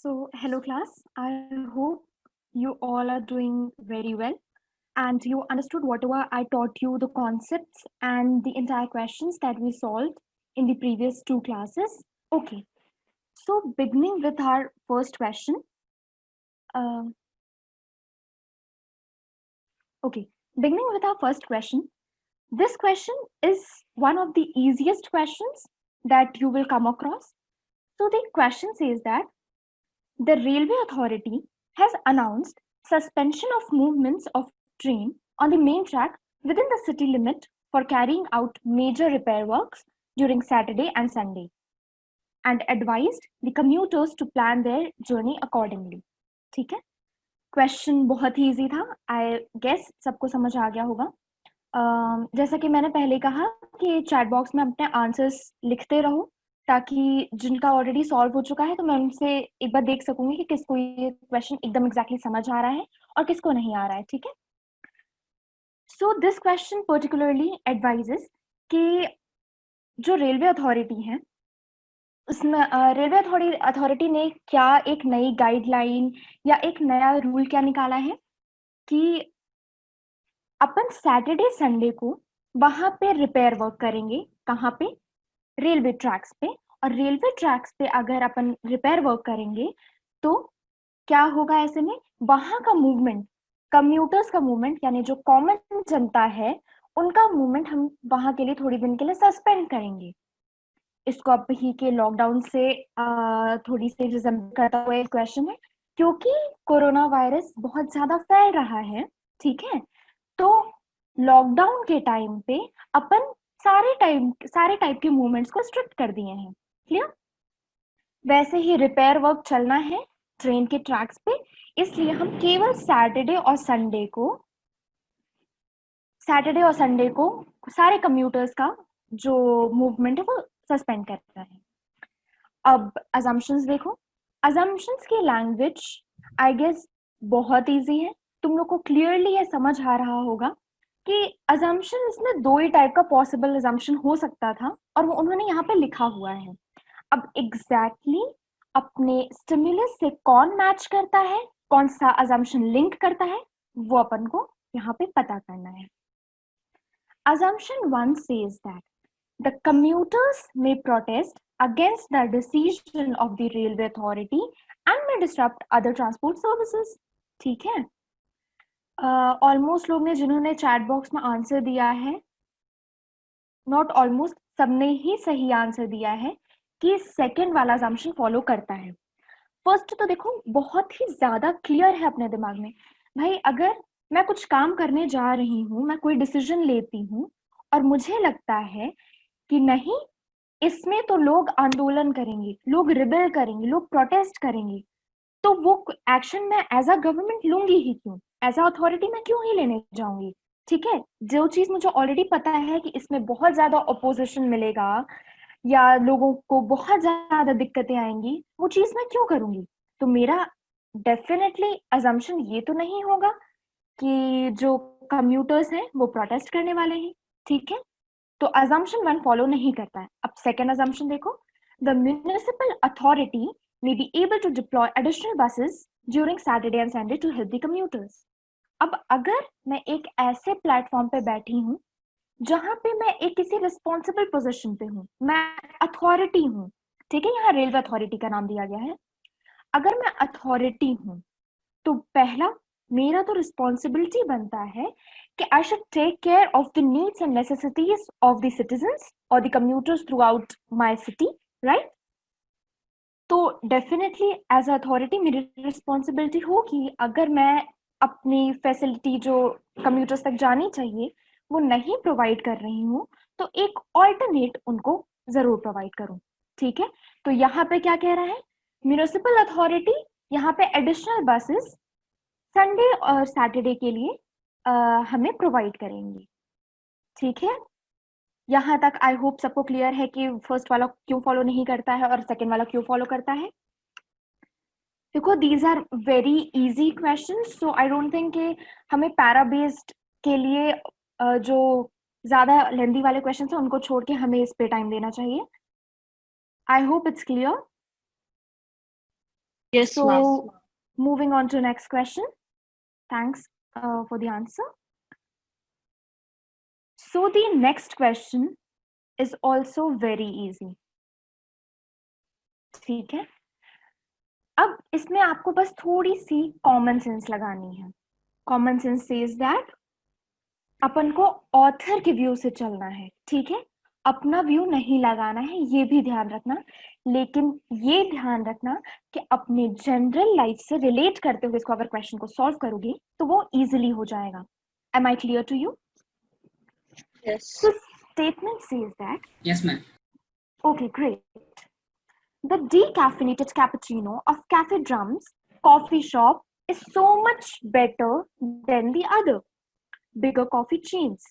So, hello class. I hope you all are doing very well and you understood whatever I taught you, the concepts and the entire questions that we solved in the previous two classes. Okay, so beginning with our first question. Um okay, beginning with our first question. This question is one of the easiest questions that you will come across. So, the question says that the Railway Authority has announced suspension of movements of train on the main track within the city limit for carrying out major repair works during Saturday and Sunday and advised the commuters to plan their journey accordingly. ठीक है, question बहुत ही easy था. I guess सबको समझ आ गया होगा. जैसा कि मैंने पहले कहा कि चैट बॉक्स में अपने आंसर्स लिखते रहो ताकि जिनका ऑलरेडी सॉल्व हो चुका है तो मैं उनसे एक बार देख सकूंगी कि किसको ये क्वेश्चन एकदम एग्जैक्टली समझ आ रहा है और किसको नहीं आ रहा है. ठीक है, सो दिस क्वेश्चन पर्टिकुलरली एडवाइजेस कि जो रेलवे अथॉरिटी है उसमें रेलवे अथॉरिटी ने क्या एक नई गाइडलाइन या एक नया रूल क्या निकाला है कि अपन सैटरडे संडे को वहां पे रिपेयर वर्क करेंगे. कहाँ पे? रेलवे ट्रैक्स पे. और रेलवे ट्रैक्स पे अगर अपन रिपेयर वर्क करेंगे तो क्या होगा? ऐसे में वहां का मूवमेंट, कम्यूटर्स का मूवमेंट यानी जो कॉमन जनता है उनका मूवमेंट हम वहां के लिए थोड़ी दिन के लिए सस्पेंड करेंगे. इसको अब ही के लॉकडाउन से थोड़ी सी रिजेंबल करता हुआ एक क्वेश्चन है क्योंकि कोरोना वायरस बहुत ज्यादा फैल रहा है. ठीक है, तो लॉकडाउन के टाइम पे अपन सारे टाइप के मूवमेंट्स को स्ट्रिक्ट कर दिए हैं. क्लियर? वैसे ही रिपेयर वर्क चलना है ट्रेन के ट्रैक्स पे, इसलिए हम केवल सैटरडे और संडे को सारे कम्यूटर्स का जो मूवमेंट है वो सस्पेंड करता है. अब अजम्पशंस देखो. अजम्पशंस की लैंग्वेज आई गेस बहुत इजी है. तुम लोग को क्लियरली ये समझ आ रहा होगा कि अजम्पशन इसमें दो ही टाइप का पॉसिबल अजम्पशन हो सकता था और वो उन्होंने यहाँ पे लिखा हुआ है. अब एग्जैक्टली अपने स्टिमुलस से कौन मैच करता है, कौन सा अजम्पशन लिंक करता है, वो अपन को यहाँ पे पता करना है. Assumption 1 says that the commuters may protest against the decision of the railway authority and may disrupt other transport services. ठीक है, ऑलमोस्ट लोग ने जिन्होंने चैट बॉक्स में आंसर दिया है, नॉट ऑलमोस्ट, सबने ही सही आंसर दिया है कि सेकंड वाला असम्पशन फॉलो करता है. फर्स्ट तो देखो बहुत ही ज्यादा क्लियर है अपने दिमाग में. भाई अगर मैं कुछ काम करने जा रही हूँ, मैं कोई डिसीजन लेती हूँ और मुझे लगता है कि नहीं इसमें तो लोग आंदोलन करेंगे, लोग रिबेल करेंगे, लोग प्रोटेस्ट करेंगे, तो वो एक्शन मैं एज अ गवर्नमेंट लूंगी ही क्यों? एज अ अथॉरिटी मैं क्यों ही लेने जाऊंगी? ठीक है, जो चीज मुझे ऑलरेडी पता है कि इसमें बहुत ज्यादा अपोजिशन मिलेगा या लोगों को बहुत ज्यादा दिक्कतें आएंगी, वो चीज मैं क्यों करूंगी? तो मेरा डेफिनेटली अजम्पशन ये तो नहीं होगा कि जो कम्यूटर्स हैं वो प्रोटेस्ट करने वाले हैं. ठीक है, तो assumption 1 फॉलो नहीं करता है. अब सेकेंड assumption देखो. The municipal authority may be able to deploy additional buses during Saturday and Sunday to help the commuters. अब अगर मैं एक ऐसे प्लेटफॉर्म पे बैठी हूँ जहां पे मैं एक किसी रिस्पॉन्सिबल पोजीशन पे हूँ, मैं अथॉरिटी हूँ. ठीक है, यहाँ रेलवे अथॉरिटी का नाम दिया गया है. अगर मैं अथॉरिटी हूँ तो पहला मेरा तो रिस्पॉन्सिबिलिटी बनता है कि I should take care of the needs and necessities of the citizens और the commuters throughout my city, right? तो डेफिनेटली एज अथॉरिटी मेरी रिस्पॉन्सिबिलिटी होगी अगर मैं अपनी फैसिलिटी जो कम्यूटर्स तक जानी चाहिए वो नहीं प्रोवाइड कर रही हूँ तो एक ऑल्टरनेट उनको जरूर प्रोवाइड करूँ. ठीक है, तो यहाँ पे क्या कह रहा है? म्यूनिसिपल अथॉरिटी यहाँ पे एडिशनल बसेस संडे और सैटरडे के लिए हमें प्रोवाइड करेंगे. ठीक है, यहाँ तक आई होप सबको क्लियर है कि फर्स्ट वाला क्यों फॉलो नहीं करता है और सेकंड वाला क्यों फॉलो करता है. देखो these are very easy questions, so I don't think कि हमें पैरा बेस्ड के लिए जो ज्यादा लेंथी वाले क्वेश्चंस हैं उनको छोड़ के हमें इस पे टाइम देना चाहिए. आई hope it's clear. Yes, ma'am. So moving on to next question. Thanks for the answer. So the next question is also very easy. ठीक है, अब इसमें आपको बस थोड़ी सी कॉमन सेंस लगानी है. कॉमन सेंस सेज दैट अपन को ऑथर के व्यू से चलना है. ठीक है, अपना व्यू नहीं लगाना है, ये भी ध्यान रखना. लेकिन ये ध्यान रखना कि अपने जनरल लाइफ से रिलेट करते हुए इसको अगर क्वेश्चन को सॉल्व करोगे तो वो इजीली हो जाएगा. Am I clear to you? Yes. So statement says that. Yes, ma'am. Okay, great. The decaffeinated cappuccino of Cafe Drums coffee shop is so much better than the other bigger coffee chains.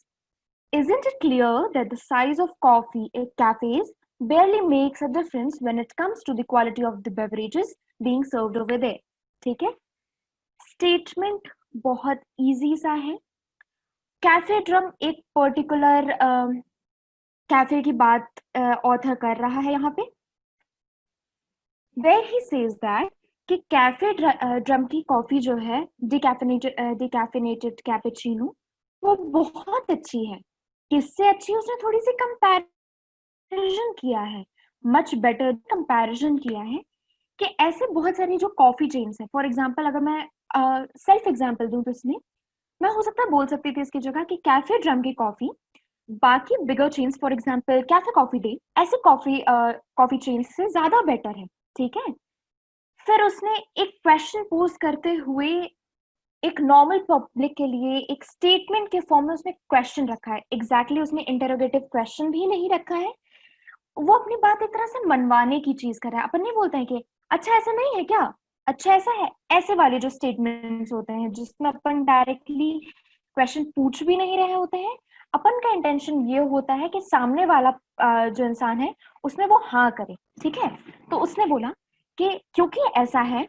Isn't it clear that the size of coffee in cafes barely makes a difference when it comes to the quality of the beverages being served over there? ठीक है, statement बहुत easy सा है. Cafe drum एक particular cafe की बात author कर रहा है यहाँ पे. वेयर ही सेज दैट कि कैफे ड्रम की कॉफी जो है डिकैफिनेटेड कैपेचिनो वो बहुत अच्छी है. किससे अच्छी? उसने थोड़ी सी कंपैरिजन किया है, मच बेटर कंपैरिजन किया है कि ऐसे बहुत सारी जो कॉफी चेन्स है. फॉर एग्जांपल अगर मैं सेल्फ एग्जांपल दूं तो इसमें मैं हो सकता है बोल सकती थी इसकी जगह कि कैफे ड्रम की कॉफी बाकी bigger chains for example Cafe Coffee Day ऐसे कॉफी चेन्स से ज्यादा बेटर है. ठीक है, फिर उसने एक क्वेश्चन पोज करते हुए एक नॉर्मल पब्लिक के लिए एक स्टेटमेंट के फॉर्म में उसने क्वेश्चन रखा है. एग्जैक्टली उसने इंटरोगेटिव क्वेश्चन भी नहीं रखा है, वो अपनी बात एक तरह से मनवाने की चीज कर रहा है. अपन नहीं बोलते हैं कि अच्छा ऐसा नहीं है क्या, अच्छा ऐसा है, ऐसे वाले जो स्टेटमेंट्स होते हैं जिसमें अपन डायरेक्टली क्वेश्चन पूछ भी नहीं रहे होते हैं. अपन का इंटेंशन ये होता है कि सामने वाला जो इंसान है उसमें वो हाँ करे. ठीक है, तो उसने बोला कि क्योंकि ऐसा है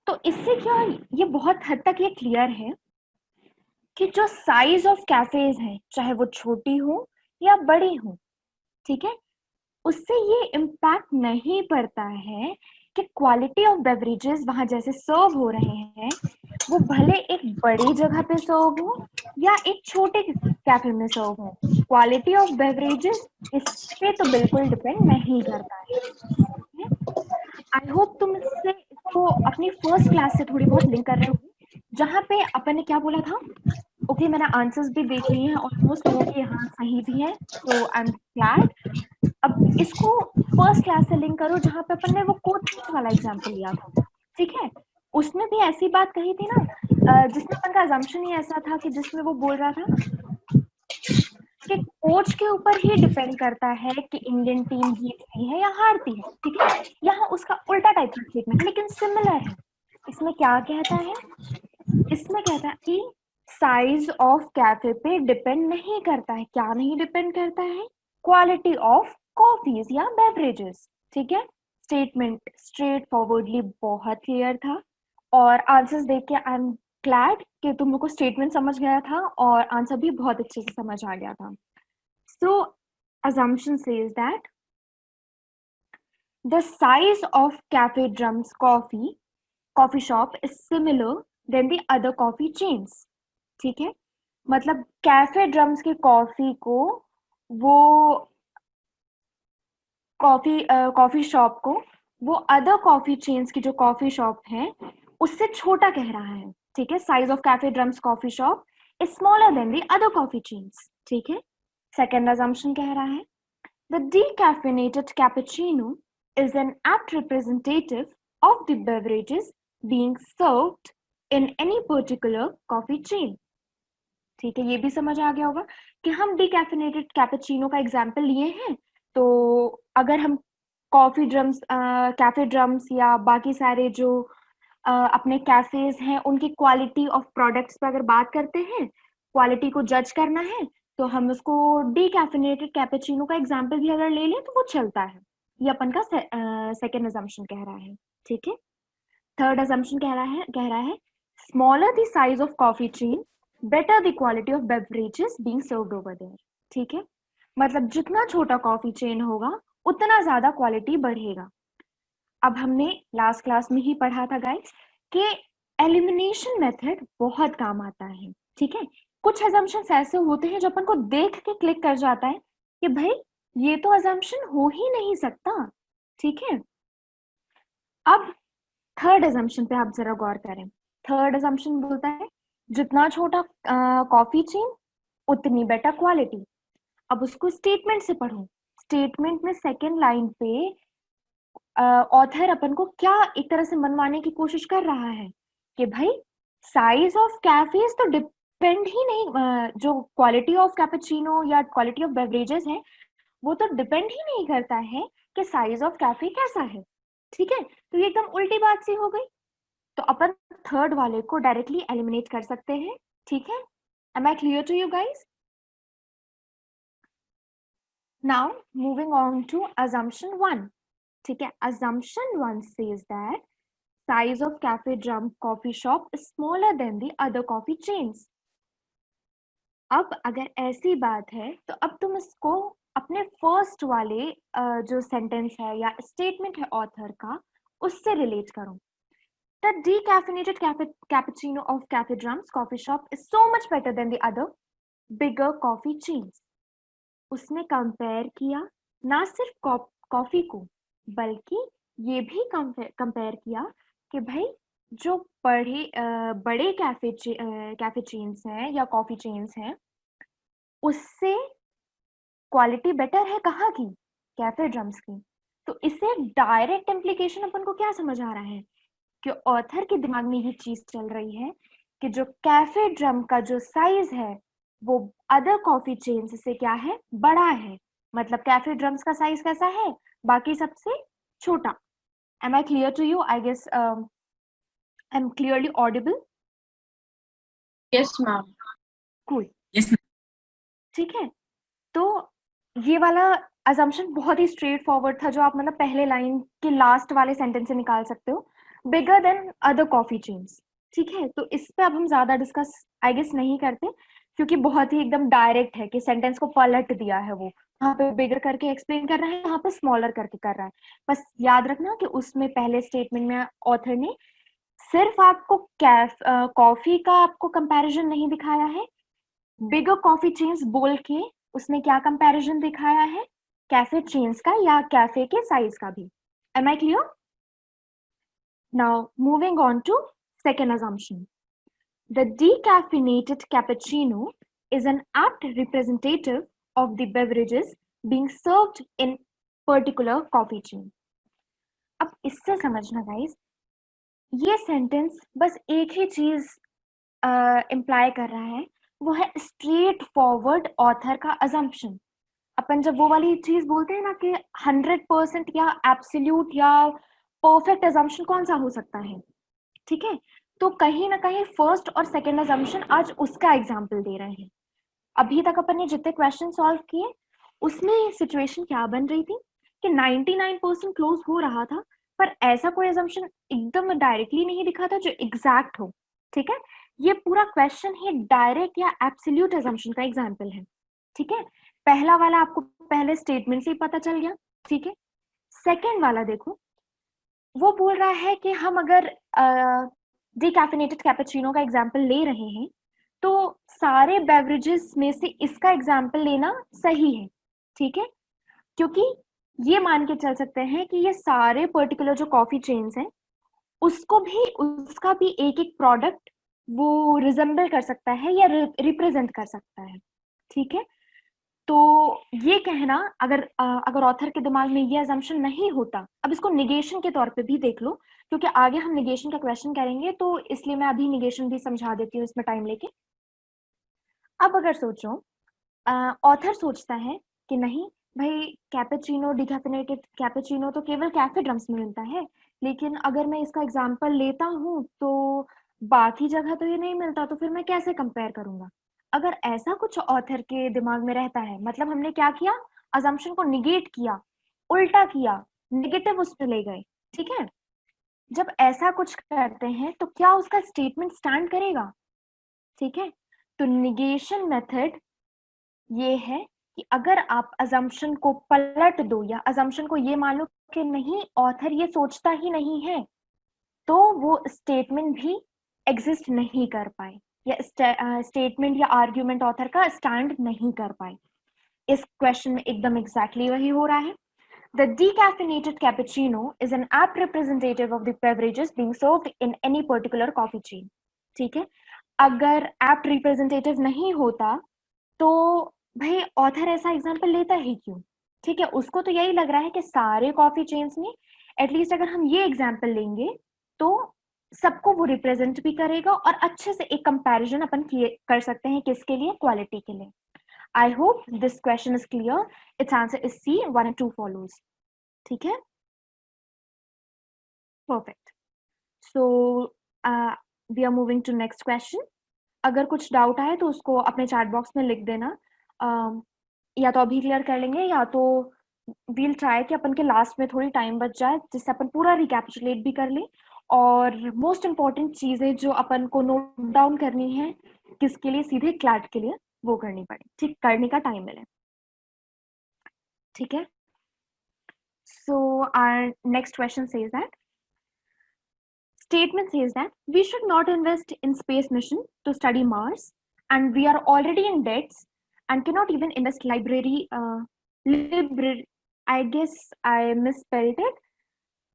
तो इससे क्या ये बहुत हद तक ये क्लियर है कि जो साइज ऑफ कैफेज हैं चाहे वो छोटी हो या बड़ी हो, ठीक है, उससे ये इम्पैक्ट नहीं पड़ता है कि क्वालिटी ऑफ बेवरेजेस वहां जैसे सर्व हो रहे हैं वो भले एक बड़ी जगह पे सर्व हो या एक छोटे कैफे में सर्व हो. क्वालिटी ऑफ बेवरेजेस इस पे तो बिल्कुल डिपेंड नहीं करता है. आई होप तुम इसको अपनी फर्स्ट क्लास से थोड़ी बहुत लिंक कर रहे हो जहाँ पे अपन ने क्या बोला था. ओके, मैंने आंसर्स भी देख लिए हैं, ऑलमोस्ट लोगों के हाँ सही भी हैं, सो आई एम ग्लैड. अब इसको फर्स्ट क्लास से लिंक करो जहाँ पे अपन ने वो कोच वाला एग्जांपल लिया था. ठीक है, उसमें भी ऐसी बात कही थी ना जिसमें अपन का अजम्पशन ही ऐसा था कि जिसमें वो बोल रहा था कि कोच के ऊपर ही डिपेंड करता है कि इंडियन टीम जीतती है या हारती है. ठीक है, यहाँ उसका उल्टा टाइप का स्टेटमेंट लेकिन सिमिलर है. इसमें क्या कहता है, इसमें कहता है कि साइज ऑफ कैफे पे डिपेंड नहीं करता है. क्या नहीं डिपेंड करता है? क्वालिटी ऑफ कॉफीज या बेवरेजेस. ठीक है, स्टेटमेंट स्ट्रेट फॉरवर्डली बहुत क्लियर था और आंसर्स देख के आई एम ग्लैड कि तुम लोग को स्टेटमेंट समझ गया था और आंसर भी बहुत अच्छे से समझ आ गया था. सो assumption says that the size of cafe drums coffee shop is similar than the other coffee chains. ठीक है, मतलब कैफे ड्रम्स की कॉफी को वो कॉफी शॉप को वो अदर कॉफी चेन्स की जो कॉफी शॉप है उससे छोटा कह रहा है. ठीक है, size of cafe drums coffee shop is smaller than the other coffee chains. ठीक है, सेकंड assumption कह रहा है the decaffeinated cappuccino is an apt representative of the beverages being served in any particular coffee chain. ठीक है, ये भी समझ आ गया होगा कि हम डिकैफिनेटेड कैपेचिनो का एग्जांपल लिए हैं. तो अगर हम कॉफी ड्रम्स कैफे ड्रम्स या बाकी सारे जो अपने कैफेज हैं उनकी क्वालिटी ऑफ प्रोडक्ट्स पर अगर बात करते हैं, क्वालिटी को जज करना है तो हम उसको डिकैफिनेटेड कैपेचिनो का एग्जांपल भी अगर ले लें तो वो चलता है. ये अपन का सेकंड असम्पशन कह रहा है. ठीक है, थर्ड असम्पशन कह रहा है smaller the size of coffee chain better the quality of beverages being served over there. ठीक है, मतलब जितना छोटा कॉफी चेन होगा उतना ज्यादा क्वालिटी बढ़ेगा. अब हमने लास्ट क्लास में ही पढ़ा था गाइस कि एलिमिनेशन मेथड बहुत काम आता है, ठीक है। कुछ अजम्पशंस ऐसे होते हैं जो अपन को देख के क्लिक कर जाता है कि भाई ये तो अजम्पशन हो ही नहीं सकता, ठीक है। अब थर्ड अजम्पशन पे आप जरा गौर करें। थर्ड अजम्पशन बोलता है जितना छोटा कॉफी चेन उतनी बेटर क्वालिटी। अब उसको स्टेटमेंट से पढ़ो। स्टेटमेंट में सेकेंड लाइन पे ऑथर अपन को क्या एक तरह से मनवाने की कोशिश कर रहा है कि भाई साइज ऑफ कैफेज तो डिपेंड ही नहीं, जो क्वालिटी ऑफ कैपेचिनो या क्वालिटी ऑफ बेवरेजेस है वो तो डिपेंड ही नहीं करता है कि साइज ऑफ कैफे कैसा है, ठीक है। तो ये एकदम उल्टी बात सी हो गई। तो अपन थर्ड वाले को डायरेक्टली एलिमिनेट कर सकते हैं, ठीक है। Am I clear to you guys? Now moving on to assumption 1, ठीक है। assumption 1 says that size of cafe drum coffee shop is smaller than the other coffee chains. अब अगर ऐसी बात है तो अब तुम इसको अपने फर्स्ट वाले जो सेंटेंस है या स्टेटमेंट है ऑथर का उससे रिलेट करो। The decaffeinated cappuccino of Cafe Drums coffee shop is so much better than the other bigger coffee chains. उसने कंपेयर किया ना सिर्फ कॉफी को बल्कि ये भी कंपेयर किया कि भाई जो बड़े कैफे चेन्स हैं या कॉफी चेन्स हैं उससे क्वालिटी बेटर है कहाँ की, कैफे ड्रम्स की। तो इससे डायरेक्ट इम्प्लीकेशन अपन को क्या समझ आ रहा है कि ऑथर के दिमाग में ये चीज चल रही है कि जो कैफे ड्रम का जो साइज है वो अदर कॉफी चेन्स से क्या है, बड़ा है। मतलब कैफे ड्रम्स का साइज कैसा है, बाकी सबसे छोटा। Am I clear to you? I guess I am clearly audible? Yes, ma'am. Cool, Yes, ठीक है। तो ये वाला assumption बहुत ही स्ट्रेट फॉरवर्ड था जो आप मतलब पहले लाइन के लास्ट वाले सेंटेंस से निकाल सकते हो, bigger than other coffee chains, ठीक है। तो इस पे अब हम ज्यादा डिस्कस आई गेस नहीं करते क्योंकि बहुत ही एकदम डायरेक्ट है कि सेंटेंस को पलट दिया है, वो वहाँ पे बिगर करके एक्सप्लेन कर रहा है, यहाँ पे स्मॉलर करके कर रहा है। बस याद रखना कि उसमें पहले स्टेटमेंट में ऑथर ने सिर्फ आपको कॉफी का आपको कंपैरिजन नहीं दिखाया है, बिगर कॉफी चेन्स बोल के उसने क्या कंपैरिजन दिखाया है, कैफे चेन्स का या कैफे के साइज का भी। Am I clear? Now moving on to second assumption. The decaffeinated cappuccino is an apt representative of the beverages being served in particular coffee chain. अब इससे समझना गाइस, ये सेंटेंस बस एक ही चीज इम्प्लाई कर रहा है, वो है स्ट्रेट फॉरवर्ड ऑथर का assumption. अपन जब वो वाली चीज बोलते हैं ना कि 100% या एब्सोल्यूट या परफेक्ट assumption कौन सा हो सकता है, ठीक है। तो कहीं ना कहीं फर्स्ट और सेकंड assumption आज उसका एग्जाम्पल दे रहे हैं। अभी तक अपन ने जितने क्वेश्चन सॉल्व किए उसमें सिचुएशन क्या बन रही थी कि 99% क्लोज हो रहा था, पर ऐसा कोई assumption एकदम डायरेक्टली नहीं दिखा था जो एग्जैक्ट हो, ठीक है। ये पूरा क्वेश्चन ही डायरेक्ट या एब्सोल्यूट assumption का एग्जाम्पल है, ठीक है। पहला वाला आपको पहले स्टेटमेंट से ही पता चल गया, ठीक है। सेकेंड वाला देखो, वो बोल रहा है कि हम अगर डिकैफिनेटेड कैपेचिनो का एग्जाम्पल ले रहे हैं तो सारे बेवरेजेस में से इसका एग्जाम्पल लेना सही है, ठीक है। क्योंकि ये मान के चल सकते हैं कि ये सारे पर्टिकुलर जो कॉफी चेन्स हैं उसको भी उसका भी एक एक प्रोडक्ट वो रिजेंबल कर सकता है या रिप्रेजेंट कर सकता है, ठीक है। तो ये कहना अगर ऑथर के दिमाग में ये assumption नहीं होता, अब इसको निगेशन के तौर पे भी देख लो क्योंकि आगे हम निगेशन का क्वेश्चन करेंगे, तो इसलिए मैं अभी निगेशन भी समझा देती हूँ इसमें टाइम लेके। अब अगर सोचो ऑथर सोचता है कि नहीं भाई कैपेचिनो डिकैफिनेटेड कैपेचिनो तो केवल कैफे ड्रम्स में मिलता है, लेकिन अगर मैं इसका एग्जांपल लेता हूँ तो बाकी जगह तो ये नहीं मिलता, तो फिर मैं कैसे कंपेयर करूंगा। अगर ऐसा कुछ ऑथर के दिमाग में रहता है मतलब हमने क्या किया, अजम्पशन को निगेट किया, उल्टा किया, नेगेटिव उसमें ले गए, ठीक है। जब ऐसा कुछ करते हैं तो क्या उसका स्टेटमेंट स्टैंड करेगा, ठीक है। तो निगेशन मेथड ये है कि अगर आप assumption को पलट दो या assumption को ये मान लो कि नहीं ऑथर ये सोचता ही नहीं है, तो वो स्टेटमेंट भी एग्जिस्ट नहीं कर पाए या स्टेटमेंट या आर्ग्यूमेंट ऑथर का स्टैंड नहीं कर पाए। इस क्वेश्चन में एकदम एग्जैक्टली वही हो रहा है। The decaffeinated cappuccino is an apt representative of the beverages being served in any particular coffee chain. ठीक है, अगर apt representative नहीं होता तो भाई ऑथर ऐसा एग्जाम्पल लेता है क्यों? ठीक है, उसको तो यही लग रहा है कि सारे कॉफी चेन्स में एटलीस्ट अगर हम ये एग्जाम्पल लेंगे तो सबको वो रिप्रेजेंट भी करेगा और अच्छे से एक कंपैरिजन अपन कर सकते हैं किसके लिए? क्वालिटी के लिए। I hope this question is clear. Its answer is C, 1 and 2 follows. ठीक है, perfect. So we are moving to next question. अगर कुछ डाउट आए तो उसको अपने चैट बॉक्स में लिख देना, या तो अभी क्लियर कर लेंगे या तो वील ट्राई कि अपन के लास्ट में थोड़ी टाइम बच जाए जिससे अपन पूरा रिकैपिचुलेट भी कर लें और मोस्ट इंपॉर्टेंट चीजें जो अपन को नोट डाउन करनी है किसके लिए? सीधे क्लैट के लिए वो करनी पड़े, ठीक, करने का टाइम मिले। ठीक है, so our next question says that statement says that we should not invest in space mission to study Mars and we are already in debts and cannot even invest I guess I misspelled it,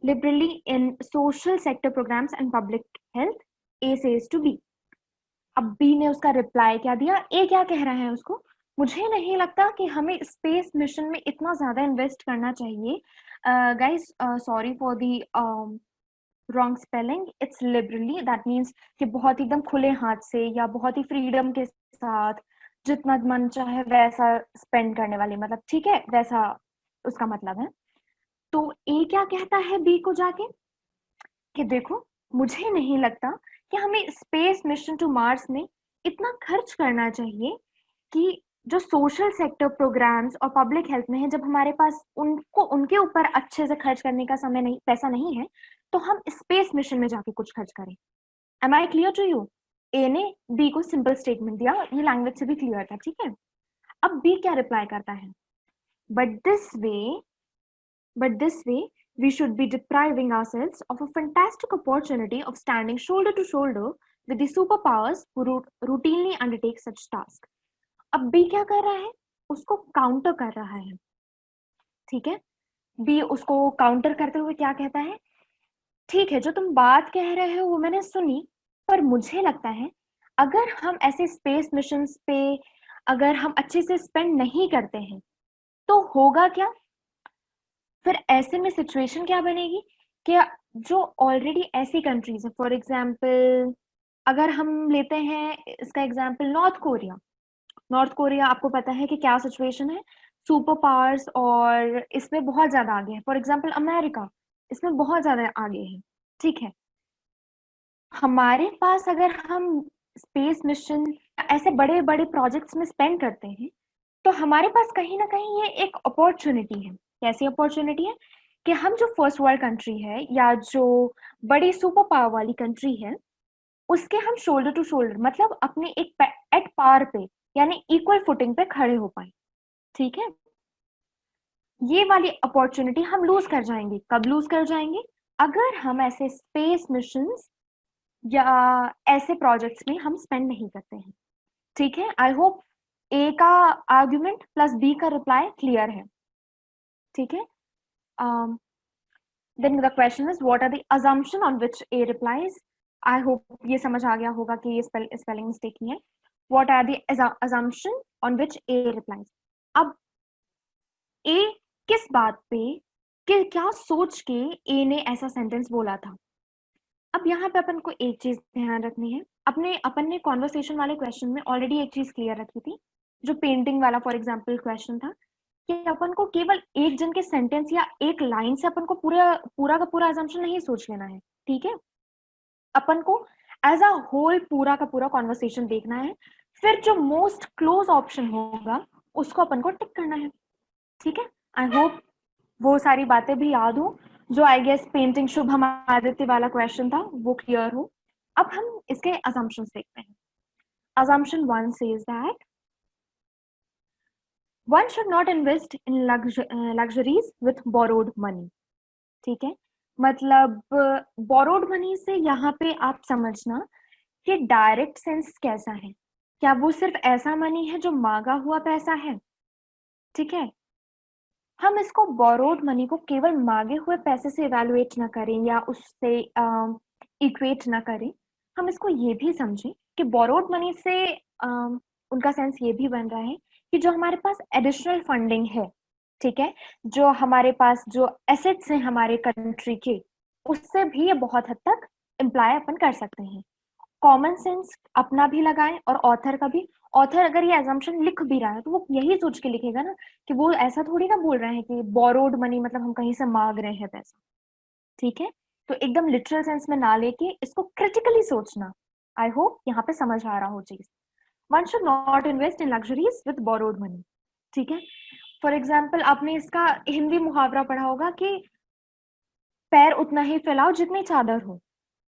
liberally in social sector programs and public health. A says to B. अब B ने उसका reply क्या दिया? A क्या कह रहा है उसको? मुझे नहीं लगता कि हमें स्पेस मिशन में इतना ज्यादा इन्वेस्ट करना चाहिए। Guys, sorry for the wrong spelling, it's liberally, that means कि बहुत एकदम खुले हाथ से या बहुत ही फ्रीडम के साथ जितना मन चाहे वैसा स्पेंड करने वाली, मतलब ठीक है वैसा उसका मतलब है। तो ए क्या कहता है बी को जाके कि देखो मुझे नहीं लगता कि हमें स्पेस मिशन टू मार्स में इतना खर्च करना चाहिए कि जो सोशल सेक्टर प्रोग्राम्स और पब्लिक हेल्थ में है, जब हमारे पास उनको उनके ऊपर अच्छे से खर्च करने का समय नहीं, पैसा नहीं है, तो हम स्पेस मिशन में जाके कुछ खर्च करें। Am I clear to you? A ने बी को सिंपल स्टेटमेंट दिया, ये लैंग्वेज से भी क्लियर था। ठीक है, अब बी क्या रिप्लाई करता है? But this way we should be depriving ourselves of a fantastic opportunity of standing shoulder to shoulder with the superpowers who routinely undertake such tasks. अब बी क्या कर रहा है? उसको काउंटर कर रहा है। ठीक है, बी उसको काउंटर करते हुए क्या कहता है? ठीक है, जो तुम बात कह रहे हो वो मैंने सुनी, पर मुझे लगता है अगर हम ऐसे स्पेस मिशंस पे अगर हम अच्छे से स्पेंड नहीं करते हैं तो होगा क्या? फिर ऐसे में सिचुएशन क्या बनेगी कि जो ऑलरेडी ऐसी कंट्रीज है, फॉर एग्जाम्पल अगर हम लेते हैं इसका एग्जाम्पल नॉर्थ कोरिया आपको पता है कि क्या सिचुएशन है, सुपर पावर्स और इसमें बहुत ज्यादा आगे है। फॉर एग्जाम्पल अमेरिका इसमें बहुत ज्यादा आगे है। ठीक है, हमारे पास अगर हम स्पेस मिशन ऐसे बड़े बड़े प्रोजेक्ट्स में स्पेंड करते हैं तो हमारे पास कहीं ना कहीं ये एक अपॉर्चुनिटी है। कैसी अपॉर्चुनिटी है? कि हम जो फर्स्ट वर्ल्ड कंट्री है या जो बड़ी सुपर पावर वाली कंट्री है उसके हम शोल्डर टू शोल्डर, मतलब अपने एक एट पार पे यानी इक्वल फुटिंग पे खड़े हो पाए। ठीक है, ये वाली अपॉर्चुनिटी हम लूज कर जाएंगे। कब लूज कर जाएंगे? अगर हम ऐसे स्पेस मिशंस या ऐसे प्रोजेक्ट्स में हम स्पेंड नहीं करते हैं। ठीक है, आई होप ए का आर्ग्यूमेंट प्लस बी का रिप्लाई क्लियर है। ठीक है, then the question is what are the assumption on which A replies? I hope ये समझ आ गया होगा कि ये spelling mistake नहीं है। What are the assumption on which A replies? अब A किस बात पे कि क्या सोच के A ने ऐसा सेंटेंस बोला था? अब यहाँ पे अपन को एक चीज ध्यान रखनी है, अपन ने कॉन्वर्सेशन वाले क्वेश्चन में ऑलरेडी एक चीज क्लियर रखी थी, जो पेंटिंग वाला फॉर एग्जाम्पल क्वेश्चन था कि अपन को केवल एक जन के सेंटेंस या एक लाइन से अपन को पूरा का पूरा assumption नहीं सोच लेना है। ठीक है, अपन को एज अ होल पूरा का पूरा कॉन्वर्सेशन देखना है, फिर जो मोस्ट क्लोज ऑप्शन होगा उसको अपन को टिक करना है। ठीक है, आई होप वो सारी बातें भी याद हो, जो I guess painting Shubham Aditya वाला क्वेश्चन था वो क्लियर हो। अब हम इसके assumptions देखते हैं। Assumption 1 says that one should not invest in luxuries with borrowed money. ठीक है, मतलब बोरोड मनी से यहाँ पे आप समझना कि डायरेक्ट सेंस कैसा है। क्या वो सिर्फ ऐसा मनी है जो मांगा हुआ पैसा है? ठीक है, हम इसको बोरोड मनी को केवल मांगे हुए पैसे से इवैल्यूएट ना करें या उससे इक्वेट ना करें। हम इसको ये भी समझें कि बोरोड मनी से उनका सेंस ये भी बन रहा है कि जो हमारे पास एडिशनल फंडिंग है, ठीक है, जो हमारे पास जो एसेट्स हैं हमारे कंट्री के, उससे भी ये बहुत हद तक इम्प्लाई अपन कर सकते हैं। कॉमन सेंस अपना भी लगाएं और ऑथर का भी। ऑथर अगर ये एजम्पशन लिख भी रहा है तो वो यही सोच के लिखेगा ना कि वो ऐसा थोड़ी ना बोल रहे हैं कि बोरोड मनी मतलब हम कहीं से मांग रहे हैं पैसा। ठीक है, तो एकदम लिटरल सेंस में ना लेके इसको क्रिटिकली सोचना। आई होप यहाँ पे समझ आ रहा हो चीज। One should not invest in luxuries with borrowed money. ठीक है, फॉर एग्जाम्पल आपने इसका हिंदी मुहावरा पढ़ा होगा कि पैर उतना ही फैलाओ जितनी चादर हो।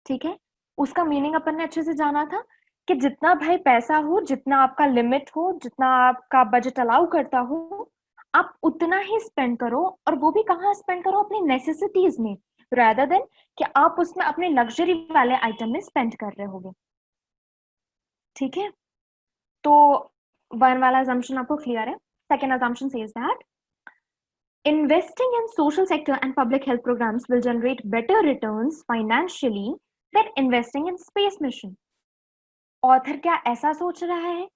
ठीक है, उसका मीनिंग अपन ने अच्छे से जाना था कि जितना भाई पैसा हो, जितना आपका लिमिट हो, जितना आपका बजट अलाउ करता हो, आप उतना ही स्पेंड करो। और वो भी कहाँ स्पेंड करो? अपनी नेसेसिटीज में, rather देन कि आप उसमें अपने लग्जरी वाले आइटम में स्पेंड कर रहे होगे। ठीक है, तो वन वाला assumption आपको क्लियर है। Second assumption says that investing in social sector and public health programs will generate better returns financially than investing in space mission. Author क्या ऐसा सोच रहा है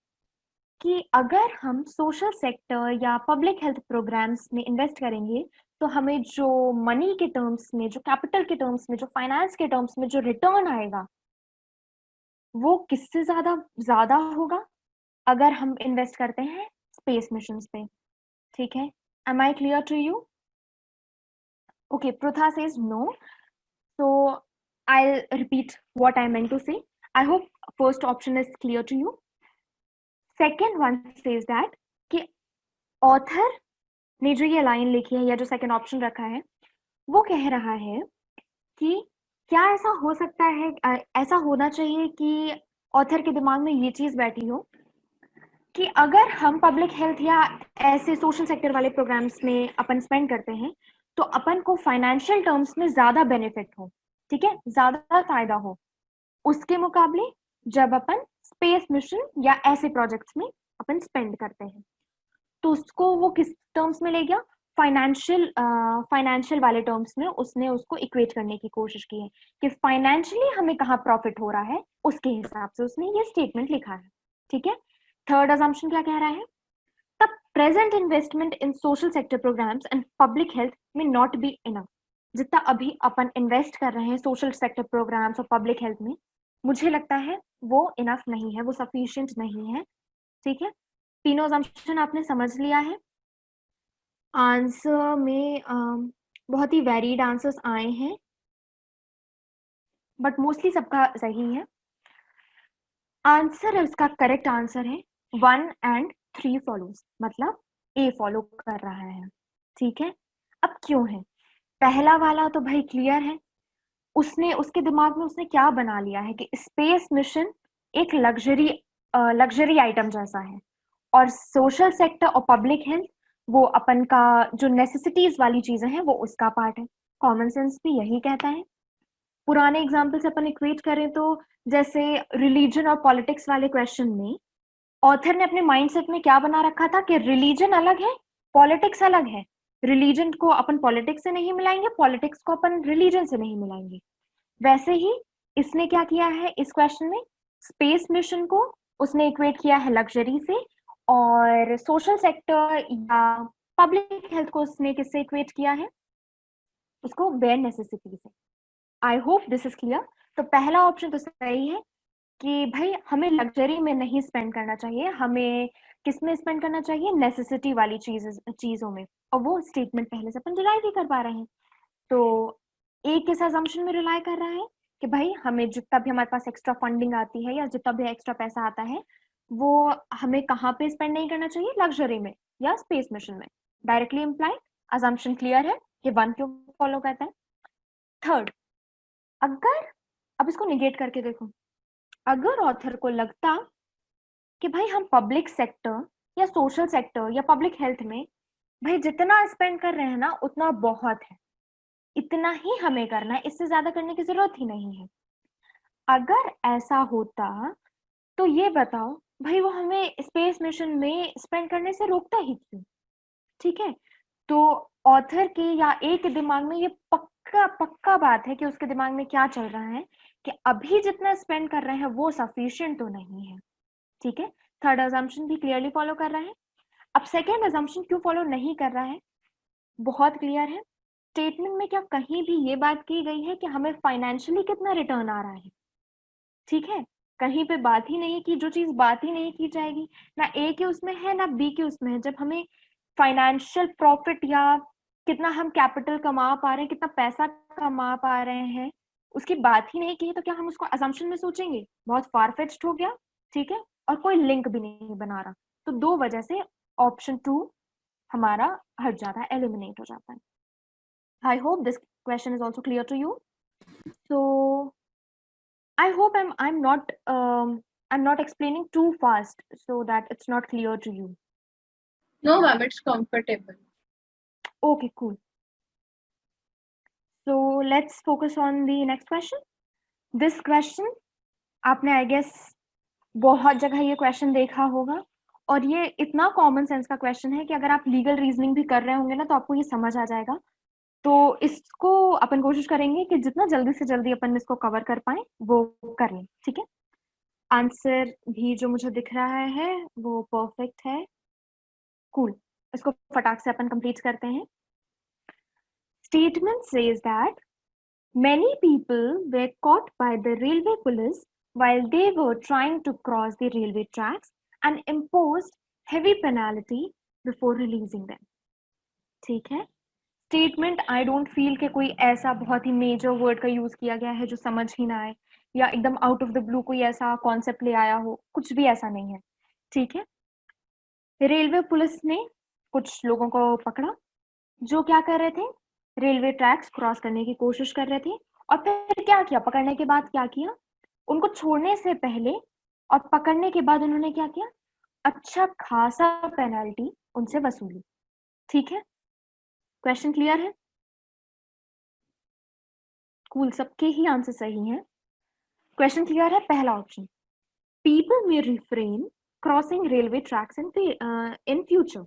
कि अगर हम सोशल सेक्टर या पब्लिक हेल्थ प्रोग्राम्स में इन्वेस्ट करेंगे तो हमें जो मनी के टर्म्स में, जो कैपिटल के टर्म्स में, जो फाइनेंस के टर्म्स में जो रिटर्न आएगा वो किससे ज्यादा ज्यादा होगा अगर हम इन्वेस्ट करते हैं स्पेस मिशन पे। ठीक है, am I clear to you? Okay, Pritha says no, so I'll repeat what I meant to say. I hope first option is clear to you. Second one says that कि author ने जो ये line लिखी है या जो सेकंड ऑप्शन रखा है वो कह रहा है कि क्या ऐसा हो सकता है, ऐसा होना चाहिए कि ऑथर के दिमाग में ये चीज बैठी हो कि अगर हम पब्लिक हेल्थ या ऐसे सोशल सेक्टर वाले प्रोग्राम्स में अपन स्पेंड करते हैं तो अपन को फाइनेंशियल टर्म्स में ज्यादा बेनिफिट हो। ठीक है, ज्यादा फायदा हो उसके मुकाबले जब अपन स्पेस मिशन या ऐसे प्रोजेक्ट्स में अपन स्पेंड करते हैं। तो उसको वो किस टर्म्स में ले गया? फाइनेंशियल वाले टर्म्स में उसने उसको इक्वेट करने की कोशिश की है कि फाइनेंशियली हमें कहाँ प्रॉफिट हो रहा है, उसके हिसाब से उसने ये स्टेटमेंट लिखा है। ठीक है, थर्ड assumption क्या कह रहा है? The present investment in social sector programs and public health may not be enough. जितना अभी अपन इन्वेस्ट कर रहे हैं सोशल सेक्टर प्रोग्राम्स और पब्लिक हेल्थ में, मुझे लगता है वो इनफ नहीं है, वो सफिशिएंट नहीं है। ठीक है, तीनों assumption आपने समझ लिया है। आंसर में बहुत ही वेरिड आंसर्स आए हैं बट मोस्टली सबका सही है। आंसर इसका करेक्ट आंसर है 1 and 3 फॉलोज, मतलब ए फॉलो कर रहा है। ठीक है, अब क्यों है? पहला वाला तो भाई क्लियर है, उसने उसके दिमाग में उसने क्या बना लिया है कि स्पेस मिशन एक लग्जरी आइटम जैसा है और सोशल सेक्टर और पब्लिक हेल्थ वो अपन का जो नेसेसिटीज वाली चीजें हैं वो उसका पार्ट है। कॉमन सेंस भी यही कहता है। पुराने एग्जाम्पल से अपन इक्वेट करें तो जैसे रिलीजन और पॉलिटिक्स वाले क्वेश्चन में ऑथर ने अपने माइंडसेट में क्या बना रखा था कि रिलीजन अलग है, पॉलिटिक्स अलग है। रिलीजन को अपन पॉलिटिक्स से नहीं मिलाएंगे, पॉलिटिक्स को अपन रिलीजन से नहीं मिलाएंगे। वैसे ही इसने क्या किया है इस क्वेश्चन में, स्पेस मिशन को उसने इक्वेट किया है लग्जरी से और सोशल सेक्टर या पब्लिक हेल्थ को उसने किससे इक्वेट किया है? उसको बेयर नेसेसिटी से। आई होप दिस इज क्लियर। तो पहला ऑप्शन तो सही है कि भाई हमें लग्जरी में नहीं स्पेंड करना चाहिए, हमें किस में स्पेंड करना चाहिए? नेसेसिटी वाली चीजों में, और वो स्टेटमेंट पहले से अपन रिलाई भी कर पा रहे हैं। तो एक किस assumption में रिलाई कर रहा है कि भाई हमें जितना भी हमारे पास एक्स्ट्रा फंडिंग आती है या जितना भी एक्स्ट्रा पैसा आता है वो हमें कहाँ पे स्पेंड नहीं करना चाहिए? लग्जरी में या स्पेस मिशन में। डायरेक्टली इम्प्लाइड assumption क्लियर है कि 1 क्यों फॉलो करता है। थर्ड, अगर अब इसको निगेट करके देखो, अगर ऑथर को लगता कि भाई हम पब्लिक सेक्टर या सोशल सेक्टर या पब्लिक हेल्थ में भाई जितना स्पेंड कर रहे हैं ना उतना बहुत है, इतना ही हमें करना है, इससे ज्यादा करने की जरूरत ही नहीं है। अगर ऐसा होता तो ये बताओ भाई वो हमें स्पेस मिशन में स्पेंड करने से रोकता ही क्यों? ठीक है, तो ऑथर के या ए के दिमाग में ये पक्का पक्का बात है कि उसके दिमाग में क्या चल रहा है कि अभी जितना स्पेंड कर रहे हैं वो सफिशिएंट तो नहीं है। ठीक है, थर्ड अजम्पशन भी क्लियरली फॉलो कर रहा है। अब सेकेंड अजम्पशन क्यों फॉलो नहीं कर रहा है, बहुत क्लियर है। स्टेटमेंट में क्या कहीं भी ये बात की गई है कि हमें फाइनेंशियली कितना रिटर्न आ रहा है? ठीक है, कहीं पे बात ही नहीं की, जो चीज बात ही नहीं की जाएगी, ना ए के उसमें है ना बी के उसमें है। जब हमें फाइनेंशियल प्रॉफिट या कितना हम कैपिटल कमा पा रहे हैं, कितना पैसा कमा पा रहे हैं, उसकी बात ही नहीं की है, तो क्या हम उसको असम्पशन में सोचेंगे? बहुत फारफेच्ड हो गया। ठीक है, और कोई लिंक भी नहीं बना रहा, तो दो वजह से ऑप्शन 2 हमारा हट जाता है, एलिमिनेट हो जाता है। I hope this question is also clear to you. So I hope I'm not explaining too fast so that it's not clear to you. No, ma'am, it's comfortable. Okay, cool. So let's focus on the next question. This question आपने I guess बहुत जगह ये question देखा होगा, और ये इतना common sense का क्वेश्चन है कि अगर आप लीगल रीजनिंग भी कर रहे होंगे ना तो आपको ये समझ आ जाएगा। तो इसको अपन कोशिश करेंगे कि जितना जल्दी से जल्दी अपन इसको कवर कर पाए वो कर लें। ठीक है, आंसर भी जो मुझे दिख रहा है वो परफेक्ट है। कूल, इसको फटाक से अपन कंप्लीट करते हैं। Statement says that many people were caught by the railway police while they were trying to cross the railway tracks and imposed heavy penalty before releasing them. ठीक है, स्टेटमेंट आई डोंट फील कि कोई ऐसा बहुत ही major word का use किया गया है जो समझ ही ना आए, या एकदम आउट ऑफ द ब्लू कोई ऐसा कॉन्सेप्ट ले आया हो, कुछ भी ऐसा नहीं है। ठीक है, रेलवे पुलिस ने कुछ लोगों को पकड़ा जो क्या कर रहे थे, रेलवे ट्रैक्स क्रॉस करने की कोशिश कर रहे थे, और फिर क्या किया, पकड़ने के बाद क्या किया, उनको छोड़ने से पहले और पकड़ने के बाद उन्होंने क्या किया, अच्छा खासा पेनल्टी उनसे वसूली। ठीक है, क्वेश्चन क्लियर है? कूल, सबके ही आंसर सही हैं। क्वेश्चन क्लियर है? पहला option, people may refrain crossing railway tracks in future.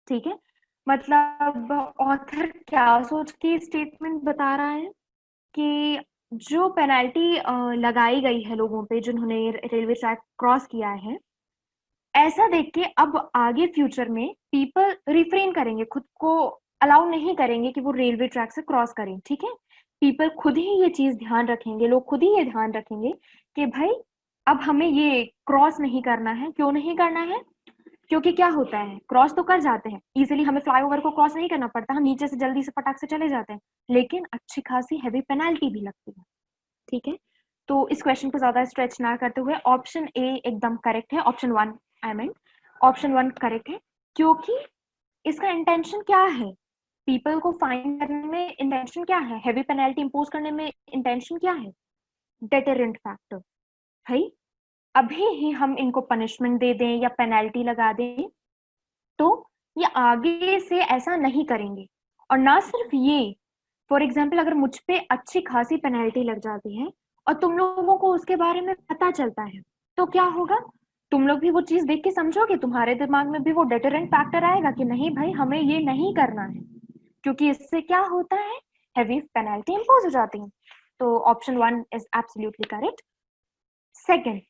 ठीक है, मतलब ऑथर क्या सोच के स्टेटमेंट बता रहा है कि जो पेनल्टी लगाई गई है लोगों पे जिन्होंने रेलवे ट्रैक क्रॉस किया है, ऐसा देख के अब आगे फ्यूचर में पीपल रिफ्रेन करेंगे, खुद को अलाउ नहीं करेंगे कि वो रेलवे ट्रैक से क्रॉस करें। ठीक है, पीपल खुद ही ये चीज ध्यान रखेंगे, लोग खुद ही ये ध्यान रखेंगे कि भाई अब हमें ये क्रॉस नहीं करना है। क्यों नहीं करना है? क्योंकि क्या होता है, क्रॉस तो कर जाते हैं इजीली, हमें फ्लाईओवर को क्रॉस नहीं करना पड़ता, हम नीचे से जल्दी से फटाक से चले जाते हैं, लेकिन अच्छी खासी हैवी पेनल्टी भी लगती है। ठीक है, तो इस क्वेश्चन को ज्यादा स्ट्रेच ना करते हुए ऑप्शन ए एकदम करेक्ट है, option 1 I mean option 1 correct है, क्योंकि इसका इंटेंशन क्या है, पीपल को फाइन करने में इंटेंशन क्या है, हैवी पेनल्टी इंपोज करने में इंटेंशन क्या है, डेटरेंट फैक्टर। भाई अभी ही हम इनको पनिशमेंट दे दें या पेनल्टी लगा दें तो ये आगे से ऐसा नहीं करेंगे। और ना सिर्फ ये, फॉर एग्जाम्पल अगर मुझ पे अच्छी खासी पेनल्टी लग जाती है और तुम लोगों को उसके बारे में पता चलता है तो क्या होगा, तुम लोग भी वो चीज देख के समझोगे, तुम्हारे दिमाग में भी वो डेटरेंट फैक्टर आएगा कि नहीं भाई हमें ये नहीं करना है, क्योंकि इससे क्या होता है, हेवी पेनल्टी इंपोज हो जाती है। तो option 1 is absolutely correct. Second,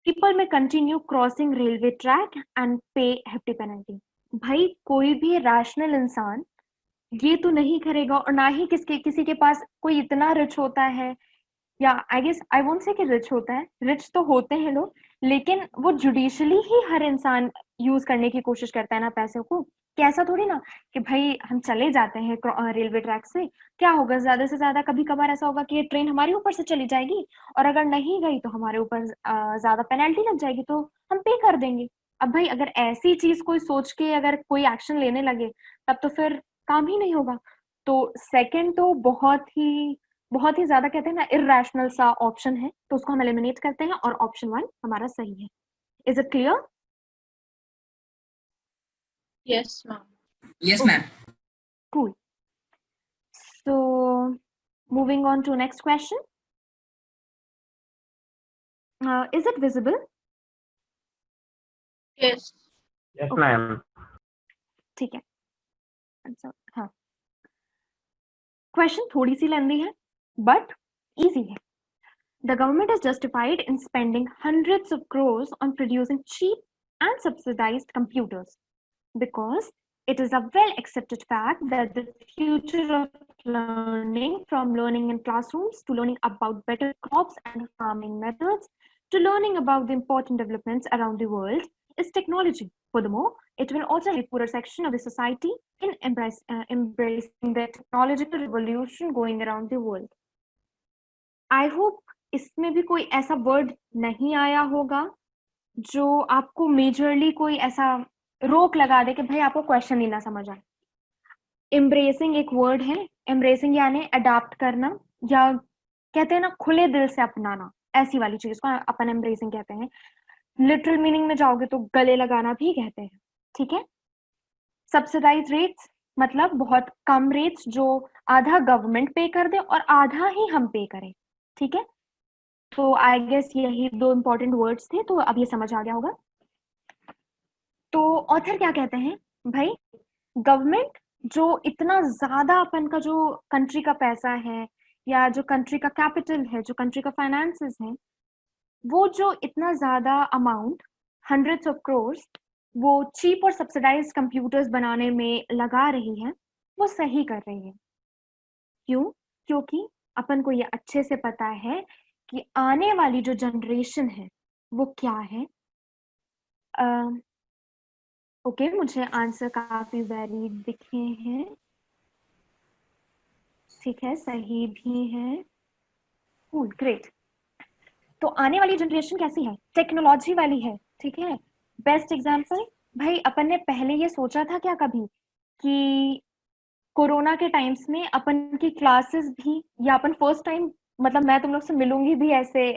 people may continue crossing railway track and pay hefty penalty। भाई कोई भी रैशनल इंसान ये तो नहीं करेगा, और ना ही किसी के पास कोई इतना रिच होता है, या आई गेस आई वोंट से कि रिच होता है, रिच तो होते हैं लोग, लेकिन वो जुडिशली ही हर इंसान यूज करने की कोशिश करता है ना पैसे को, कि ऐसा थोड़ी ना कि भाई हम चले जाते हैं रेलवे ट्रैक से, क्या होगा, ज्यादा से ज्यादा कभी कभार ऐसा होगा कि ये ट्रेन हमारे ऊपर से चली जाएगी, और अगर नहीं गई तो हमारे ऊपर ज्यादा पेनल्टी लग जाएगी, तो हम पे कर देंगे। अब भाई अगर ऐसी चीज कोई सोच के अगर कोई एक्शन लेने लगे तब तो फिर काम ही नहीं होगा। तो सेकंड तो बहुत ही ज्यादा कहते हैं ना इरैशनल सा ऑप्शन है, तो उसको हम एलिमिनेट करते हैं और ऑप्शन 1 हमारा सही है। Is it clear? Yes, ma'am. Yes, Okay. ma'am. Cool. So moving on to next question. Is it visible? Yes. Yes, Okay. ma'am. ठीक है आंसर हाँ क्वेश्चन थोड़ी सी लेंदी है बट इजी है The government is justified in spending hundreds of crores on producing cheap and subsidized computers because it is a well accepted fact that the future of learning, from learning in classrooms to learning about better crops and farming methods to learning about the important developments around the world, is technology. Furthermore, it will also help poorer section of the society in embracing the technological revolution going around the world. I hope इसमें भी कोई ऐसा word नहीं आया होगा जो आपको majorly कोई ऐसा रोक लगा दे कि भाई आपको क्वेश्चन ही ना समझ आए एम्ब्रेसिंग एक वर्ड है एम्ब्रेसिंग यानी अडाप्ट करना या कहते हैं ना खुले दिल से अपनाना ऐसी वाली चीज को अपन एम्ब्रेसिंग कहते हैं लिटरल मीनिंग में जाओगे तो गले लगाना भी कहते हैं ठीक है सब्सिडाइज रेट्स मतलब बहुत कम रेट्स जो आधा गवर्नमेंट पे कर दे और आधा ही हम पे करें ठीक है तो आई गेस यही दो इंपॉर्टेंट वर्ड्स थे तो अब ये समझ आ गया होगा तो ऑथर क्या कहते हैं भाई गवर्नमेंट जो इतना ज्यादा अपन का जो कंट्री का पैसा है या जो कंट्री का कैपिटल है जो कंट्री का फाइनेंसेस है वो जो इतना ज्यादा अमाउंट हंड्रेड्स ऑफ क्रोर्स वो चीप और सब्सिडाइज्ड कंप्यूटर्स बनाने में लगा रही है वो सही कर रही है क्यों क्योंकि अपन को ये अच्छे से पता है कि आने वाली जो जनरेशन है वो क्या है ओके मुझे आंसर काफी वैलिड दिखे हैं ठीक है सही भी है कूल ग्रेट तो आने वाली जनरेशन कैसी है टेक्नोलॉजी वाली है ठीक है बेस्ट एग्जांपल भाई अपन ने पहले ये सोचा था क्या कभी कि कोरोना के टाइम्स में अपन की क्लासेस भी या अपन फर्स्ट टाइम मतलब मैं तुम लोग से मिलूंगी भी ऐसे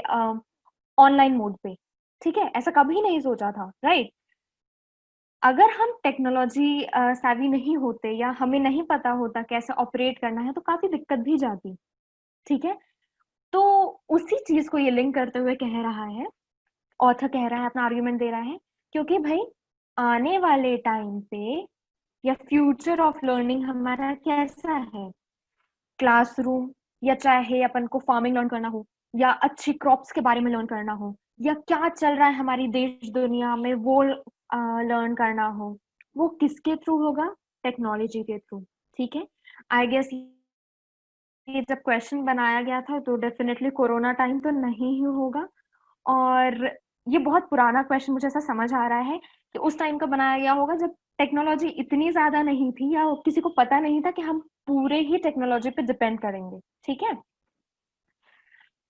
ऑनलाइन मोड पे ठीक है ऐसा कभी नहीं सोचा था राइट अगर हम टेक्नोलॉजी savvy नहीं होते या हमें नहीं पता होता कैसे ऑपरेट करना है तो काफी दिक्कत भी जाती ठीक है तो उसी चीज को ये लिंक करते हुए कह रहा है ऑथर कह रहा है अपना आर्ग्यूमेंट दे रहा है क्योंकि भाई आने वाले टाइम पे या फ्यूचर ऑफ लर्निंग हमारा कैसा है क्लासरूम या चाहे अपन को फार्मिंग लर्न करना हो या अच्छी क्रॉप्स के बारे में लर्न करना हो या क्या चल रहा है हमारी देश दुनिया में वो लर्न करना हो वो किसके थ्रू होगा टेक्नोलॉजी के थ्रू ठीक है आई गेस ये जब क्वेश्चन बनाया गया था तो डेफिनेटली कोरोना टाइम तो नहीं ही होगा और ये बहुत पुराना क्वेश्चन मुझे ऐसा समझ आ रहा है कि उस टाइम का बनाया गया होगा जब टेक्नोलॉजी इतनी ज्यादा नहीं थी या किसी को पता नहीं था कि हम पूरे ही टेक्नोलॉजी पे डिपेंड करेंगे ठीक है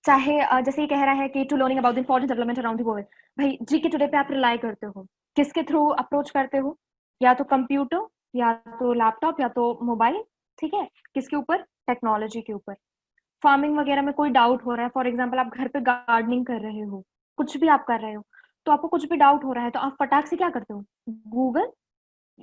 चाहे जैसे ये कह रहा है कि to learning about the important development around the world भाई जीके टुडे पे आप रिलाई करते हो किसके थ्रू अप्रोच करते हो या तो कंप्यूटर या तो लैपटॉप या तो मोबाइल ठीक है किसके ऊपर टेक्नोलॉजी के ऊपर फार्मिंग वगैरह में कोई डाउट हो रहा है फॉर एग्जाम्पल आप घर पे गार्डनिंग कर रहे हो कुछ भी आप कर रहे हो तो आपको कुछ भी डाउट हो रहा है तो आप फटाक से क्या करते हो गूगल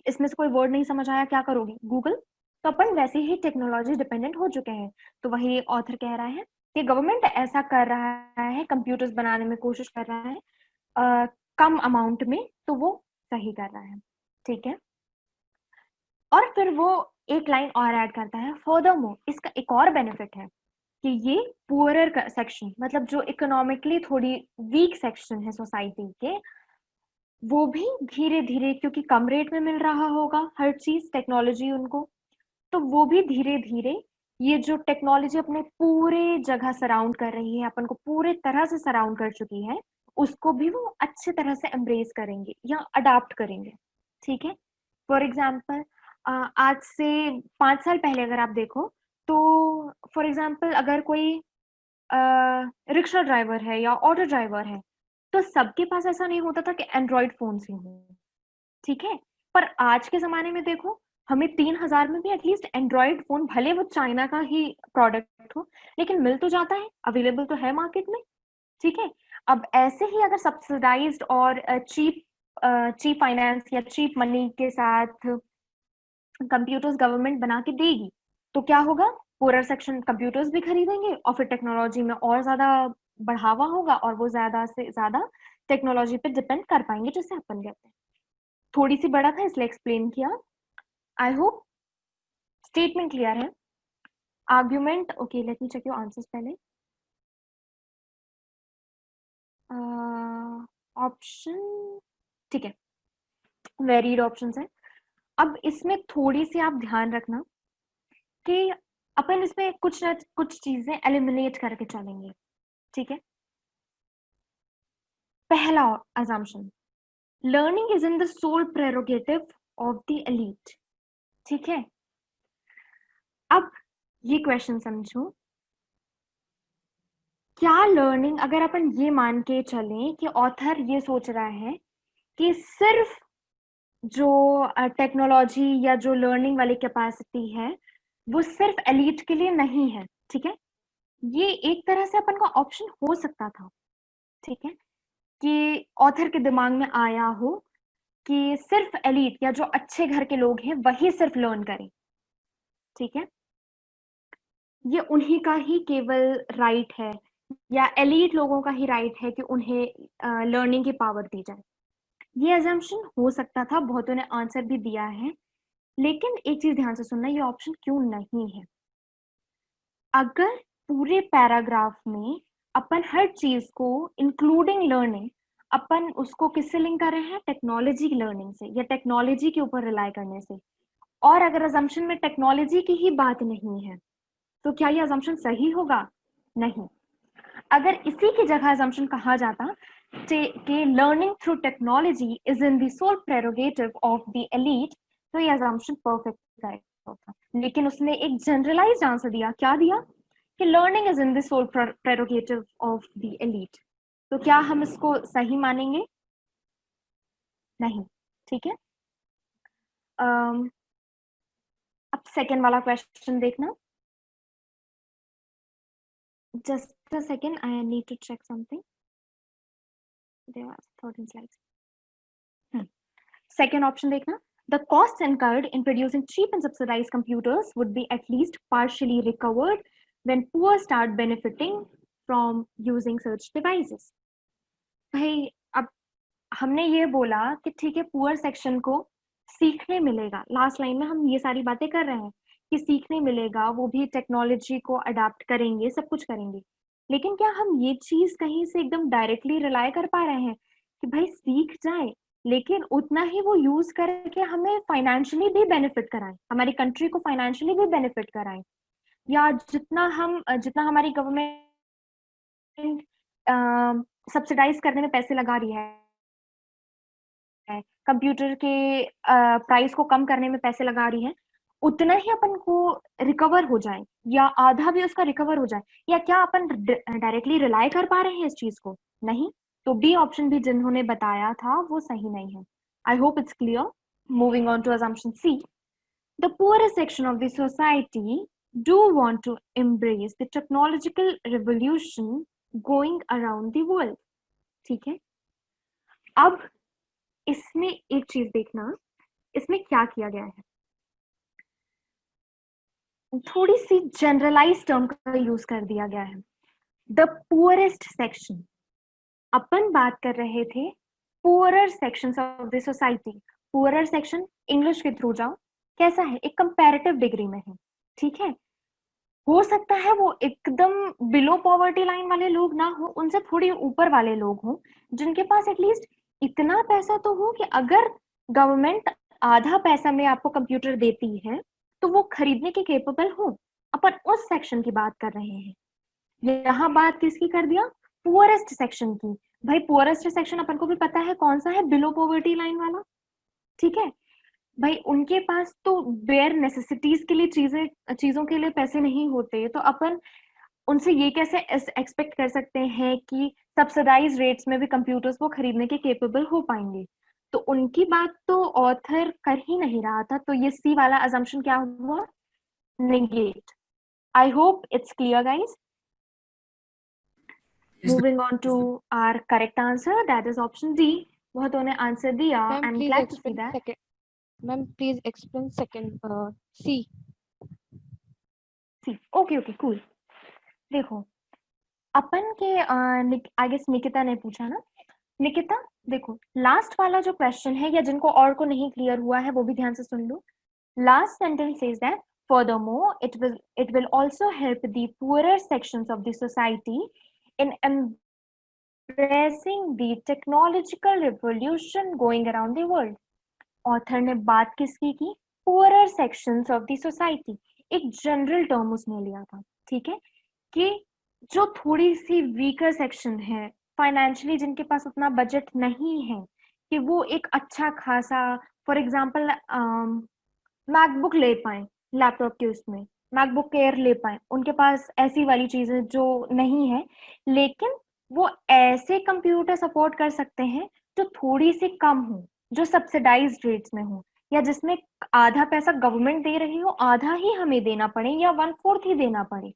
इसमें से कोई वर्ड नहीं समझ आया क्या करोगे गूगल तो अपन वैसे ही टेक्नोलॉजी डिपेंडेंट हो चुके हैं तो वही ऑथर कह रहा है कि गवर्नमेंट ऐसा कर रहा है कंप्यूटर्स बनाने में कोशिश कर रहा है कम अमाउंट में तो वो सही कर रहा है ठीक है और फिर वो एक लाइन और ऐड करता है फर्दरमोर इसका एक और बेनिफिट है कि ये पुअरर सेक्शन मतलब जो इकोनॉमिकली थोड़ी वीक सेक्शन है सोसाइटी के वो भी धीरे धीरे क्योंकि कम रेट में मिल रहा होगा हर चीज टेक्नोलॉजी उनको तो वो भी धीरे धीरे ये जो टेक्नोलॉजी अपने पूरे जगह सराउंड कर रही है अपन को पूरे तरह से सराउंड कर चुकी है उसको भी वो अच्छे तरह से एम्ब्रेस करेंगे या अडाप्ट करेंगे ठीक है फॉर एग्जाम्पल आज से 5 साल पहले अगर आप देखो तो फॉर एग्जाम्पल अगर कोई रिक्शा ड्राइवर है या ऑटो ड्राइवर है तो सबके पास ऐसा नहीं होता था कि एंड्रॉइड फोन ही हो ठीक है पर आज के जमाने में देखो हमें 3,000 में भी एटलीस्ट एंड्रॉइड फोन भले वो चाइना का ही प्रोडक्ट हो लेकिन मिल तो जाता है अवेलेबल तो है मार्केट में ठीक है अब ऐसे ही अगर सब्सिडाइज्ड और चीप चीप फाइनेंस या चीप मनी के साथ कंप्यूटर्स गवर्नमेंट बना के देगी, तो क्या होगा, पूरा सेक्शन कंप्यूटर्स भी खरीदेंगे और फिर टेक्नोलॉजी में और ज्यादा बढ़ावा होगा और वो ज्यादा से ज्यादा टेक्नोलॉजी पे डिपेंड कर पाएंगे, जिससे अपन कहते हैं। थोड़ी सी बड़ा था इसलिए एक्सप्लेन किया। आई होप स्टेटमेंट क्लियर है। Argument, okay let me check your answers पहले। ऑप्शन ठीक है, वेरीड ऑप्शंस है। अब इसमें थोड़ी सी आप ध्यान रखना कि अपन इसमें कुछ न कुछ चीजें एलिमिनेट करके चलेंगे, ठीक है। पहला assumption, learning is in the sole prerogative of the elite, ठीक है। अब ये क्वेश्चन समझो, क्या लर्निंग, अगर अपन ये मान के चलें कि ऑथर ये सोच रहा है कि सिर्फ जो टेक्नोलॉजी या जो लर्निंग वाली कैपेसिटी है वो सिर्फ एलीट के लिए नहीं है, ठीक है। ये एक तरह से अपन का ऑप्शन हो सकता था, ठीक है, कि ऑथर के दिमाग में आया हो कि सिर्फ एलीट या जो अच्छे घर के लोग हैं वही सिर्फ लर्न करें, ठीक है। ये उन्हीं का ही केवल राइट है या एलीट लोगों का ही राइट है कि उन्हें लर्निंग की पावर दी जाए। ये अजम्पशन हो सकता था, बहुतों ने आंसर भी दिया है, लेकिन एक चीज ध्यान से सुनना, ये ऑप्शन क्यों नहीं है। अगर पूरे पैराग्राफ में अपन हर चीज को इंक्लूडिंग लर्निंग अपन उसको किससे लिंक कर रहे हैं, टेक्नोलॉजी की लर्निंग से या टेक्नोलॉजी के ऊपर रिलाई करने से, और अगर अजम्पशन में टेक्नोलॉजी की ही बात नहीं है तो क्या ये अजम्पशन सही होगा? नहीं। अगर इसी की जगह अजम्पशन कहा जाता कि learning through technology is in the sole prerogative of the elite, तो ये अजम्पशन परफेक्ट करेक्ट होता। लेकिन उसने एक जनरलाइज्ड आंसर दिया, क्या दिया, कि learning is in the sole prerogative of the elite. तो क्या हम इसको सही मानेंगे? नहीं, ठीक है। अब सेकेंड वाला क्वेश्चन देखना, just a second, I need to check something. There are 13 slides. Second option देखना, the costs incurred in producing cheap and subsidized computers would be at least partially recovered when poor start benefiting from using such devices. भाई अब हमने ये बोला कि ठीक है poor section को सीखने मिलेगा, लास्ट लाइन में हम ये सारी बातें कर रहे हैं कि सीखने मिलेगा, वो भी टेक्नोलॉजी को अडाप्ट करेंगे, सब कुछ करेंगे, लेकिन क्या हम ये चीज कहीं से एकदम डायरेक्टली रिलाई कर पा रहे हैं कि भाई सीख जाए लेकिन उतना ही वो यूज करके हमें फाइनेंशियली भी बेनिफिट कराए, हमारी कंट्री को फाइनेंशियली भी बेनिफिट कराए, या जितना हमारी गवर्नमेंट सब्सिडाइज करने में पैसे लगा रही है, कंप्यूटर के प्राइस को कम करने में पैसे लगा रही है, उतना ही अपन को रिकवर हो जाए या आधा भी उसका रिकवर हो जाए, या क्या अपन डायरेक्टली रिलाई कर पा रहे हैं इस चीज को? नहीं। तो बी ऑप्शन भी जिन्होंने बताया था वो सही नहीं है। I hope it's clear. Moving on to assumption C, the poorest section of the society do want to embrace the technological revolution going around the world, ठीक है। अब इसमें एक चीज देखना, इसमें क्या किया गया है, थोड़ी सी जनरलाइज टर्म का यूज कर दिया गया है। द पुअरेस्ट सेक्शन, अपन बात कर रहे थे poorer sections of the society. Poorer section English के थ्रू जाओ, कैसा है, एक कंपैरेटिव डिग्री में है, ठीक है। हो सकता है वो एकदम बिलो पॉवर्टी लाइन वाले लोग ना हो, उनसे थोड़ी ऊपर वाले लोग हों जिनके पास एटलीस्ट इतना पैसा तो हो कि अगर गवर्नमेंट आधा पैसा में आपको कंप्यूटर देती है तो वो खरीदने के केपेबल हो। अपन उस सेक्शन की बात कर रहे हैं। यहाँ बात किसकी कर दिया, पुअरेस्ट सेक्शन की। भाई पुअरेस्ट सेक्शन अपन को भी पता है कौन सा है, बिलो पॉवर्टी लाइन वाला, ठीक है। भाई उनके पास तो बेयर नेसेसिटीज के लिए चीजों के लिए पैसे नहीं होते, तो अपन उनसे ये कैसे एक्सपेक्ट कर सकते हैं कि सब्सिडाइज रेट्स में भी कंप्यूटर्स वो खरीदने के केपेबल हो पाएंगे? तो उनकी बात तो ऑथर कर ही नहीं रहा था, तो ये सी वाला assumption क्या हुआ, negate. I hope it's clear, guys. Moving on to our correct answer, that is option D. बहुतों ने आंसर दिया। I Ma'am, am please glad to see explain that. second. Ma'am, please explain second. C. C, okay okay cool. देखो अपन के I guess Nikita ने पूछा ना। निकिता देखो, लास्ट वाला जो क्वेश्चन है, या जिनको और को नहीं क्लियर हुआ है वो भी ध्यान से सुन लो। Last sentence says that furthermore it will also help the poorer sections of the society in embracing the technological revolution going around the world। Author ने बात किसकी की? Poorer sections of the society, एक जनरल टर्म उसने लिया था, ठीक है, कि जो थोड़ी सी वीकर सेक्शन है फाइनेंशियली, जिनके पास उतना बजट नहीं है कि वो एक अच्छा खासा फॉर एग्जांपल मैकबुक ले पाए, लैपटॉप के उसमें मैकबुक एयर ले पाए, उनके पास ऐसी वाली चीजें जो नहीं है, लेकिन वो ऐसे कंप्यूटर्स अफोर्ड कर सकते हैं जो थोड़ी सी कम हो, जो सब्सिडाइज्ड रेट्स में हो, या जिसमें आधा पैसा गवर्नमेंट दे रही हो, आधा ही हमें देना पड़े या 1/4 ही देना पड़े।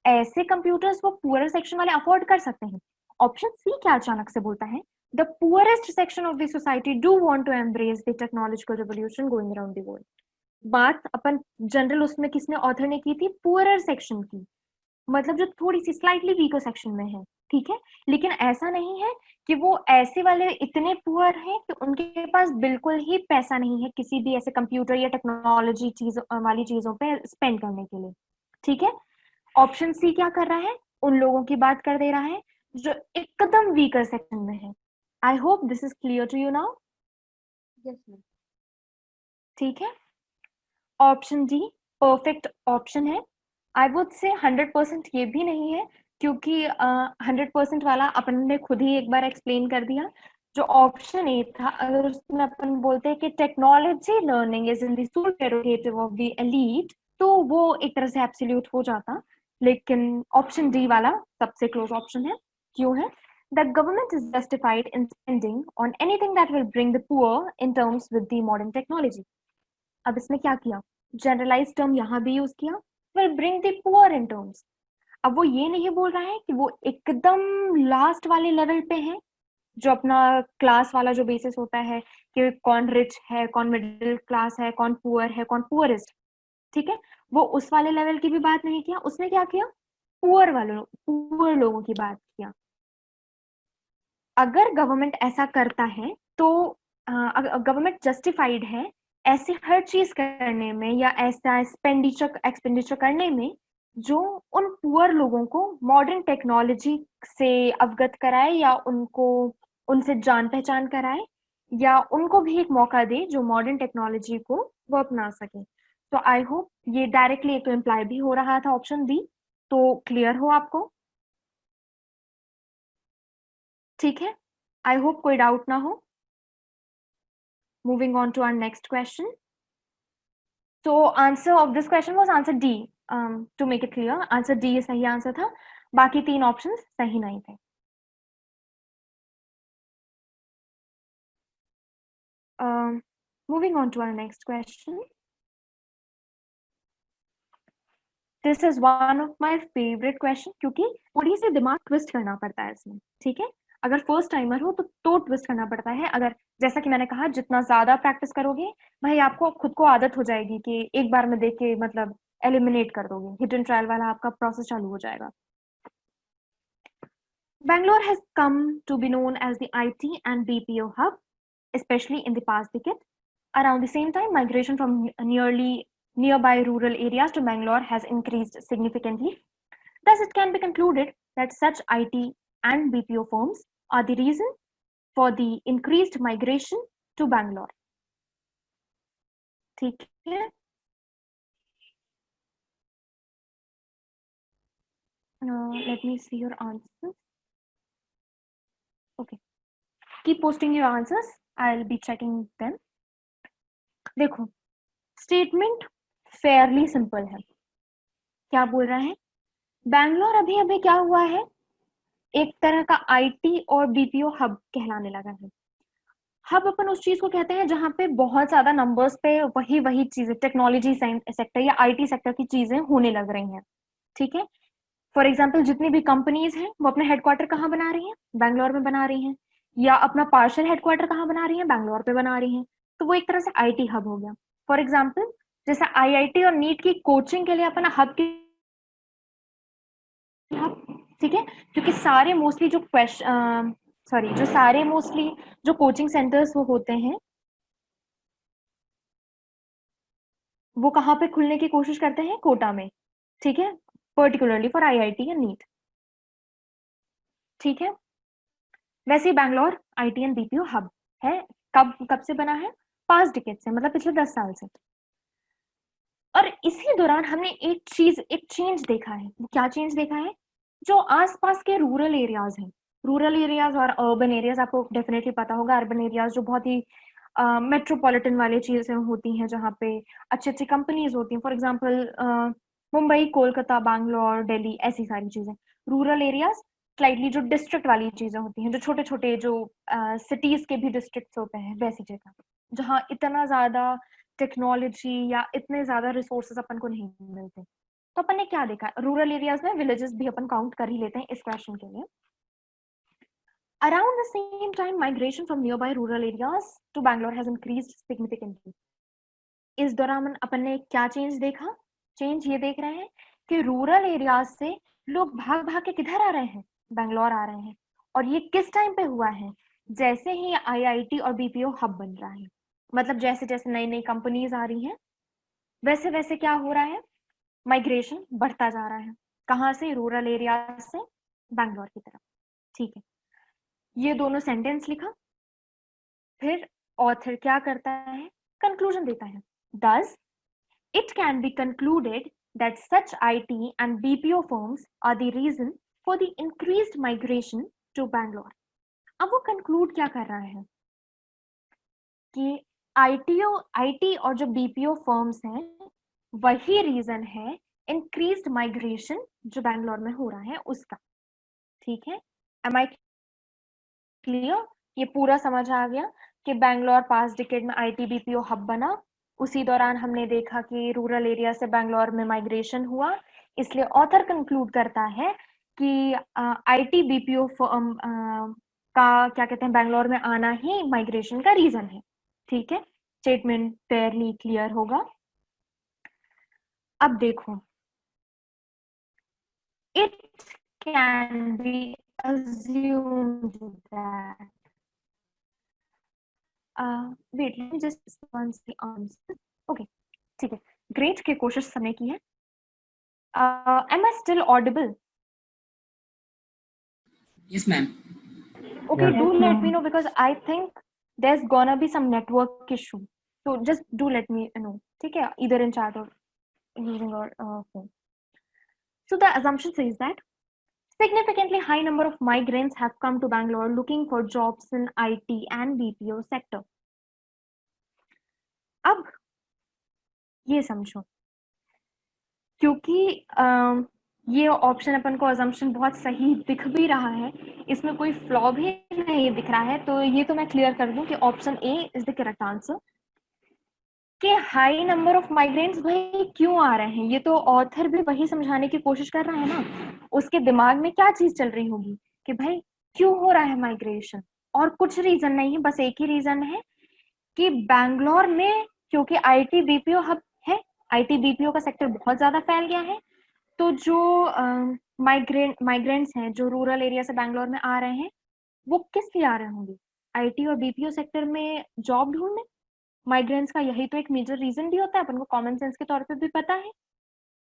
ऐसे कंप्यूटर्स वो पुअर सेक्शन वाले अफोर्ड कर सकते हैं। ऑप्शन सी क्या अचानक से बोलता है? The poorest section of the society do want to embrace the technological revolution going around the world. बात अपन जनरल उसमें किसने ऑथर ने की थी? पुअरर सेक्शन की, मतलब जो थोड़ी सी स्लाइटली वीकर सेक्शन में है, ठीक है। लेकिन ऐसा नहीं है कि वो ऐसे वाले इतने पुअर हैं कि उनके पास बिल्कुल ही पैसा नहीं है किसी भी ऐसे कंप्यूटर या टेक्नोलॉजी चीज वाली चीजों पे स्पेंड करने के लिए, ठीक है। ऑप्शन सी क्या कर रहा है? उन लोगों की बात कर दे रहा है जो एकदम वीकर सेक्शन में है। I hope this is clear to you now. Yes, ma'am. ठीक है। ऑप्शन डी परफेक्ट ऑप्शन है। आई वुड से 100% ये भी नहीं है, क्योंकि 100% वाला अपन ने खुद ही एक बार एक्सप्लेन कर दिया। जो ऑप्शन ए था, अगर उसमें अपन बोलते हैं कि technology learning is in the sole prerogative of the elite, तो वो एक तरह से एब्सोल्यूट हो जाता। लेकिन ऑप्शन डी वाला सबसे क्लोज ऑप्शन है। क्यों है? The government is justified in spending on anything that will bring the poor in terms with the modern technology। अब इसमें क्या किया? जनरलाइज टर्म यहाँ भी यूज किया, will bring the poor in terms. अब वो ये नहीं बोल रहा है कि वो एकदम लास्ट वाले लेवल पे है, जो अपना क्लास वाला जो बेसिस होता है कि कौन रिच है, कौन मिडिल क्लास है, कौन पुअर है, कौन पुअरेस्ट, ठीक है। वो उस वाले लेवल की भी बात नहीं किया। उसने क्या किया? पुअर लोगों की बात किया। अगर गवर्नमेंट ऐसा करता है तो गवर्नमेंट जस्टिफाइड है ऐसे हर चीज करने में, या ऐसा एक्सपेंडिचर करने में जो उन पुअर लोगों को मॉडर्न टेक्नोलॉजी से अवगत कराए, या उनको उनसे जान पहचान कराए, या उनको भी एक मौका दे जो मॉडर्न टेक्नोलॉजी को वो अपना सके। तो आई होप ये डायरेक्टली एक तो इम्प्लाई भी हो रहा था ऑप्शन डी, तो क्लियर हो आपको? ठीक है, आई होप कोई डाउट ना हो। Moving on to our next question. So answer of this question was answer D. To make it clear, answer D सही आंसर था, बाकी 3 ऑप्शंस सही नहीं थे। Moving on to our next question. This is one of my favorite question, क्योंकि थोड़ी सी दिमाग twist करना पड़ता है इसमें, ठीक है। अगर फर्स्ट टाइमर हो तो ट्विस्ट करना पड़ता है। अगर जैसा कि मैंने कहा, जितना ज्यादा प्रैक्टिस करोगे भाई, आपको खुद को आदत हो जाएगी कि एक बार में देख के मतलब एलिमिनेट कर दोगे, हिट एंड ट्रायल वाला आपका प्रोसेस चालू हो जाएगा। Bangalore has come to be known as the IT and BPO hub, especially in the past decade. Around the same time, migration from nearby rural areas to Bangalore has increased significantly. Thus, it can be concluded that such IT and BPO firms are the reason for the increased migration to Bangalore. ठीक है? Let me see your answers. Okay. Keep posting your answers. I'll be checking them. देखो, statement Fairlie simple है। क्या बोल रहा है? बैंगलोर अभी अभी क्या हुआ है, एक तरह का आईटी और बीपीओ हब कहलाने लगा है। हब अपन उस चीज को कहते हैं जहां पे बहुत ज्यादा नंबर्स पे वही चीजें टेक्नोलॉजी सेक्टर या आईटी सेक्टर की चीजें होने लग रही हैं, ठीक है। फॉर एग्जाम्पल जितनी भी कंपनीज हैं वो अपना हेडक्वार्टर कहाँ बना रही हैं? बैंगलोर में बना रही हैं। या अपना पार्शियल हेडक्वार्टर कहाँ बना रही हैं, बैंगलोर पे बना रही हैं, तो वो एक तरह से आईटी हब हो गया। फॉर एग्जाम्पल जैसे आईआईटी और नीट की कोचिंग के लिए अपना हब की हब, ठीक है, क्योंकि सारे मोस्टली जो जो सारे मोस्टली जो कोचिंग सेंटर्स वो होते हैं वो कहाँ पे खुलने की कोशिश करते हैं, कोटा में, ठीक है, पर्टिकुलरली फॉर आईआईटी या नीट, ठीक है। वैसे ही Bangalore IT and BPO hub है। कब कब से बना है, 5 डिकेड से, मतलब पिछले 10 साल से। और इसी दौरान हमने एक चेंज देखा है। वो क्या चेंज देखा है, जो आसपास के रूरल एरियाज हैं, रूरल एरियाज और अर्बन एरियाज, आपको डेफिनेटली पता होगा, अर्बन एरियाज जो बहुत ही मेट्रोपॉलिटन वाली चीजें होती हैं, जहाँ पे अच्छी अच्छी कंपनीज होती हैं, फॉर एग्जाम्पल मुंबई, कोलकाता, बैंगलोर, दिल्ली, ऐसी सारी चीजें। रूरल एरियाज स्लाइटली जो डिस्ट्रिक्ट वाली चीजें होती हैं, जो छोटे छोटे जो सिटीज के भी डिस्ट्रिक्ट्स होते हैं, वैसी जगह जहाँ इतना ज्यादा टेक्नोलॉजी या इतने ज्यादा रिसोर्सेज अपन को नहीं मिलते। तो अपन ने क्या देखा, रूरल एरियाज में विलेजेस भी अपन काउंट कर ही लेते हैं इस क्वेश्चन के लिए। Around the same time, migration from nearby rural areas to Bangalore has increased significantly. इस दौरान अपन ने क्या चेंज देखा, चेंज ये देख रहे हैं कि रूरल एरियाज से लोग भाग भाग के किधर आ रहे हैं, बैंगलोर आ रहे हैं। और ये किस टाइम पे हुआ है, जैसे ही आईआईटी और बीपीओ हब बन रहा है, मतलब जैसे जैसे नई नई कंपनीज आ रही हैं, वैसे वैसे क्या हो रहा है, माइग्रेशन बढ़ता जा रहा है। कहाँ से, रूरल एरिया से बैंगलोर की तरफ, ठीक है। ये दोनों सेंटेंस लिखा, फिर ऑथर क्या करता है, कंक्लूजन देता है। Thus, it can be concluded that such IT and BPO firms are the reason for the increased migration to Bangalore. अब वो कंक्लूड क्या कर रहा है कि आईटी और जो बीपीओ फर्म्स हैं वही रीजन है इंक्रीज्ड माइग्रेशन जो बैंगलोर में हो रहा है उसका, ठीक है। एम आई क्लियर, ये पूरा समझ आ गया कि बैंगलोर 5 डिकेड में आईटी बीपीओ हब बना, उसी दौरान हमने देखा कि रूरल एरिया से बैंगलोर में माइग्रेशन हुआ, इसलिए ऑथर कंक्लूड करता है कि आईटी बीपीओ फर्म का क्या कहते हैं, बैंगलोर में आना ही माइग्रेशन का रीजन है, ठीक है। स्टेटमेंट फेयरली क्लियर होगा। अब देखो, it can be assumed that wait, let me just once the answer. Okay, ठीक है, great के कोशिश सबने की है। Am I still audible? Yes, ma'am. Okay, Yes. do let me know because I think there's gonna be some network issue. So just do let me know, ठीक है, either in chat or using your phone. So the assumption says that significantly high number of migrants have come to Bangalore looking for jobs in IT and BPO sector. अब ये समझो, क्योंकि ये option अपन को assumption बहुत सही दिख भी रहा है, इसमें कोई फ्लॉ भी नहीं दिख रहा है, तो ये तो मैं क्लियर कर दूं कि option A is the correct answer. कि हाई नंबर ऑफ माइग्रेंट्स भाई क्यों आ रहे हैं, ये तो ऑथर भी वही समझाने की कोशिश कर रहा है ना, उसके दिमाग में क्या चीज चल रही होगी कि भाई क्यों हो रहा है माइग्रेशन, और कुछ रीजन नहीं है, बस एक ही रीजन है कि बैंगलोर में क्योंकि आईटी बीपीओ हब है, आईटी बीपीओ का सेक्टर बहुत ज्यादा फैल गया है, तो जो माइग्रेंट्स हैं जो रूरल एरिया से बैंगलोर में आ रहे हैं, वो किस लिए आ रहे होंगे, आईटी और बीपीओ सेक्टर में जॉब ढूंढने। माइग्रेंट्स का यही तो एक मेजर रीजन भी होता है, अपन को कॉमन सेंस के तौर पे भी पता है,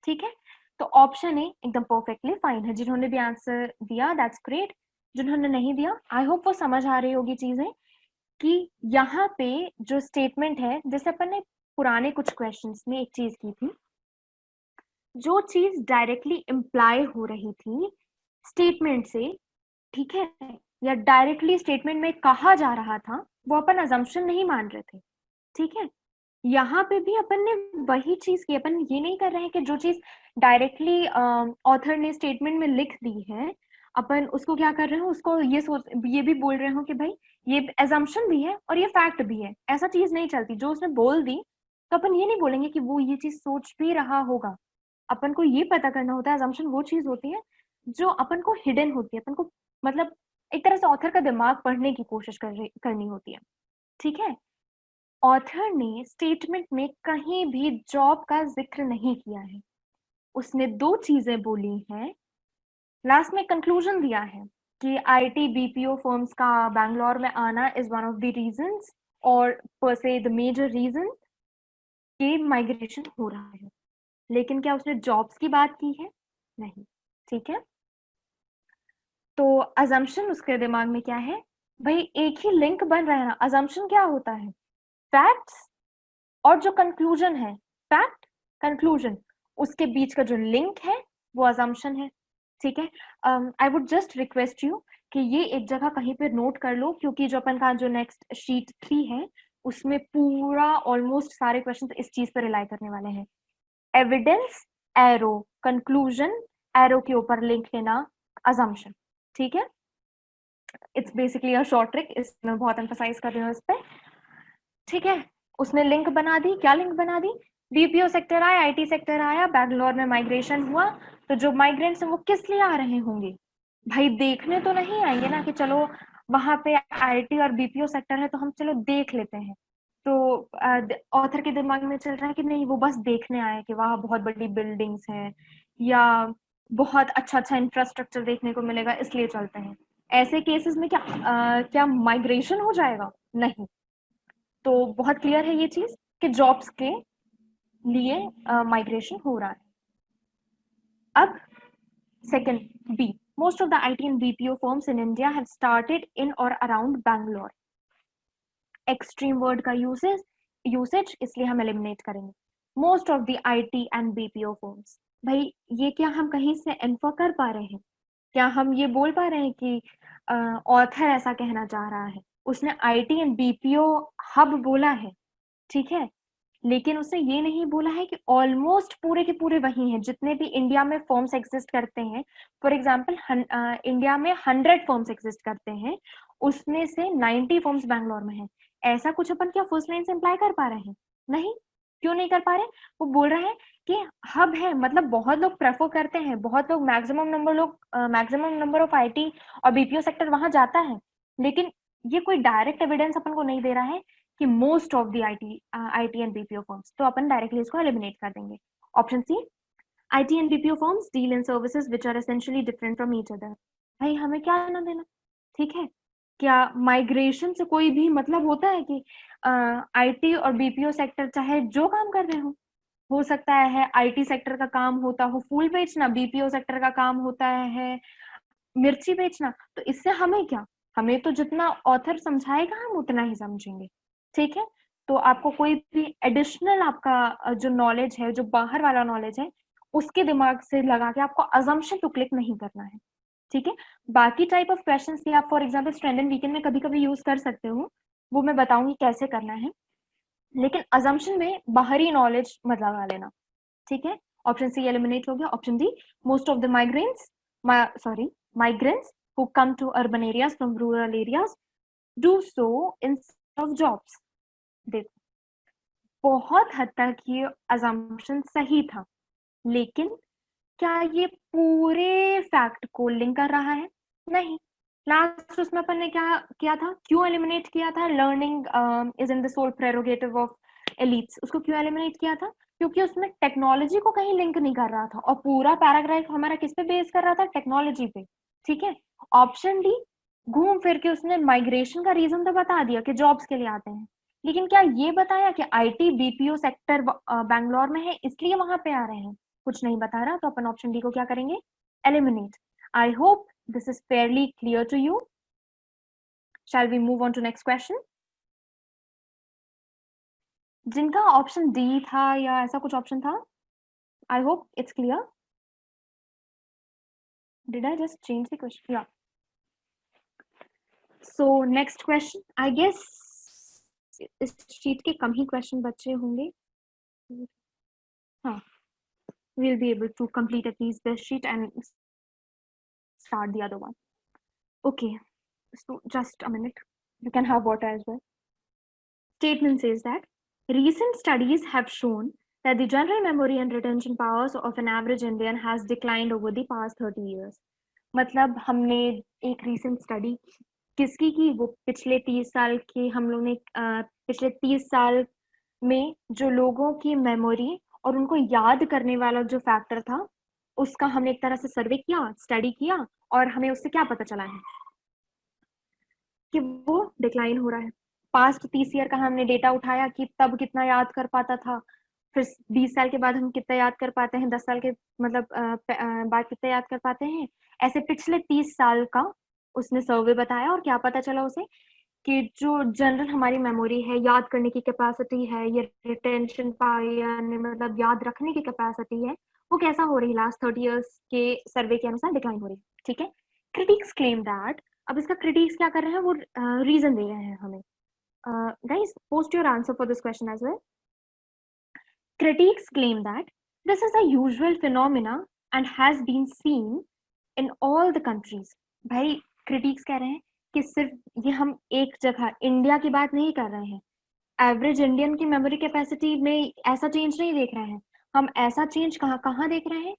ठीक है। तो ऑप्शन ए एकदम परफेक्टली फाइन है। जिन्होंने भी आंसर दिया दैट्स ग्रेट, जिन्होंने नहीं दिया आई होप वो समझ आ रही होगी चीजें कि यहाँ पे जो स्टेटमेंट है, जैसे अपन ने पुराने कुछ क्वेश्चंस में एक चीज की थी, जो चीज डायरेक्टली इम्प्लाई हो रही थी स्टेटमेंट से, ठीक है, या डायरेक्टली स्टेटमेंट में कहा जा रहा था, वो अपन अजम्पशन नहीं मान रहे थे, ठीक है। यहाँ पे भी अपन ने वही चीज की, अपन ये नहीं कर रहे हैं कि जो चीज डायरेक्टली ऑथर ने स्टेटमेंट में लिख दी है, अपन उसको क्या कर रहे हो, उसको ये भी बोल रहे हो कि भाई ये एजम्पशन भी है और ये फैक्ट भी है, ऐसा चीज नहीं चलती। जो उसने बोल दी तो अपन ये नहीं बोलेंगे कि वो ये चीज सोच भी रहा होगा, अपन को ये पता करना होता है, assumption वो चीज होती है जो अपन को हिडन होती है, अपन को मतलब एक तरह से ऑथर का दिमाग पढ़ने की कोशिश करनी होती है, ठीक है। ऑथर ने स्टेटमेंट में कहीं भी जॉब का जिक्र नहीं किया है, उसने 2 चीजें बोली हैं, लास्ट में कंक्लूजन दिया है कि आईटी बीपीओ फर्म्स का बैंगलोर में आना is one of the reasons और पर से द मेजर रीजन कि माइग्रेशन हो रहा है, लेकिन क्या उसने जॉब्स की बात की है? नहीं, ठीक है। तो अजम्पशन उसके दिमाग में क्या है, भाई एक ही लिंक बन रहा है ना। अजम्पशन क्या होता है? फैक्ट्स और जो कंक्लूजन है, फैक्ट कंक्लूजन, उसके बीच का जो लिंक है वो अजम्पशन है, ठीक है। I would just request you कि ये एक जगह कहीं पे नोट कर लो, क्योंकि जो अपन का जो नेक्स्ट शीट 3 है उसमें पूरा ऑलमोस्ट सारे क्वेश्चन इस चीज पर रिलाई करने वाले हैं। एविडेंस, एरो, कंक्लूजन, एरो के ऊपर लिंक लेना, अजम्पशन, ठीक है। It's basically a short trick, इसमें बहुत एम्फसाइज कर रही हूँ इस पे, ठीक है। उसने लिंक बना दी, क्या लिंक बना दी? बीपीओ सेक्टर आया, आईटी सेक्टर आया, बैंगलोर में माइग्रेशन हुआ, तो जो माइग्रेंट्स हैं वो किस लिए आ रहे होंगे? भाई देखने तो नहीं आएंगे ना कि चलो वहां पे आईटी और बीपीओ सेक्टर है तो हम चलो देख लेते हैं। तो ऑथर के दिमाग में चल रहा है कि नहीं, वो बस देखने आए कि वहां बहुत बड़ी बिल्डिंग्स हैं या बहुत अच्छा अच्छा इंफ्रास्ट्रक्चर देखने को मिलेगा, इसलिए चलते हैं। ऐसे केसेस में क्या माइग्रेशन हो जाएगा? नहीं। तो बहुत क्लियर है ये चीज कि जॉब्स के लिए माइग्रेशन हो रहा है। अब second B, most of the IT and BPO firms in India have started in or around Bangalore. Extreme word का usage इसलिए हम eliminate करेंगे। Most of the IT and BPO firms, भाई ये क्या हम कहीं से इन्फो कर पा रहे हैं? क्या हम ये बोल पा रहे हैं कि ऑथर ऐसा कहना चाह रहा है? उसने IT and BPO हब बोला है, ठीक है, लेकिन उसने ये नहीं बोला है कि ऑलमोस्ट पूरे के पूरे वही हैं जितने भी इंडिया में फर्म्स एग्जिस्ट करते हैं। फॉर एग्जांपल इंडिया में 100 फर्म्स एग्जिस्ट करते हैं, उसमें से 90 फर्म्स बैंगलोर में हैं। ऐसा कुछ अपन क्या फर्स्ट लाइन से इंप्लाई कर पा रहे हैं? नहीं। क्यों नहीं कर पा रहे? वो बोल रहे हैं कि हब है, मतलब बहुत लोग प्रेफर करते हैं, बहुत लोग मैक्सिमम नंबर ऑफ आईटी और बीपीओ सेक्टर वहां जाता है, लेकिन ये कोई डायरेक्ट एविडेंस अपन को नहीं दे रहा है कि most of the IT and BPO firms, तो अपन डायरेक्टली इसको एलिमिनेट कर देंगे। Option C, IT and BPO firms deal in services which are essentially different from each other. भाई हमें क्या लेना देना, ठीक है। क्या माइग्रेशन से कोई भी मतलब होता है कि आईटी और बीपीओ सेक्टर चाहे जो काम कर रहे हो सकता है आईटी सेक्टर का काम होता हो फूल बेचना, बीपीओ सेक्टर का काम होता है मिर्ची बेचना, तो इससे हमें क्या? हमें तो जितना ऑथर समझाएगा हम उतना ही समझेंगे, ठीक है। तो आपको कोई भी एडिशनल आपका जो नॉलेज है, जो बाहर वाला नॉलेज है, उसके दिमाग से लगा के आपको अजम्पशन टू क्लिक नहीं करना है, ठीक है। बाकी टाइप ऑफ क्वेश्चंस की आप for example strength and weekend में कभी कभी यूज कर सकते हो, वो मैं बताऊंगी कैसे करना है, लेकिन अजम्पशन में बाहरी नॉलेज मत लगा लेना, ठीक है। ऑप्शन सी एलिमिनेट हो गया। Option D, most of the migrants who come to urban areas from rural areas do so instead of jobs। देखो, बहुत हद तक ये assumption सही था, लेकिन क्या ये पूरे फैक्ट को लिंक कर रहा है? नहीं। लास्ट उसमें अपन ने क्या किया था, क्यों एलिमिनेट किया था? Learning is in the sole prerogative of elites, उसको क्यों एलिमिनेट किया था? क्योंकि उसमें टेक्नोलॉजी को कहीं लिंक नहीं कर रहा था, और पूरा पैराग्राफ हमारा किस पे बेस कर रहा था? टेक्नोलॉजी पे, ठीक है। ऑप्शन डी, घूम फिर के उसने माइग्रेशन का रीजन तो बता दिया कि जॉब्स के लिए आते हैं, लेकिन क्या ये बताया कि आईटी बीपीओ सेक्टर बैंगलोर में है इसलिए वहां पे आ रहे हैं? कुछ नहीं बता रहा, तो अपन ऑप्शन डी को क्या करेंगे? Eliminate. I hope this is fairly clear to you. Shall we move on to next question? जिनका ऑप्शन डी था या ऐसा कुछ ऑप्शन था, I hope it's clear. Did I just change the question? या so next question, I guess इस sheet के कम ही क्वेश्चन बचे होंगे। हाँ, we'll be able to complete at least this sheet and start the other one. Okay, so just a minute. You can have water as well. Statement says that recent studies have shown that the general memory and retention powers of an average Indian has declined over the past 30 years. मतलब हमने एक recent study किसकी की, वो पिछले 30 साल की हम लोग ने पिछले 30 साल में जो लोगों की मेमोरी और उनको याद करने वाला जो फैक्टर था, उसका हमने एक तरह से सर्वे किया, स्टडी किया, और हमें उससे क्या पता चला है कि वो डिक्लाइन हो रहा है। पास्ट 30 ईयर का हमने डेटा उठाया कि तब कितना याद कर पाता था, फिर 20 साल के बाद हम कितना याद कर पाते हैं, 10 साल के मतलब बाद कितना याद कर पाते हैं, ऐसे पिछले 30 साल का उसने सर्वे बताया। और क्या पता चला उसे कि जो जनरल हमारी मेमोरी है, याद करने की कैपेसिटी है, ये रिटेंशन यानी मतलब याद रखने की कैपेसिटी है, वो कैसा हो रही है लास्ट 30 इयर्स के सर्वे के अनुसार डिक्लाइन हो रही है। ठीक है, क्रिटिक्स क्लेम दैट, अब इसका क्रिटिक्स क्या कर रहे हैं, वो रीजन दे रहे हैं हमें। Guys, post your answer for this question as well. Critics claim that this is a usual phenomena and has been seen in all the countries. भाई क्रिटिक्स कह रहे हैं कि सिर्फ ये हम एक जगह इंडिया की बात नहीं कर रहे हैं, एवरेज इंडियन की मेमोरी कैपेसिटी में ऐसा चेंज नहीं देख रहे हैं हम। ऐसा चेंज कहाँ कहाँ देख रहे हैं,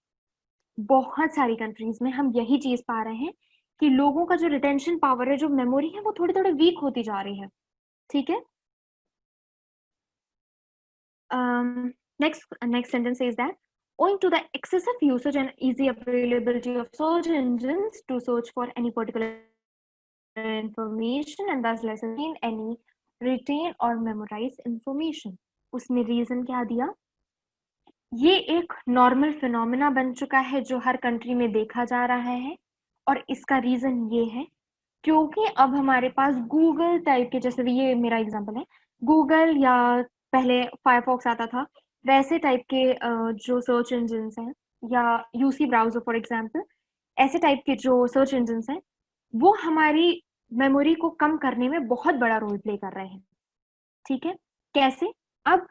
बहुत सारी कंट्रीज में हम यही चीज पा रहे हैं कि लोगों का जो रिटेंशन पावर है, जो मेमोरी है, वो थोड़ी थोड़ी वीक होती जा रही है। ठीक है, next sentence says that owing to the excessive usage and easy availability of search engines to search for any particular information and thus less in any retain or memorize information. उसने reason क्या दिया, ये एक normal phenomena बन चुका है जो हर country में देखा जा रहा है, और इसका रीजन ये है क्योंकि अब हमारे पास गूगल टाइप के, जैसे ये मेरा एग्जांपल है, गूगल या पहले फायरफॉक्स आता था, वैसे टाइप के जो सर्च इंजिन हैं, या यूसी ब्राउजर फॉर एग्जांपल, ऐसे टाइप के जो सर्च इंजिन हैं, वो हमारी मेमोरी को कम करने में बहुत बड़ा रोल प्ले कर रहे हैं। ठीक है, कैसे? अब